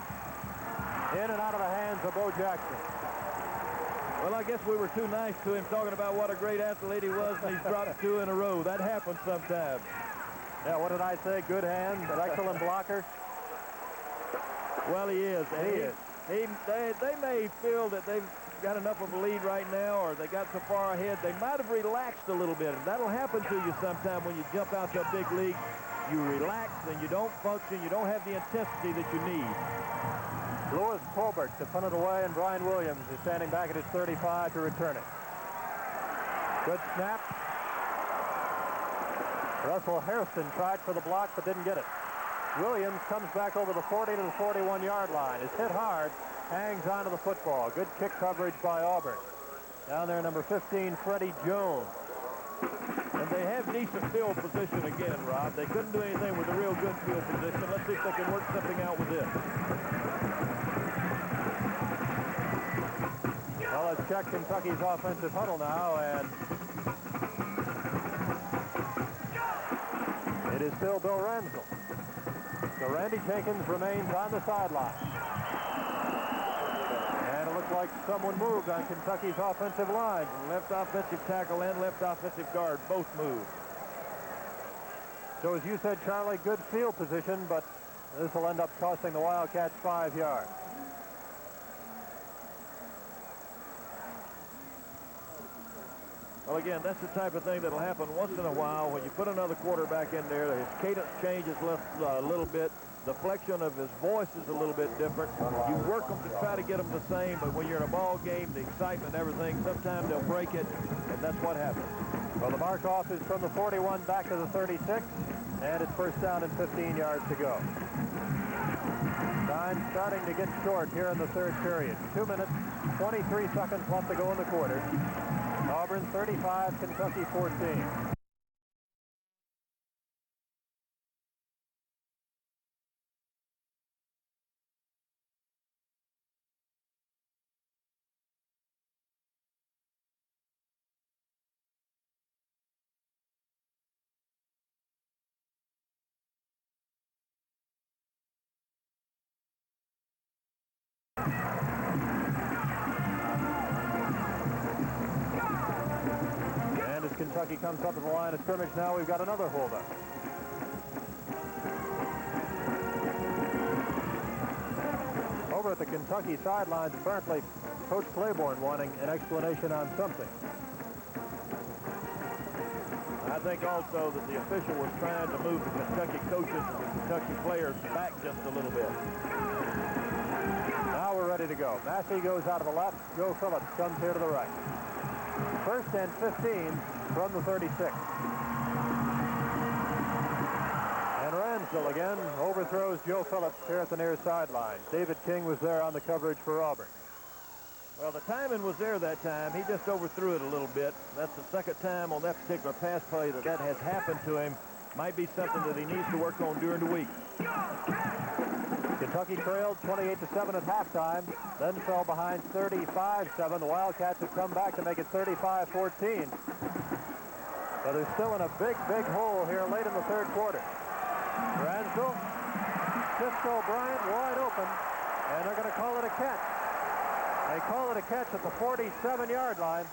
in and out of the hands of Bo Jackson. Well, I guess we were too nice to him, talking about what a great athlete he was, and he's dropped 2 in a row. That happens sometimes. Yeah, what did I say? Good hand, an excellent blocker. Well, he is. They may feel that they've got enough of a lead right now, or they got so far ahead, they might have relaxed a little bit, and that'll happen to you sometime when you jump out to a big league. You relax, and you don't function. You don't have the intensity that you need. Lewis Colbert to punt it away, and Brian Williams is standing back at his 35 to return it. Good snap. Russell Hairston tried for the block, but didn't get it. Williams comes back over the 40 to the 41-yard line. Is hit hard, hangs onto the football. Good kick coverage by Auburn. Down there, number 15, Freddie Jones. And they have decent field position again, Rob. They couldn't do anything with a real good field position. Let's see if they can work something out with this. Well, let's check Kentucky's offensive huddle now, and it is still Bill Ransel. So Randy Jenkins remains on the sideline. And it looks like someone moved on Kentucky's offensive line. Left offensive tackle and left offensive guard both moved. So as you said, Charlie, good field position, but this will end up costing the Wildcats 5 yards. Well, again, that's the type of thing that'll happen once in a while. When you put another quarterback in there, his cadence changes a little bit. The flexion of his voice is a little bit different. You work them to try to get them the same, but when you're in a ball game, the excitement and everything, sometimes they'll break it, and that's what happens. Well, the mark-off is from the 41 back to the 36, and it's first down and 15 yards to go. Time starting to get short here in the third period. 2 minutes, 23 seconds left to go in the quarter. Auburn 35, Kentucky 14. Kentucky comes up to the line of scrimmage now. We've got another holdup. Over at the Kentucky sidelines, apparently Coach Claiborne wanting an explanation on something. I think also that the official was trying to move the Kentucky coaches and the Kentucky players back just a little bit. Now we're ready to go. Massey goes out of the left. Joe Phillips comes here to the right. First and 15 from the 36. And Ransel again overthrows Joe Phillips here at the near sideline. David King was there on the coverage for Auburn. Well, the timing was there that time. He just overthrew it a little bit. That's the second time on that particular pass play that has happened to him. Might be something that he needs to work on during the week. Kentucky trailed 28-7 at halftime, then fell behind 35-7. The Wildcats have come back to make it 35-14. But they're still in a big, big hole here late in the third quarter. Ransel, Cisco Bryant wide open, and they're going to call it a catch. They call it a catch at the 47-yard line.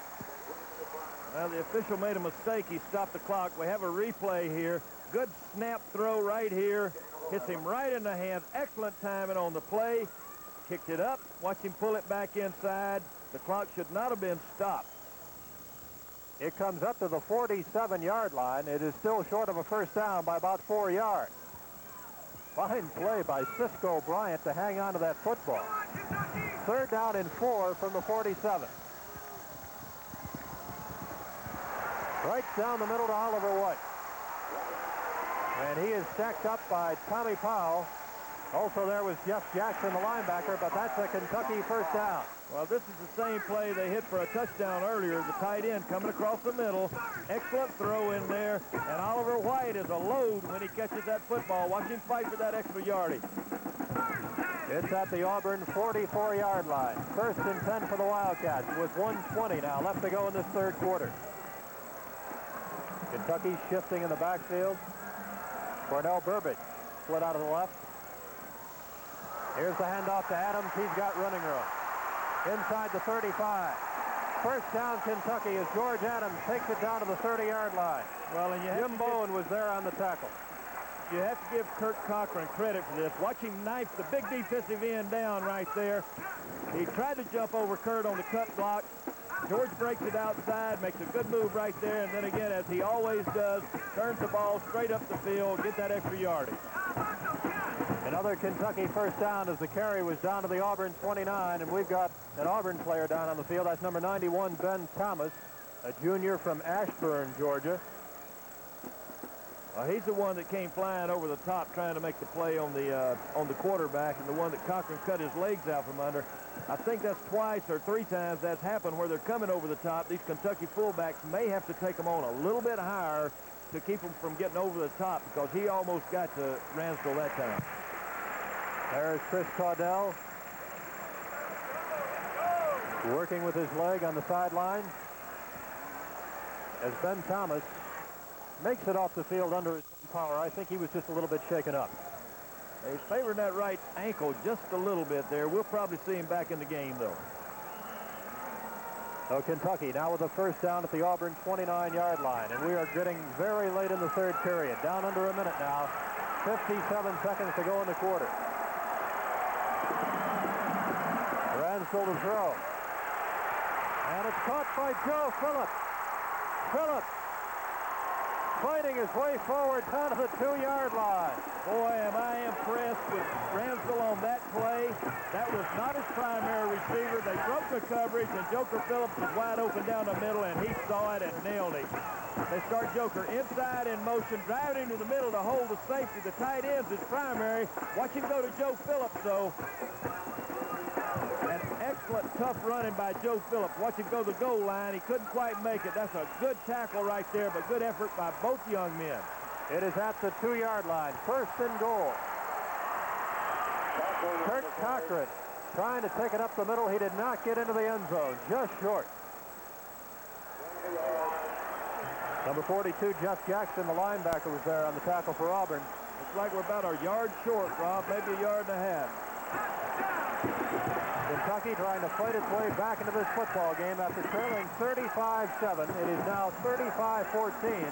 Well, the official made a mistake. He stopped the clock. We have a replay here. Good snap throw right here. Hits him right in the hand. Excellent timing on the play. Kicked it up. Watch him pull it back inside. The clock should not have been stopped. It comes up to the 47-yard line. It is still short of a first down by about 4 yards. Fine play by Cisco Bryant to hang on to that football. Third down and 4 from the 47. Right down the middle to Oliver White. And he is stacked up by Tommy Powell. Also there was Jeff Jackson, the linebacker, but that's a Kentucky first down. Well, this is the same play they hit for a touchdown earlier. The tight end coming across the middle. Excellent throw in there. And Oliver White is a load when he catches that football. Watch him fight for that extra yardage. It's at the Auburn 44-yard line. 1st and 10 for the Wildcats with 1:20 now left to go in this third quarter. Kentucky shifting in the backfield. Cornell Burbage split out of the left. Here's the handoff to Adams. He's got running room. Inside the 35. First down Kentucky as George Adams takes it down to the 30-yard line. Well, and Jim Bowen was there on the tackle. You have to give Kirk Cochran credit for this. Watch him knife the big defensive end down right there. He tried to jump over Kurt on the cut block. George breaks it outside, makes a good move right there, and then again, as he always does, turns the ball straight up the field, get that extra yardage. Another Kentucky first down as the carry was down to the Auburn 29, and we've got an Auburn player down on the field. That's number 91, Ben Thomas, a junior from Ashburn, Georgia. He's the one that came flying over the top trying to make the play on the quarterback, and the one that Cochran cut his legs out from under. I think that's twice or 3 times that's happened where they're coming over the top. These Kentucky fullbacks may have to take them on a little bit higher to keep them from getting over the top, because he almost got to Ransdell that time. There's Chris Caudell working with his leg on the sideline as Ben Thomas makes it off the field under his own power. I think he was just a little bit shaken up. He's favoring that right ankle just a little bit there. We'll probably see him back in the game, though. So Kentucky now with a first down at the Auburn 29-yard line, and we are getting very late in the third period. Down under a minute now. 57 seconds to go in the quarter. Ransdell to throw. And it's caught by Joe Phillips. Phillips fighting his way forward down to the 2-yard line. Boy, am I impressed with Ransdell on that play. That was not his primary receiver. They broke the coverage, and Joker Phillips was wide open down the middle, and he saw it and nailed it. They start Joker inside in motion, driving into the middle to hold the safety. The tight end's his primary. Watch him go to Joe Phillips, though. An excellent, tough running by Joe Phillips. Watch him go to the goal line. He couldn't quite make it. That's a good tackle right there, but good effort by both young men. It is at the 2-yard line. First and goal. Kirk Cochran trying to take it up the middle. He did not get into the end zone. Just short. Number 42, Jeff Jackson, the linebacker, was there on the tackle for Auburn. Looks like we're about a yard short, Rob, maybe a yard and a half. Kentucky trying to fight its way back into this football game after trailing 35-7. It is now 35-14.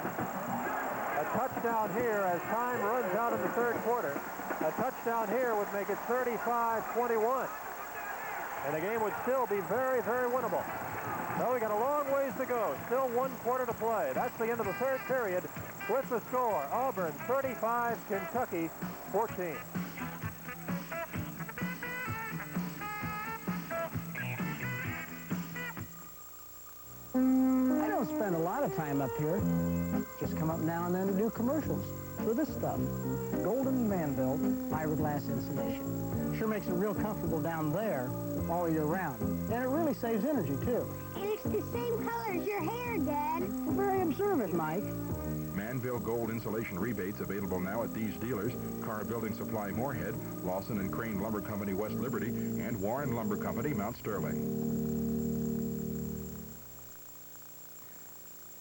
A touchdown here as time runs out in the third quarter. A touchdown here would make it 35-21. And the game would still be very, very winnable. So we got a long ways to go. Still 1 quarter to play. That's the end of the third period with the score. Auburn 35, Kentucky 14. I don't spend a lot of time up here. Just come up now and then to do commercials for this stuff. Golden man-built fiberglass insulation. Sure makes it real comfortable down there all year round. And it really saves energy, too. And it's the same color as your hair, Dad. Well, very observant, Mike. Manville Gold Insulation rebates available now at these dealers: Car Building Supply Moorhead, Lawson and Crane Lumber Company West Liberty, and Warren Lumber Company Mount Sterling.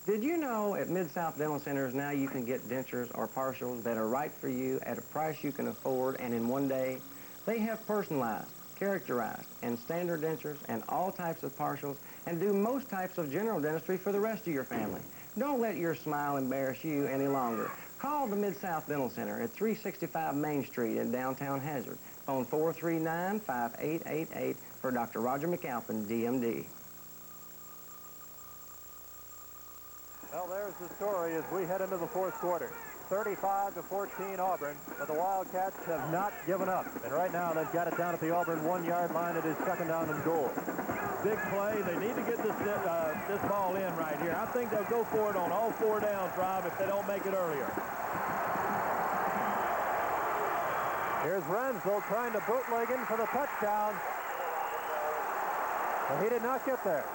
Did you know at Mid-South Dental Centers now you can get dentures or partials that are right for you at a price you can afford and in one day? They have personalized, characterized, and standard dentures and all types of partials and do most types of general dentistry for the rest of your family. Don't let your smile embarrass you any longer. Call the Mid-South Dental Center at 365 Main Street in downtown Hazard. Phone 439-5888 for Dr. Roger McAlpin, DMD. Well, there's the story as we head into the fourth quarter. 35-14 Auburn, but the Wildcats have not given up. And right now they've got it down at the Auburn 1-yard line. It is second down and goal. Big play. They need to get this ball in right here. I think they'll go for it on all 4 downs, Rob, if they don't make it earlier. Here's Ransdell trying to bootleg in for the touchdown. He did not get there.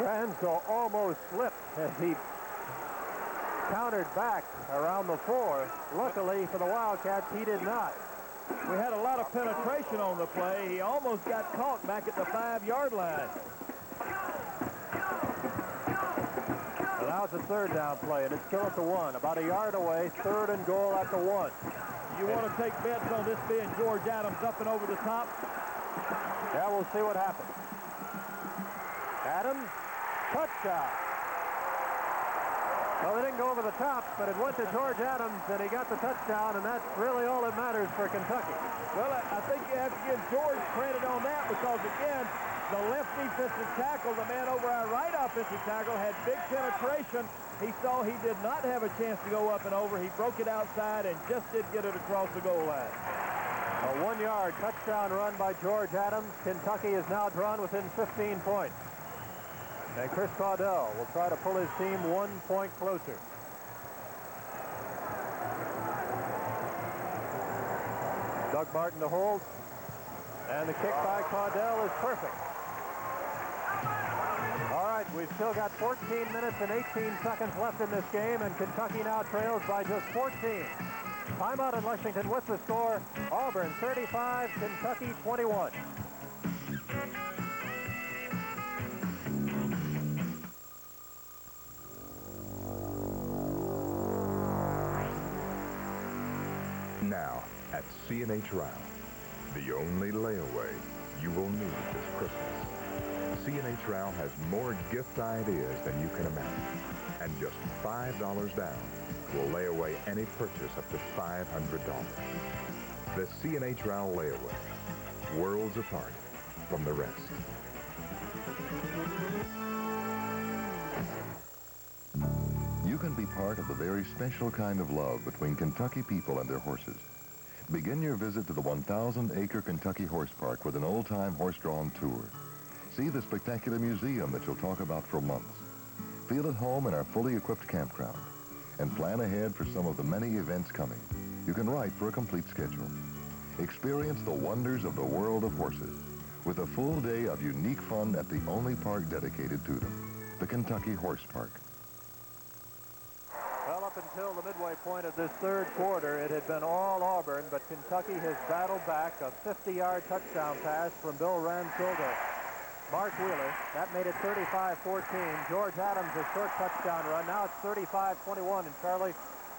Ransdell almost slipped as he countered back around the 4. Luckily for the Wildcats, he did not. We had a lot of penetration on the play. He almost got caught back at the 5-yard line. Well, now it's a third down play, and it's still at the 1. About a yard away, 3rd and goal at the 1. You want to take bets on this being George Adams up and over the top? Yeah, we'll see what happens. Adams, touchdown. Well, it didn't go over the top, but it went to George Adams, and he got the touchdown, and that's really all that matters for Kentucky. Well, I think you have to give George credit on that because, again, the left defensive tackle, the man over our right offensive tackle, had big penetration. He saw he did not have a chance to go up and over. He broke it outside and just did get it across the goal line. A 1-yard touchdown run by George Adams. Kentucky is now drawn within 15 points. And Chris Caudell will try to pull his team 1 point closer. Doug Martin to hold. And the kick by Caudell is perfect. All right, we've still got 14 minutes and 18 seconds left in this game, and Kentucky now trails by just 14. Timeout in Lexington with the score, Auburn 35, Kentucky 21. Now, at C&H Ryle, the only layaway you will need this Christmas. C&H Ryle has more gift ideas than you can imagine. And just $5 down will lay away any purchase up to $500. The C&H Ryle layaway, worlds apart from the rest. You can be part of the very special kind of love between Kentucky people and their horses. Begin your visit to the 1,000-acre Kentucky Horse Park with an old-time horse-drawn tour. See the spectacular museum that you'll talk about for months. Feel at home in our fully equipped campground. And plan ahead for some of the many events coming. You can write for a complete schedule. Experience the wonders of the world of horses with a full day of unique fun at the only park dedicated to them, the Kentucky Horse Park. Well, up until the midway point of this third quarter, it had been all Auburn, but Kentucky has battled back a 50-yard touchdown pass from Bill Ransdell to Mark Wheeler. That made it 35-14. George Adams, a short touchdown run. Now it's 35-21. And Charlie,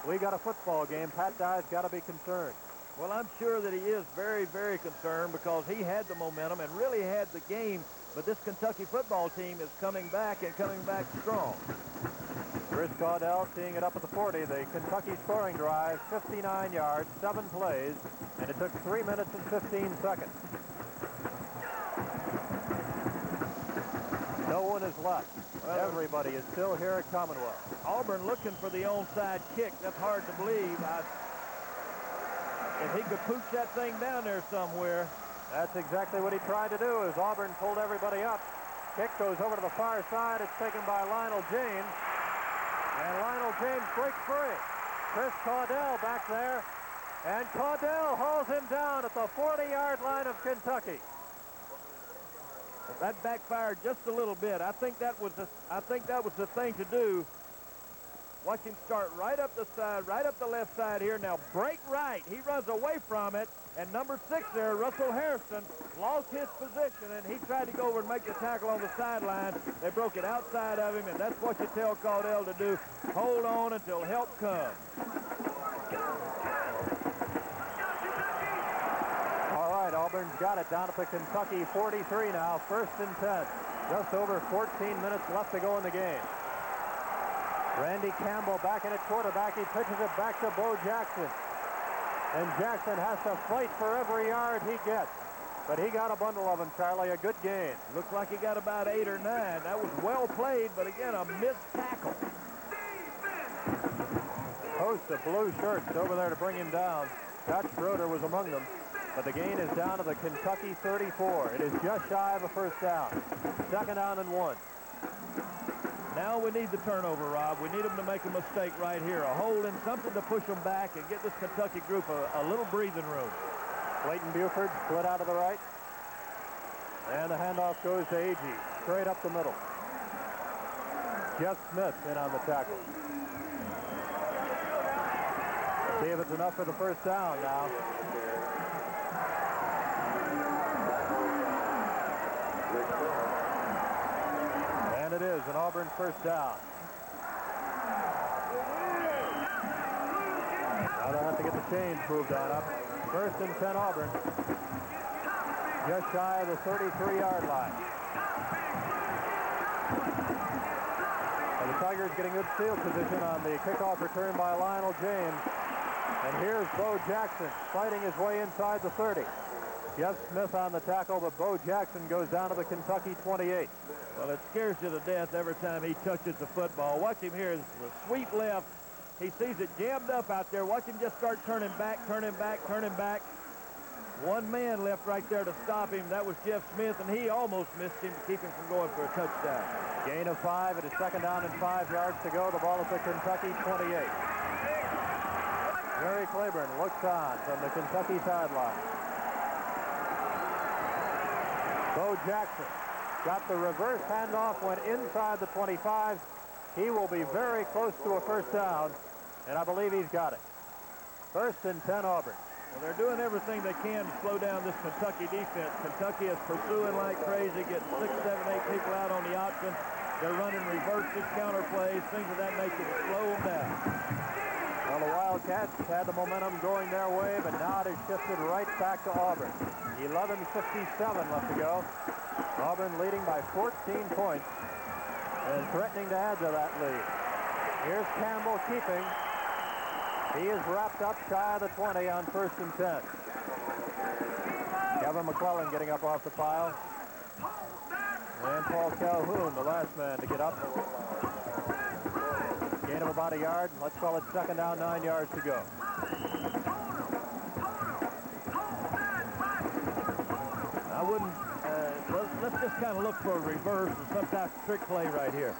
we got a football game. Pat Dye's got to be concerned. Well, I'm sure that he is very, very concerned because he had the momentum and really had the game. But this Kentucky football team is coming back and coming back strong. Chris Caudell teeing it up at the 40. The Kentucky scoring drive, 59 yards, 7 plays, and it took 3 minutes and 15 seconds. No one is left. Everybody is still here at Commonwealth. Auburn looking for the onside kick. That's hard to believe. If he could pooch that thing down there somewhere. That's exactly what he tried to do as Auburn pulled everybody up. Kick goes over to the far side. It's taken by Lionel James. And Lionel James breaks free. Chris Caudell back there. And Caudell hauls him down at the 40-yard line of Kentucky. That backfired just a little bit. I think that was the thing to do. Watch him start right up the side, right up the left side here. Now break right. He runs away from it. And number 6 there, Russell Harrison, lost his position, and he tried to go over and make the tackle on the sideline. They broke it outside of him, and that's what you tell Caudell to do. Hold on until help comes. All right, Auburn's got it down at the Kentucky 43 now, 1st and 10. Just over 14 minutes left to go in the game. Randy Campbell back in at quarterback. He pitches it back to Bo Jackson. And Jackson has to fight for every yard he gets. But he got a bundle of them, Charlie. A good gain. Looks like he got about 8 or 9. That was well played, but again, a missed tackle. Host of blue shirts over there to bring him down. Scott Schroeder was among them. But the gain is down to the Kentucky 34. It is just shy of a first down. 2nd down and 1. Now we need the turnover, Rob. We need them to make a mistake right here. A holding, something to push them back and get this Kentucky group a little breathing room. Clayton Buford split out of the right. And the handoff goes to Agee, straight up the middle. Jeff Smith in on the tackle. See if it's enough for the first down now. And it is an Auburn first down. Now they'll have to get the chains moved on up. First and 10 Auburn. Just shy of the 33-yard line. And the Tigers getting good field position on the kickoff return by Lionel James. And here's Bo Jackson fighting his way inside the 30. Jeff Smith on the tackle, but Bo Jackson goes down to the Kentucky 28. Well, it scares you to death every time he touches the football. Watch him here. It's a sweep left. He sees it jammed up out there. Watch him just start turning back, turning back, turning back. One man left right there to stop him. That was Jeff Smith, and he almost missed him to keep him from going for a touchdown. Gain of 5. It is second down and 5 yards to go. The ball at the Kentucky 28. Jerry Claiborne looks on from the Kentucky sideline. Bo Jackson got the reverse handoff, went inside the 25. He will be very close to a first down, and I believe he's got it. First and 10 Auburn. Well, they're doing everything they can to slow down this Kentucky defense. Kentucky is pursuing like crazy, getting 6, 7, 8 people out on the option. They're running reverses, counter plays, things of that nature to slow them down. Well, the Wildcats had the momentum going their way, but now it has shifted right back to Auburn. 11:57 left to go. Auburn leading by 14 points and threatening to add to that lead. Here's Campbell keeping. He is wrapped up shy of the 20 on first and 10. Kevin McClellan getting up off the pile. And Paul Calhoun, the last man to get up. Gain of about a yard. Let's call it second down, 9 yards to go. I wouldn't, let's just kind of look for a reverse or some type of trick play right here.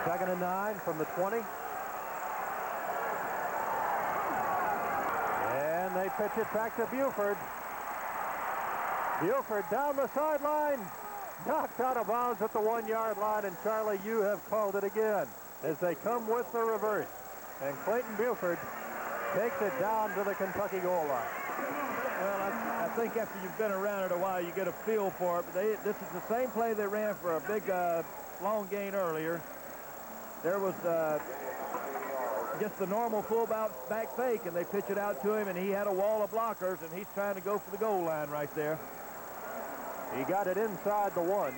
Second and 9 from the 20. And they pitch it back to Buford. Buford down the sideline. Knocked out of bounds at the 1-yard line. And Charlie, you have called it again as they come with the reverse. And Clayton Buford takes it down to the Kentucky goal line. Well, I think after you've been around it a while, you get a feel for it. But this is the same play they ran for a big long gain earlier. There was just the normal full-back fake, and they pitch it out to him, and he had a wall of blockers, and he's trying to go for the goal line right there. He got it inside the 1.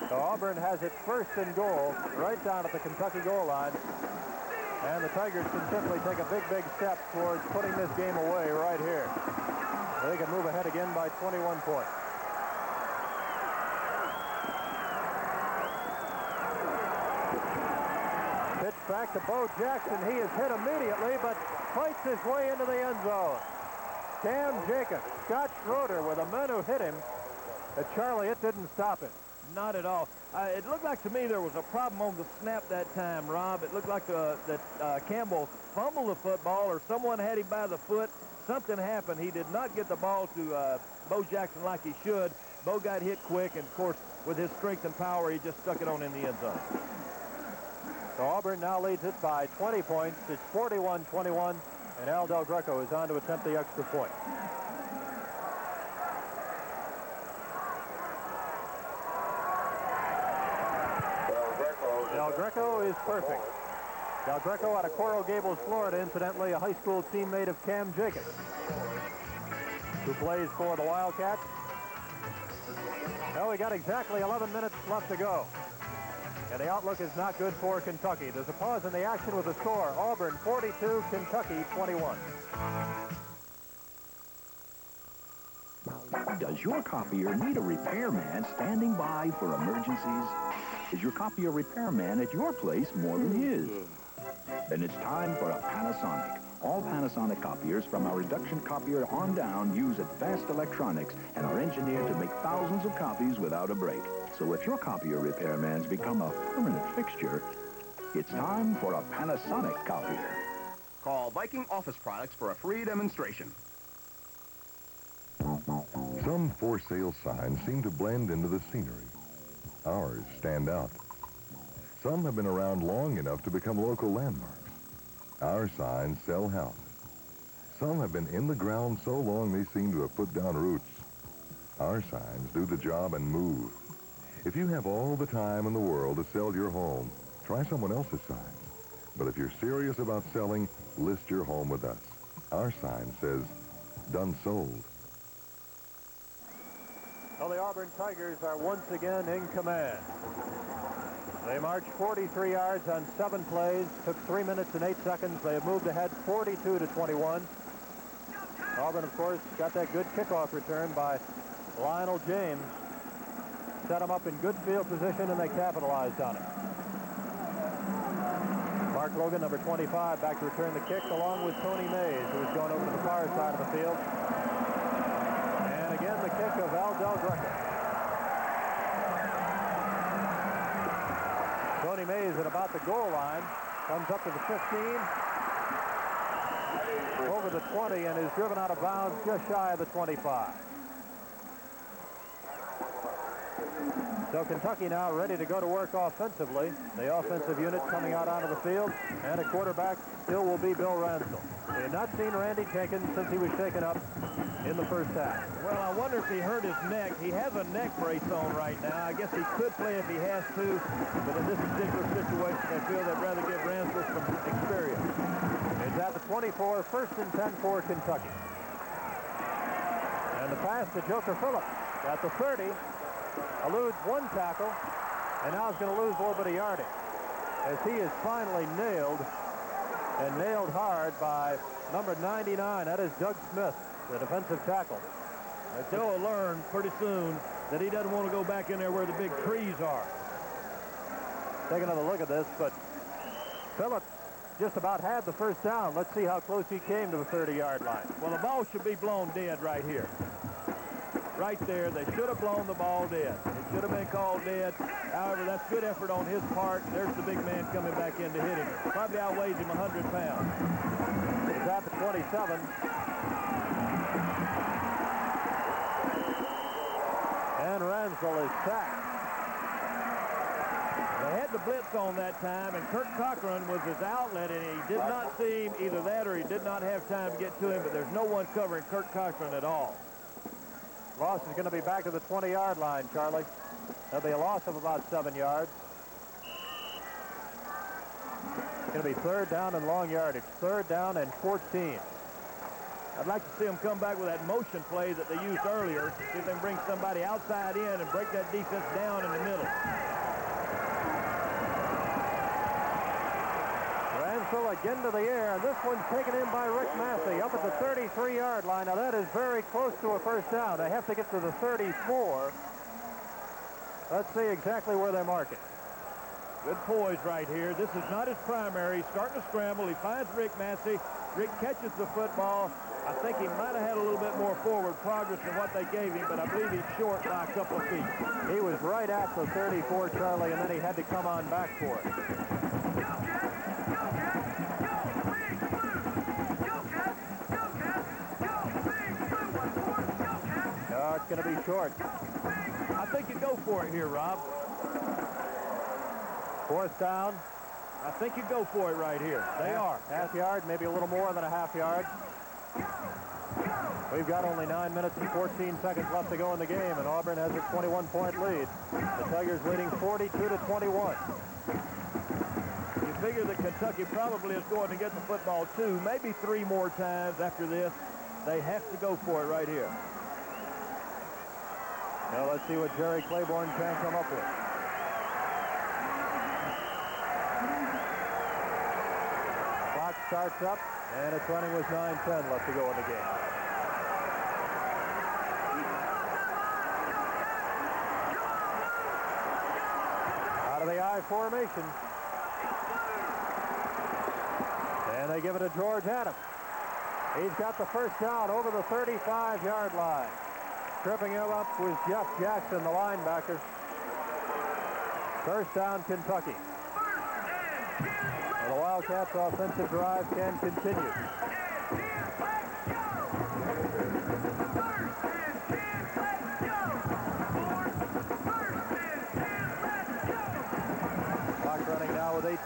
So Auburn has it first and goal right down at the Kentucky goal line. And the Tigers can simply take a big, big step towards putting this game away right here. They can move ahead again by 21 points. Pitch back to Bo Jackson. He is hit immediately, but fights his way into the end zone. Cam Jacobs, Scott Schroeder were the men who hit him. But Charlie, it didn't stop him. Not at all. It looked like to me there was a problem on the snap that time, Rob. It looked like that Campbell fumbled the football, or someone had him by the foot. Something happened. He did not get the ball to Bo Jackson like he should. Bo got hit quick, and, of course, with his strength and power, he just stuck it on in the end zone. So Auburn now leads it by 20 points. It's 41-21, and Al Del Greco is on to attempt the extra point. Del Greco is perfect. Del Greco out of Coral Gables, Florida, incidentally, a high school teammate of Cam Jacobs, who plays for the Wildcats. Well, we got exactly 11 minutes left to go. And the outlook is not good for Kentucky. There's a pause in the action with the score. Auburn 42, Kentucky 21. Does your copier need a repairman standing by for emergencies? Is your copier repairman at your place more than his? Then it's time for a Panasonic. All Panasonic copiers from our reduction copier on down use advanced electronics and are engineered to make thousands of copies without a break. So if your copier repairman's become a permanent fixture, it's time for a Panasonic copier. Call Viking Office Products for a free demonstration. Some for sale signs seem to blend into the scenery. Ours stand out. Some have been around long enough to become local landmarks. Our signs sell houses. Some have been in the ground so long they seem to have put down roots. Our signs do the job and move. If you have all the time in the world to sell your home, try someone else's signs. But if you're serious about selling, list your home with us. Our sign says, done sold. Well, the Auburn Tigers are once again in command. They marched 43 yards on 7 plays, took 3 minutes and 8 seconds. They have moved ahead 42-21. Auburn, of course, got that good kickoff return by Lionel James. Set them up in good field position, and they capitalized on it. Mark Logan, number 25, back to return the kick, along with Tommie Agee, who is going over to the far side of the field. And again, the kick of Greco. Tommie Agee at about the goal line, comes up to the 15, over the 20, and is driven out of bounds just shy of the 25. So Kentucky now ready to go to work offensively. The offensive unit coming out onto the field, and a quarterback still will be Bill Ransell. We have not seen Randy Jenkins since he was shaken up in the first half. Well, I wonder if he hurt his neck. He has a neck brace on right now. I guess he could play if he has to, but in this particular situation, I feel they'd rather give Ransell some experience. It's at the 24, first and 10 for Kentucky. And the pass to Joker Phillips at the 30. Eludes one tackle, and now is going to lose a little bit of yardage as he is finally nailed, and nailed hard by number 99. That is Doug Smith, the defensive tackle. Joe will learn pretty soon that he doesn't want to go back in there where the big trees are. Take another look at this, but Phillips just about had the first down. Let's see how close he came to the 30-yard line. Well, the ball should be blown dead right here. Right there, they should have blown the ball dead. It should have been called dead. However, that's good effort on his part. There's the big man coming back in to hit him. Probably outweighs him 100 pounds. It's at the 27. And Ransell is sacked. They had the blitz on that time, and Kirk Cochran was his outlet, and he did not seem either that or he did not have time to get to him, but there's no one covering Kirk Cochran at all. Loss is going to be back to the 20-yard line, Charlie. There'll be a loss of about 7 yards. It's going to be third down and long yardage. Third down and 14. I'd like to see them come back with that motion play that they used earlier. See if they can bring somebody outside in and break that defense down in the middle. Ransell again to the air, and this one's taken in by Rick Massey up at the 33-yard line. Now that is very close to a first down. They have to get to the 34. Let's see exactly where they mark it. Good poise right here. This is not his primary. He's starting to scramble. He finds Rick Massey. Rick catches the football. I think he might have had a little bit more forward progress than what they gave him, but I believe he's short by a couple of feet. He was right at the 34, Charlie, and then he had to come on back for it. It's going to be short. I think you go for it here, Rob. Fourth down. I think you go for it right here. They are. Half yard, maybe a little more than a half yard. We've got only 9 minutes and 14 seconds left to go in the game, and Auburn has a 21-point lead. The Tigers leading 42-21. You figure that Kentucky probably is going to get the football 2, maybe 3 more times after this. They have to go for it right here. Now let's see what Jerry Claiborne can come up with. Clock starts up, and it's running with 9:10 left to go in the game. Out of the I formation. And they give it to George Adams. He's got the first down over the 35-yard line. Tripping him up was Jeff Jackson, the linebacker. First down, Kentucky. And the Wildcats' offensive drive can continue.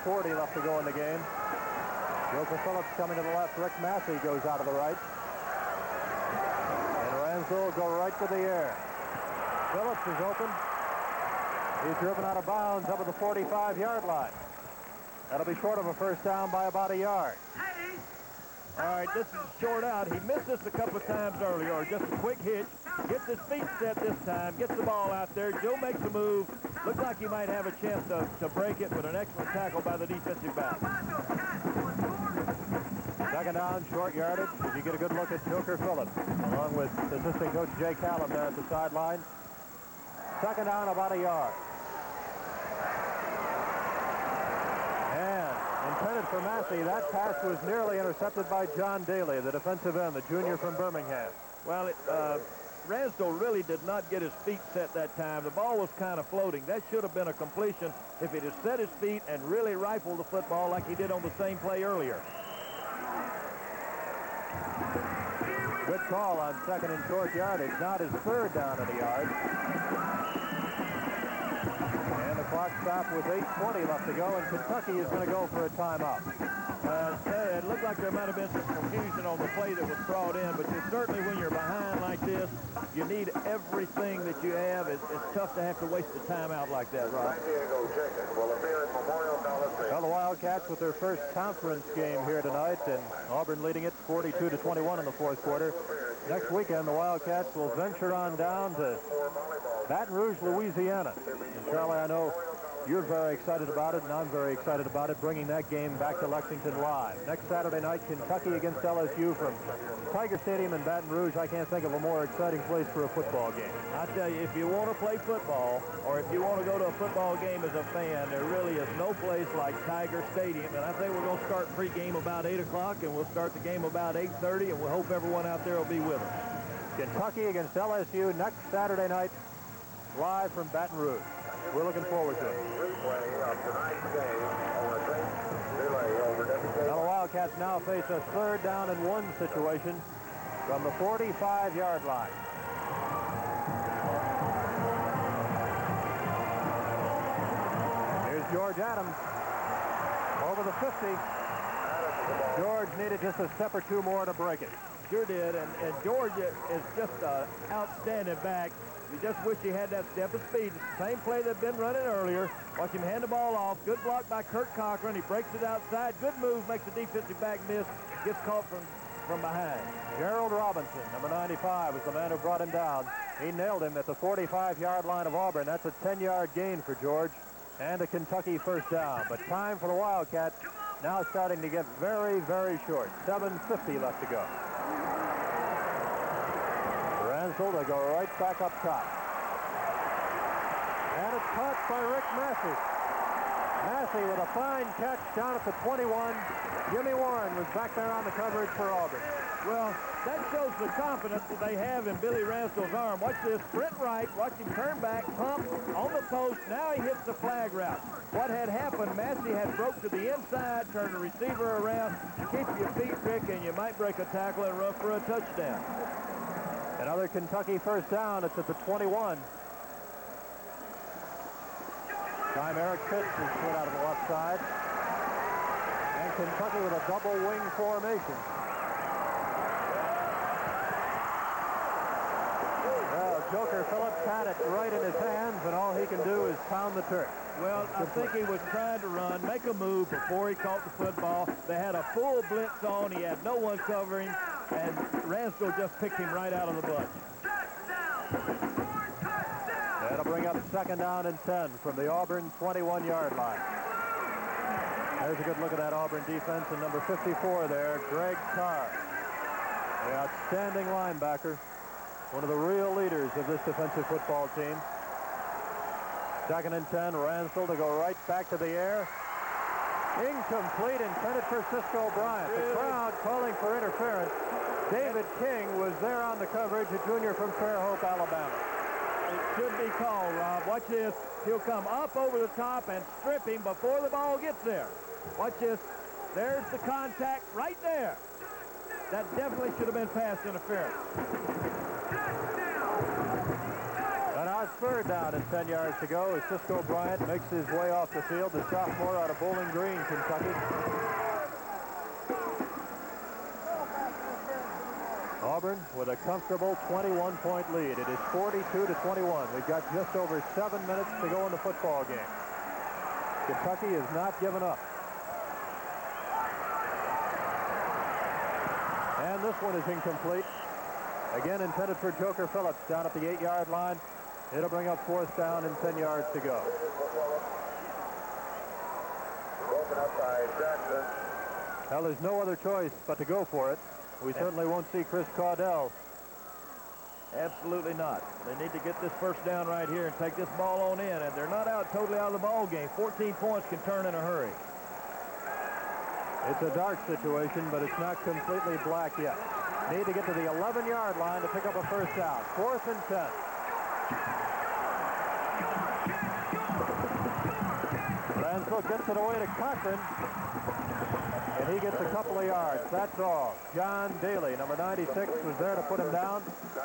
8:40 left to go in the game. Joker Phillips coming to the left. Rick Massey goes out of the right. And Ransdell will go right to the air. Phillips is open. He's driven out of bounds up at the 45-yard line. That'll be short of a first down by about a yard. All right, this is short out. He missed this a couple of times earlier, or just a quick hitch. Gets his feet set this time, gets the ball out there. Joe makes a move. Looks like he might have a chance to break it with an excellent tackle by the defensive back. Second down, short yardage. As you get a good look at Joker Phillips, along with assistant coach Jay Callum there at the sideline. Second down, about a yard. And intended for Massey, that pass was nearly intercepted by John Daly, the defensive end, the junior from Birmingham. Well, Ransdell really did not get his feet set that time. The ball was kind of floating. That should have been a completion if he'd have set his feet and really rifled the football like he did on the same play earlier. Good call on second and short yardage. Not his third down in a yard. And the clock stopped with 8:20 left to go, and Kentucky is going to go for a timeout. It looked like there might have been some confusion on the play that was brought in, but certainly when you're behind like this, you need everything that you have. It's tough to have to waste a timeout like that, Rob. Well, the Wildcats with their first conference game here tonight, and Auburn leading it 42-21 in the fourth quarter. Next weekend, the Wildcats will venture on down to Baton Rouge, Louisiana. And Charlie, I know you're very excited about it, and I'm very excited about it, bringing that game back to Lexington live. Next Saturday night, Kentucky against LSU from Tiger Stadium in Baton Rouge. I can't think of a more exciting place for a football game. I tell you, if you want to play football, or if you want to go to a football game as a fan, there really is no place like Tiger Stadium. And I think we're going to start pregame about 8 o'clock, and we'll start the game about 8:30, and we hope everyone out there will be with us. Kentucky against LSU next Saturday night, live from Baton Rouge. We're looking forward to it. Now the Wildcats now face a third down and 1 situation from the 45-yard line. Here's George Adams over the 50. George needed just a step or two more to break it. Sure did, and George is just an outstanding back. You just wish he had that step of speed. It's the same play they've been running earlier. Watch him hand the ball off. Good block by Kurt Cochran. He breaks it outside. Good move, makes the defensive back miss. Gets caught from behind. Gerald Robinson, number 95, was the man who brought him down. He nailed him at the 45-yard line of Auburn. That's a 10-yard gain for George and a Kentucky first down. But time for the Wildcats now starting to get very, very short. 7:50 left to go. Ransdell to go right back up top. And it's caught by Rick Massey. Massey with a fine catch down at the 21. Jimmy Warren was back there on the coverage for Auburn. Well, that shows the confidence that they have in Billy Ransdell's arm. Watch this, sprint right, watch him turn back, pump on the post. Now he hits the flag route. What had happened, Massey had broke to the inside, turned the receiver around, keep your feet, Rick, and you might break a tackle and run for a touchdown. Another Kentucky first down. It's at the 21. Time Eric Pitts is put out of the left side. And Kentucky with a double wing formation. Well, Joker Phillips had it right in his hands, and all he can do is pound the turf. Well, I think he was trying to run, make a move before he caught the football. They had a full blitz on. He had no one covering, and Ransdell just picked him right out of the bunch. That'll bring up second down and 10 from the Auburn 21-yard line. There's a good look at that Auburn defense, and number 54 there, Greg Carr, the outstanding linebacker, one of the real leaders of this defensive football team. Second and 10, Ransdell to go right back to the air. Incomplete, intended for Cisco Bryant. The crowd calling for interference. David King was there on the coverage, a junior from Fairhope, Alabama. It should be called, Rob. Watch this. He'll come up over the top and strip him before the ball gets there. Watch this. There's the contact right there. That definitely should have been pass interference. And now third down and 10 yards to go as Cisco Bryant makes his way off the field, the sophomore out of Bowling Green, Kentucky. Auburn with a comfortable 21-point lead. It is 42-21. We've got just over 7 minutes to go in the football game. Kentucky has not given up. And this one is incomplete. Again intended for Joker Phillips down at the 8-yard line. It'll bring up fourth down and 10 yards to go. Broken up by Jackson. Well, there's no other choice but to go for it. We certainly won't see Chris Caudell. Absolutely not. They need to get this first down right here and take this ball on in, and they're not totally out of the ball game. 14 points can turn in a hurry. It's a dark situation, but it's not completely black yet. Need to get to the 11-yard line to pick up a first down. 4th and 10. Ransville gets it away to Cochran, and he gets a couple of yards. That's all. John Daly, number 96, was there to put him down,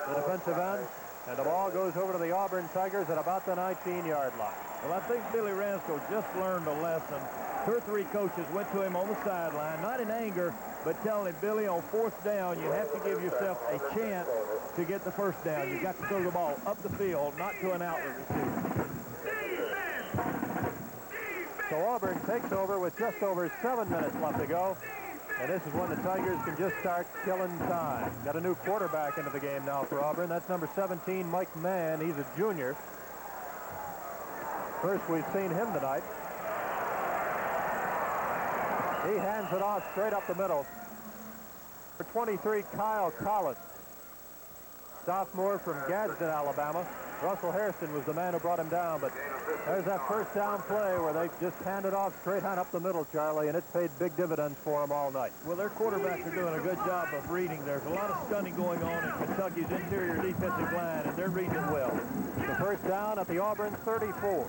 the defensive end, and the ball goes over to the Auburn Tigers at about the 19-yard line. Well, I think Billy Ransville just learned a lesson. 2 or 3 coaches went to him on the sideline, not in anger, but telling him, Billy, on 4th down, you have to give yourself a chance to get the first down. You've got to throw the ball up the field, not to an outlet receiver. So Auburn takes over with just over 7 minutes left to go. And this is when the Tigers can just start killing time. Got a new quarterback into the game now for Auburn. That's number 17, Mike Mann. He's a junior. First we've seen him tonight. He hands it off straight up the middle. For 23, Kyle Collins. Sophomore from Gadsden, Alabama. Russell Hairston was the man who brought him down, but there's that first down play where they just hand it off straight on up the middle, Charlie, and it's paid big dividends for them all night. Well, their quarterbacks are doing a good job of reading. There's a lot of stunning going on in Kentucky's interior defensive line, and they're reading it well. The first down at the Auburn 34.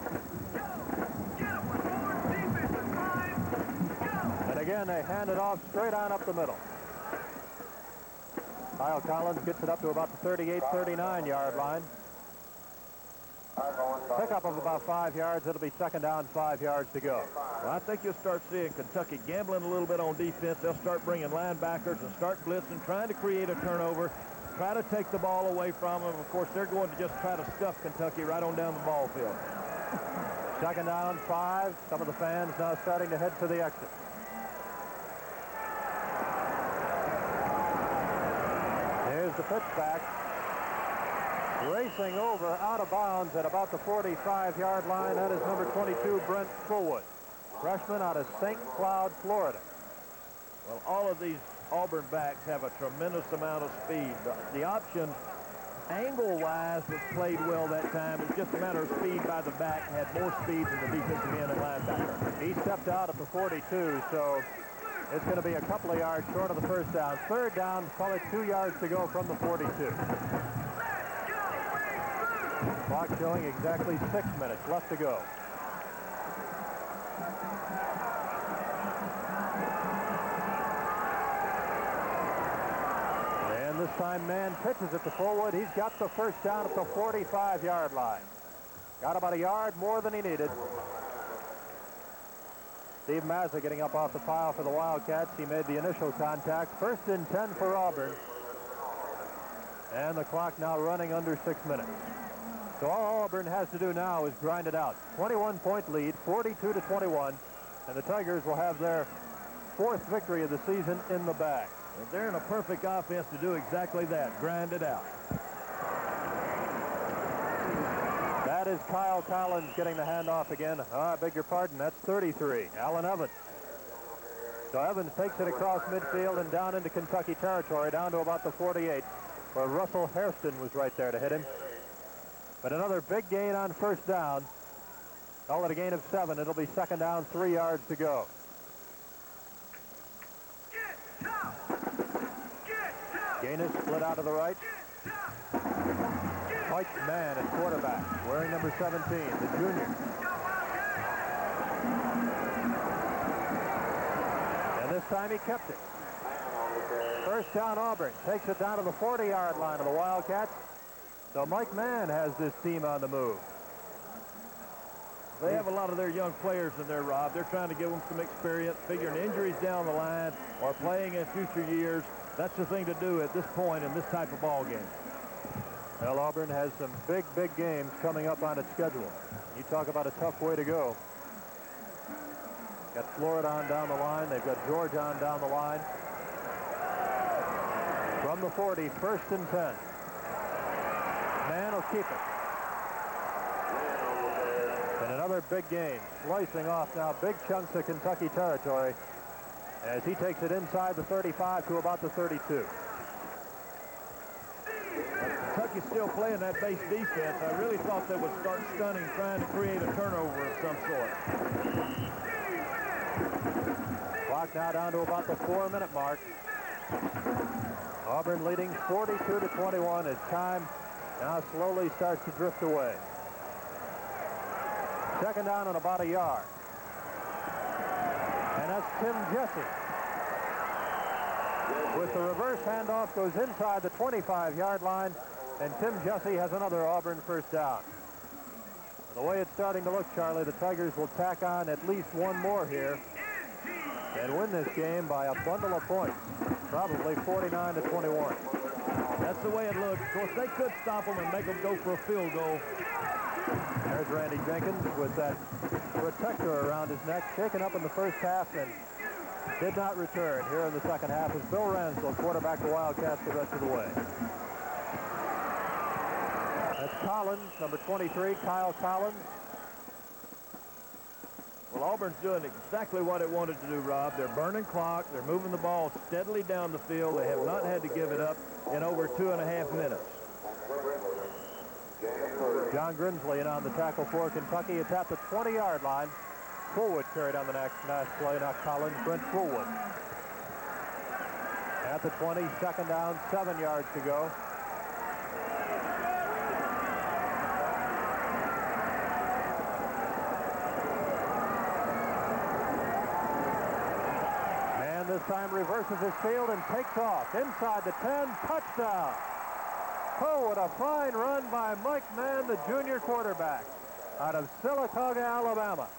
And again, they hand it off straight on up the middle. Kyle Collins gets it up to about the 38, 39-yard line. Pickup of about 5 yards. It'll be second down, 5 yards to go. Well, I think you'll start seeing Kentucky gambling a little bit on defense. They'll start bringing linebackers and start blitzing, trying to create a turnover, try to take the ball away from them. Of course, they're going to just try to stuff Kentucky right on down the ball field. Second down, 5. Some of the fans now starting to head for the exit. Here's the pitch back. Racing over out of bounds at about the 45-yard line. That is number 22, Brent Fullwood, freshman out of St. Cloud, Florida. Well, all of these Auburn backs have a tremendous amount of speed. The option, angle-wise, was played well that time. It's just a matter of speed by the back. Had more speed than the defensive end and linebacker. He stepped out at the 42, so it's going to be a couple of yards short of the first down. Third down, probably 2 yards to go from the 42. Clock showing exactly 6 minutes left to go. And this time Mann pitches it to Fullwood. He's got the first down at the 45-yard line. Got about a yard more than he needed. Steve Mazza getting up off the pile for the Wildcats. He made the initial contact. First and 10 for Auburn. And the clock now running under 6 minutes. So all Auburn has to do now is grind it out. 21-point lead, 42-21, and the Tigers will have their 4th victory of the season in the bag. And they're in a perfect offense to do exactly that, grind it out. That is Kyle Collins getting the handoff again. I beg your pardon, that's 33, Alan Evans. So Evans takes it across midfield and down into Kentucky territory, down to about the 48, where Russell Hairston was right there to hit him. But another big gain on first down. Call it a gain of 7. It'll be second down, 3 yards to go. Gaines split out to the right. Mike Mann at quarterback, wearing number 17, the junior. And this time he kept it. First down, Auburn takes it down to the 40-yard line of the Wildcats. So Mike Mann has this team on the move. They have a lot of their young players in there, Rob. They're trying to give them some experience, figuring injuries down the line or playing in future years. That's the thing to do at this point in this type of ball game. Well, Auburn has some big, big games coming up on its schedule. You talk about a tough way to go. Got Florida on down the line. They've got Georgia on down the line. From the 40, 1st and 10. Mann will keep it. And another big game, slicing off now big chunks of Kentucky territory as he takes it inside the 35 to about the 32. Kentucky's still playing that base defense. I really thought they would start stunning, trying to create a turnover of some sort. Clock now down to about the 4-minute mark. Auburn leading 42-21 as time now slowly starts to drift away. 2nd down and about a yard. And that's Tim Jesse. With the reverse handoff, goes inside the 25-yard line, and Tim Jesse has another Auburn 1st down. The way it's starting to look, Charlie, the Tigers will tack on at least one more here and win this game by a bundle of points, probably 49-21. That's the way it looks. Of course, they could stop them and make them go for a field goal. There's Randy Jenkins with that protector around his neck, shaken up in the first half and did not return here in the second half as Bill Ransdell, quarterback the Wildcats, the rest of the way. That's Collins, number 23, Kyle Collins. Well, Auburn's doing exactly what it wanted to do, Rob. They're burning clock. They're moving the ball steadily down the field. They have not had to give it up in over 2.5 minutes. John Grinsley in on the tackle for Kentucky. It's at the 20-yard line. Fullwood carried on the next play, not Collins, Brent Fullwood. At the 20, 2nd down, 7 yards to go. Man this time reverses his field and takes off. Inside the 10, touchdown. Oh, what a fine run by Mike Mann, the junior quarterback out of Sylacauga, Alabama.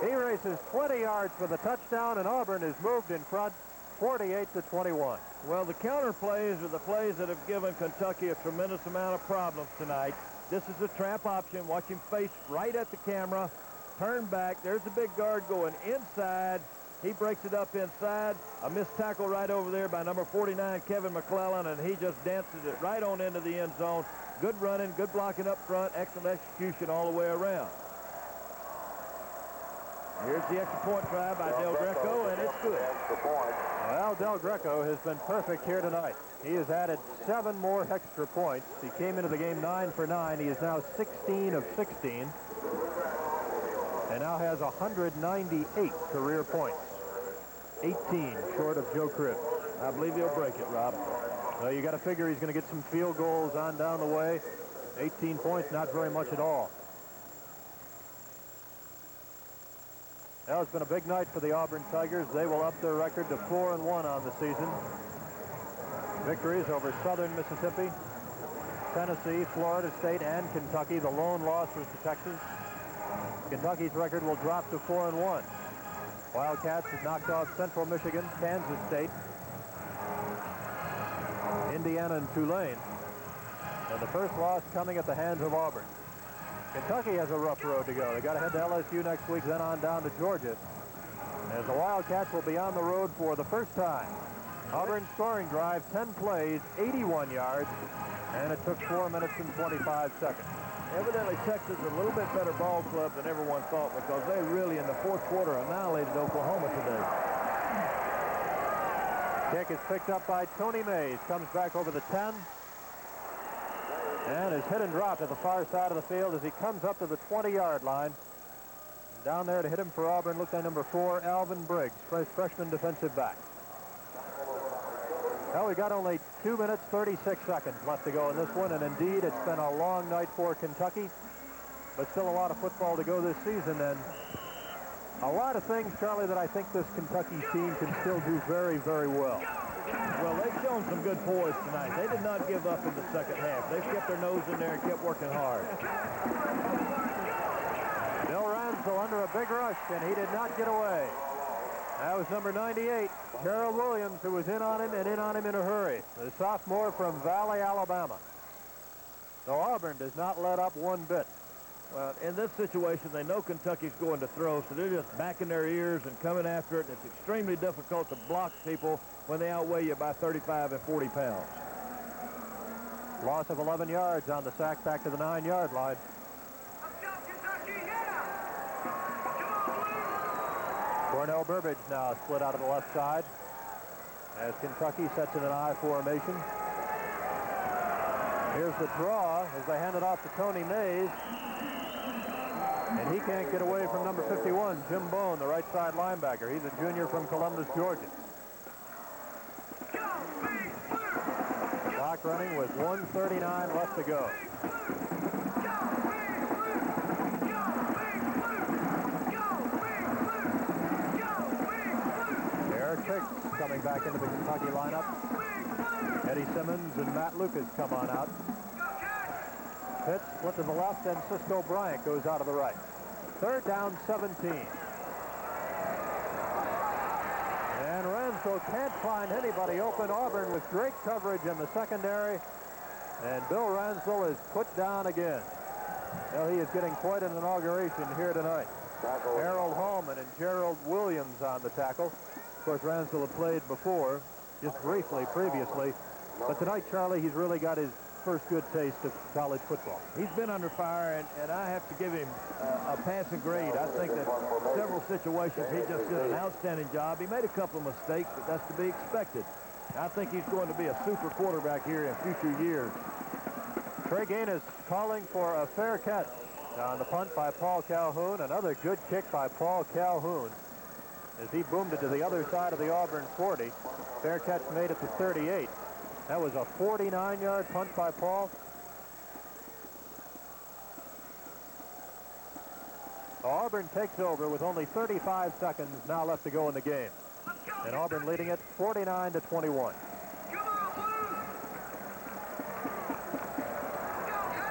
He races 20 yards for the touchdown, and Auburn is moved in front 48-21. Well, the counter plays are the plays that have given Kentucky a tremendous amount of problems tonight. This is a trap option. Watch him face right at the camera. Turn back. There's the big guard going inside. He breaks it up inside. A missed tackle right over there by number 49, Kevin McClellan, and he just dances it right on into the end zone. Good running, good blocking up front, excellent execution all the way around. Here's the extra point try by Del Greco, and it's good. Well, Del Greco has been perfect here tonight. He has added 7 more extra points. He came into the game 9 for 9. He is now 16 of 16. And now has 198 career points. 18 short of Joe Cribb. I believe he'll break it, Rob. Well, you got to figure he's going to get some field goals on down the way. 18 points, not very much at all. Now it's been a big night for the Auburn Tigers. They will up their record to 4-1 on the season. Victories over Southern Mississippi, Tennessee, Florida State, and Kentucky. The lone loss was to Texas. Kentucky's record will drop to 4-1. Wildcats have knocked off Central Michigan, Kansas State, Indiana, and Tulane. And the first loss coming at the hands of Auburn. Kentucky has a rough road to go. They got to head to LSU next week, then on down to Georgia. As the Wildcats will be on the road for the first time. Auburn's scoring drive, 10 plays, 81 yards, and it took 4 minutes and 25 seconds. Evidently, Texas is a little bit better ball club than everyone thought because they really, in the 4th quarter, annihilated Oklahoma today. Kick is picked up by Tony Mays. Comes back over the 10. And is hit and dropped at the far side of the field as he comes up to the 20-yard line. Down there to hit him for Auburn looked like number 4, Alvin Briggs, freshman defensive back. Well, we got only 2 minutes, 36 seconds left to go in this one, and indeed it's been a long night for Kentucky, but still a lot of football to go this season, and a lot of things, Charlie, that I think this Kentucky team can still do very, very well. Well, they've shown some good poise tonight. They did not give up in the second half. They've kept their nose in there and kept working hard. Bill Ransel under a big rush, and he did not get away. That was number 98, Gerald Williams, who was in on him and in on him in a hurry. The sophomore from Valley, Alabama. So Auburn does not let up one bit. Well, in this situation, they know Kentucky's going to throw, so they're just backing their ears and coming after it. And it's extremely difficult to block people when they outweigh you by 35 and 40 pounds. Loss of 11 yards on the sack back to the 9-yard line. Cornell Burbage now split out of the left side as Kentucky sets in an I formation. Here's the draw as they hand it off to Tony Mays. And he can't get away from number 51, Jim Bone, the right side linebacker. He's a junior from Columbus, Georgia. Clock running with 1:39 left to go. Eric Hicks coming back into the Kentucky lineup. Eddie Simmons and Matt Lucas come on out. Pitts split to the left, and Cisco Bryant goes out of the right. Third down, 17. And Ransel can't find anybody open. Auburn with great coverage in the secondary. And Bill Ransel is put down again. Well, he is getting quite an inauguration here tonight. Harold Hallman and Gerald Williams on the tackle. Of course, Ransel had played before, just briefly previously. But tonight, Charlie, he's really got his first good taste of college football. He's been under fire, and I have to give him a passing grade. I think that several situations he just did an outstanding job. He made a couple of mistakes, but that's to be expected. I think he's going to be a super quarterback here in future years. Trey Gaines calling for a fair catch on the punt by Paul Calhoun. Another good kick by Paul Calhoun as he boomed it to the other side of the Auburn 40. Fair catch made at the 38. That was a 49-yard punt by Paul. Auburn takes over with only 35 seconds now left to go in the game. And Auburn leading it 49-21.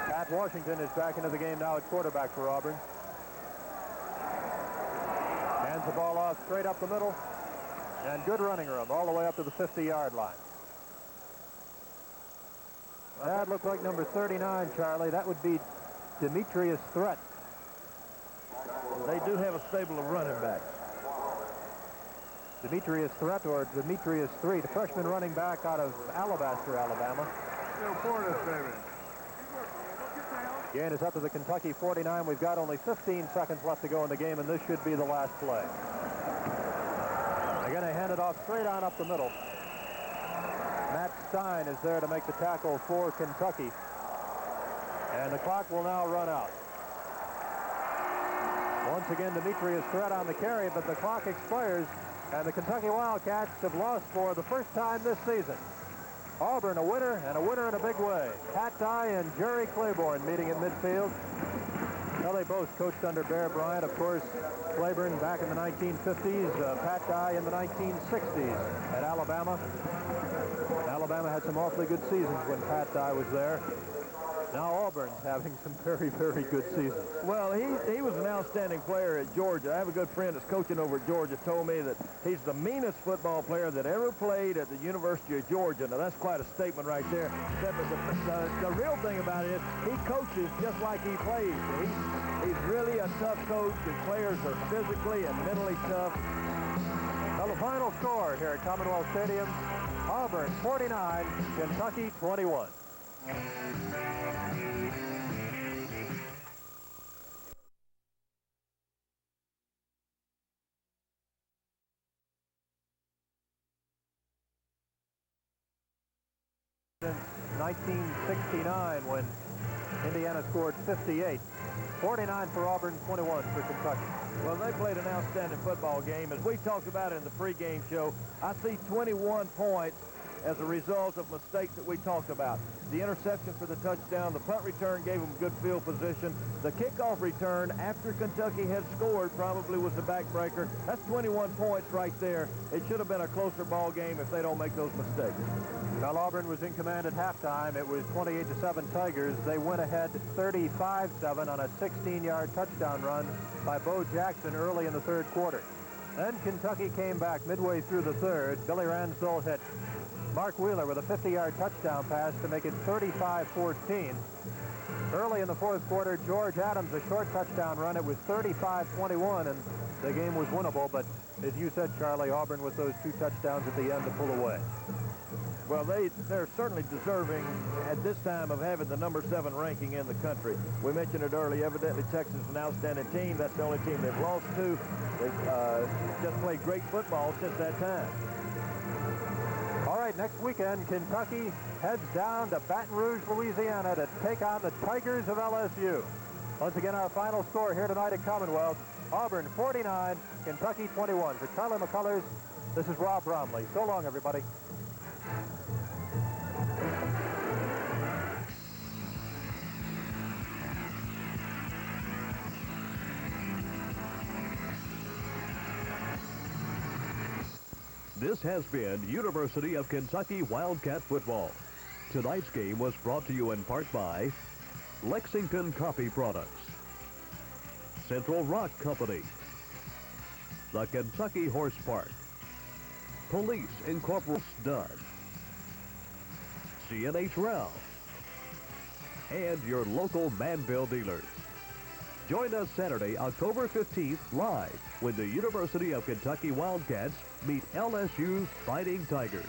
Pat Washington is back into the game now at quarterback for Auburn. Hands the ball off straight up the middle. And good running room all the way up to the 50-yard line. That looked like number 39, Charlie. That would be Demetrius Threat. They do have a stable of running backs. Demetrius Threat or Demetrius Three, the freshman running back out of Alabaster, Alabama. Gain is up to the Kentucky 49. We've got only 15 seconds left to go in the game, and this should be the last play. They're going to hand it off straight on up the middle. Matt Stein is there to make the tackle for Kentucky. And the clock will now run out. Once again, Demetrius Threat on the carry, but the clock expires, and the Kentucky Wildcats have lost for the first time this season. Auburn a winner, and a winner in a big way. Pat Dye and Jerry Claiborne meeting at midfield. Well, they both coached under Bear Bryant, of course. Claiborne back in the 1950s, Pat Dye in the 1960s at Alabama. Alabama had some awfully good seasons when Pat Dye was there. Now Auburn's having some very, very good seasons. Well, he was an outstanding player at Georgia. I have a good friend that's coaching over at Georgia, told me that he's the meanest football player that ever played at the University of Georgia. Now, that's quite a statement right there. The real thing about it is he coaches just like he plays. He's really a tough coach. His players are physically and mentally tough. Well, the final score here at Commonwealth Stadium, Auburn 49, Kentucky 21. Since 1969, when Indiana scored 58. 49 for Auburn, 21 for Kentucky. Well, they played an outstanding football game. As we talked about in the pregame show, I see 21 points as a result of mistakes that we talked about. The interception for the touchdown, the punt return gave them good field position. The kickoff return after Kentucky had scored probably was the backbreaker. That's 21 points right there. It should have been a closer ball game if they don't make those mistakes. Well, Auburn was in command at halftime. It was 28-7 Tigers. They went ahead 35-7 on a 16-yard touchdown run by Bo Jackson early in the third quarter. Then Kentucky came back midway through the third. Billy Ransdell hit Mark Wheeler with a 50-yard touchdown pass to make it 35-14. Early in the fourth quarter, George Adams, a short touchdown run. It was 35-21, and the game was winnable. But as you said, Charlie, Auburn with those 2 touchdowns at the end to pull away. Well, they're certainly deserving at this time of having the number 7 ranking in the country. We mentioned it earlier. Evidently, Texas is an outstanding team. That's the only team they've lost to. They've just played great football since that time. All right, next weekend, Kentucky heads down to Baton Rouge, Louisiana to take on the Tigers of LSU. Once again, our final score here tonight at Commonwealth, Auburn 49, Kentucky 21. For Charlie McCullers, this is Rob Bromley. So long, everybody. This has been University of Kentucky Wildcat Football. Tonight's game was brought to you in part by Lexington Coffee Products, Central Rock Company, the Kentucky Horse Park, Police Incorporated, Stud, C&H Ralph, and your local Manville dealers. Join us Saturday, October 15th, live when the University of Kentucky Wildcats meet LSU's Fighting Tigers.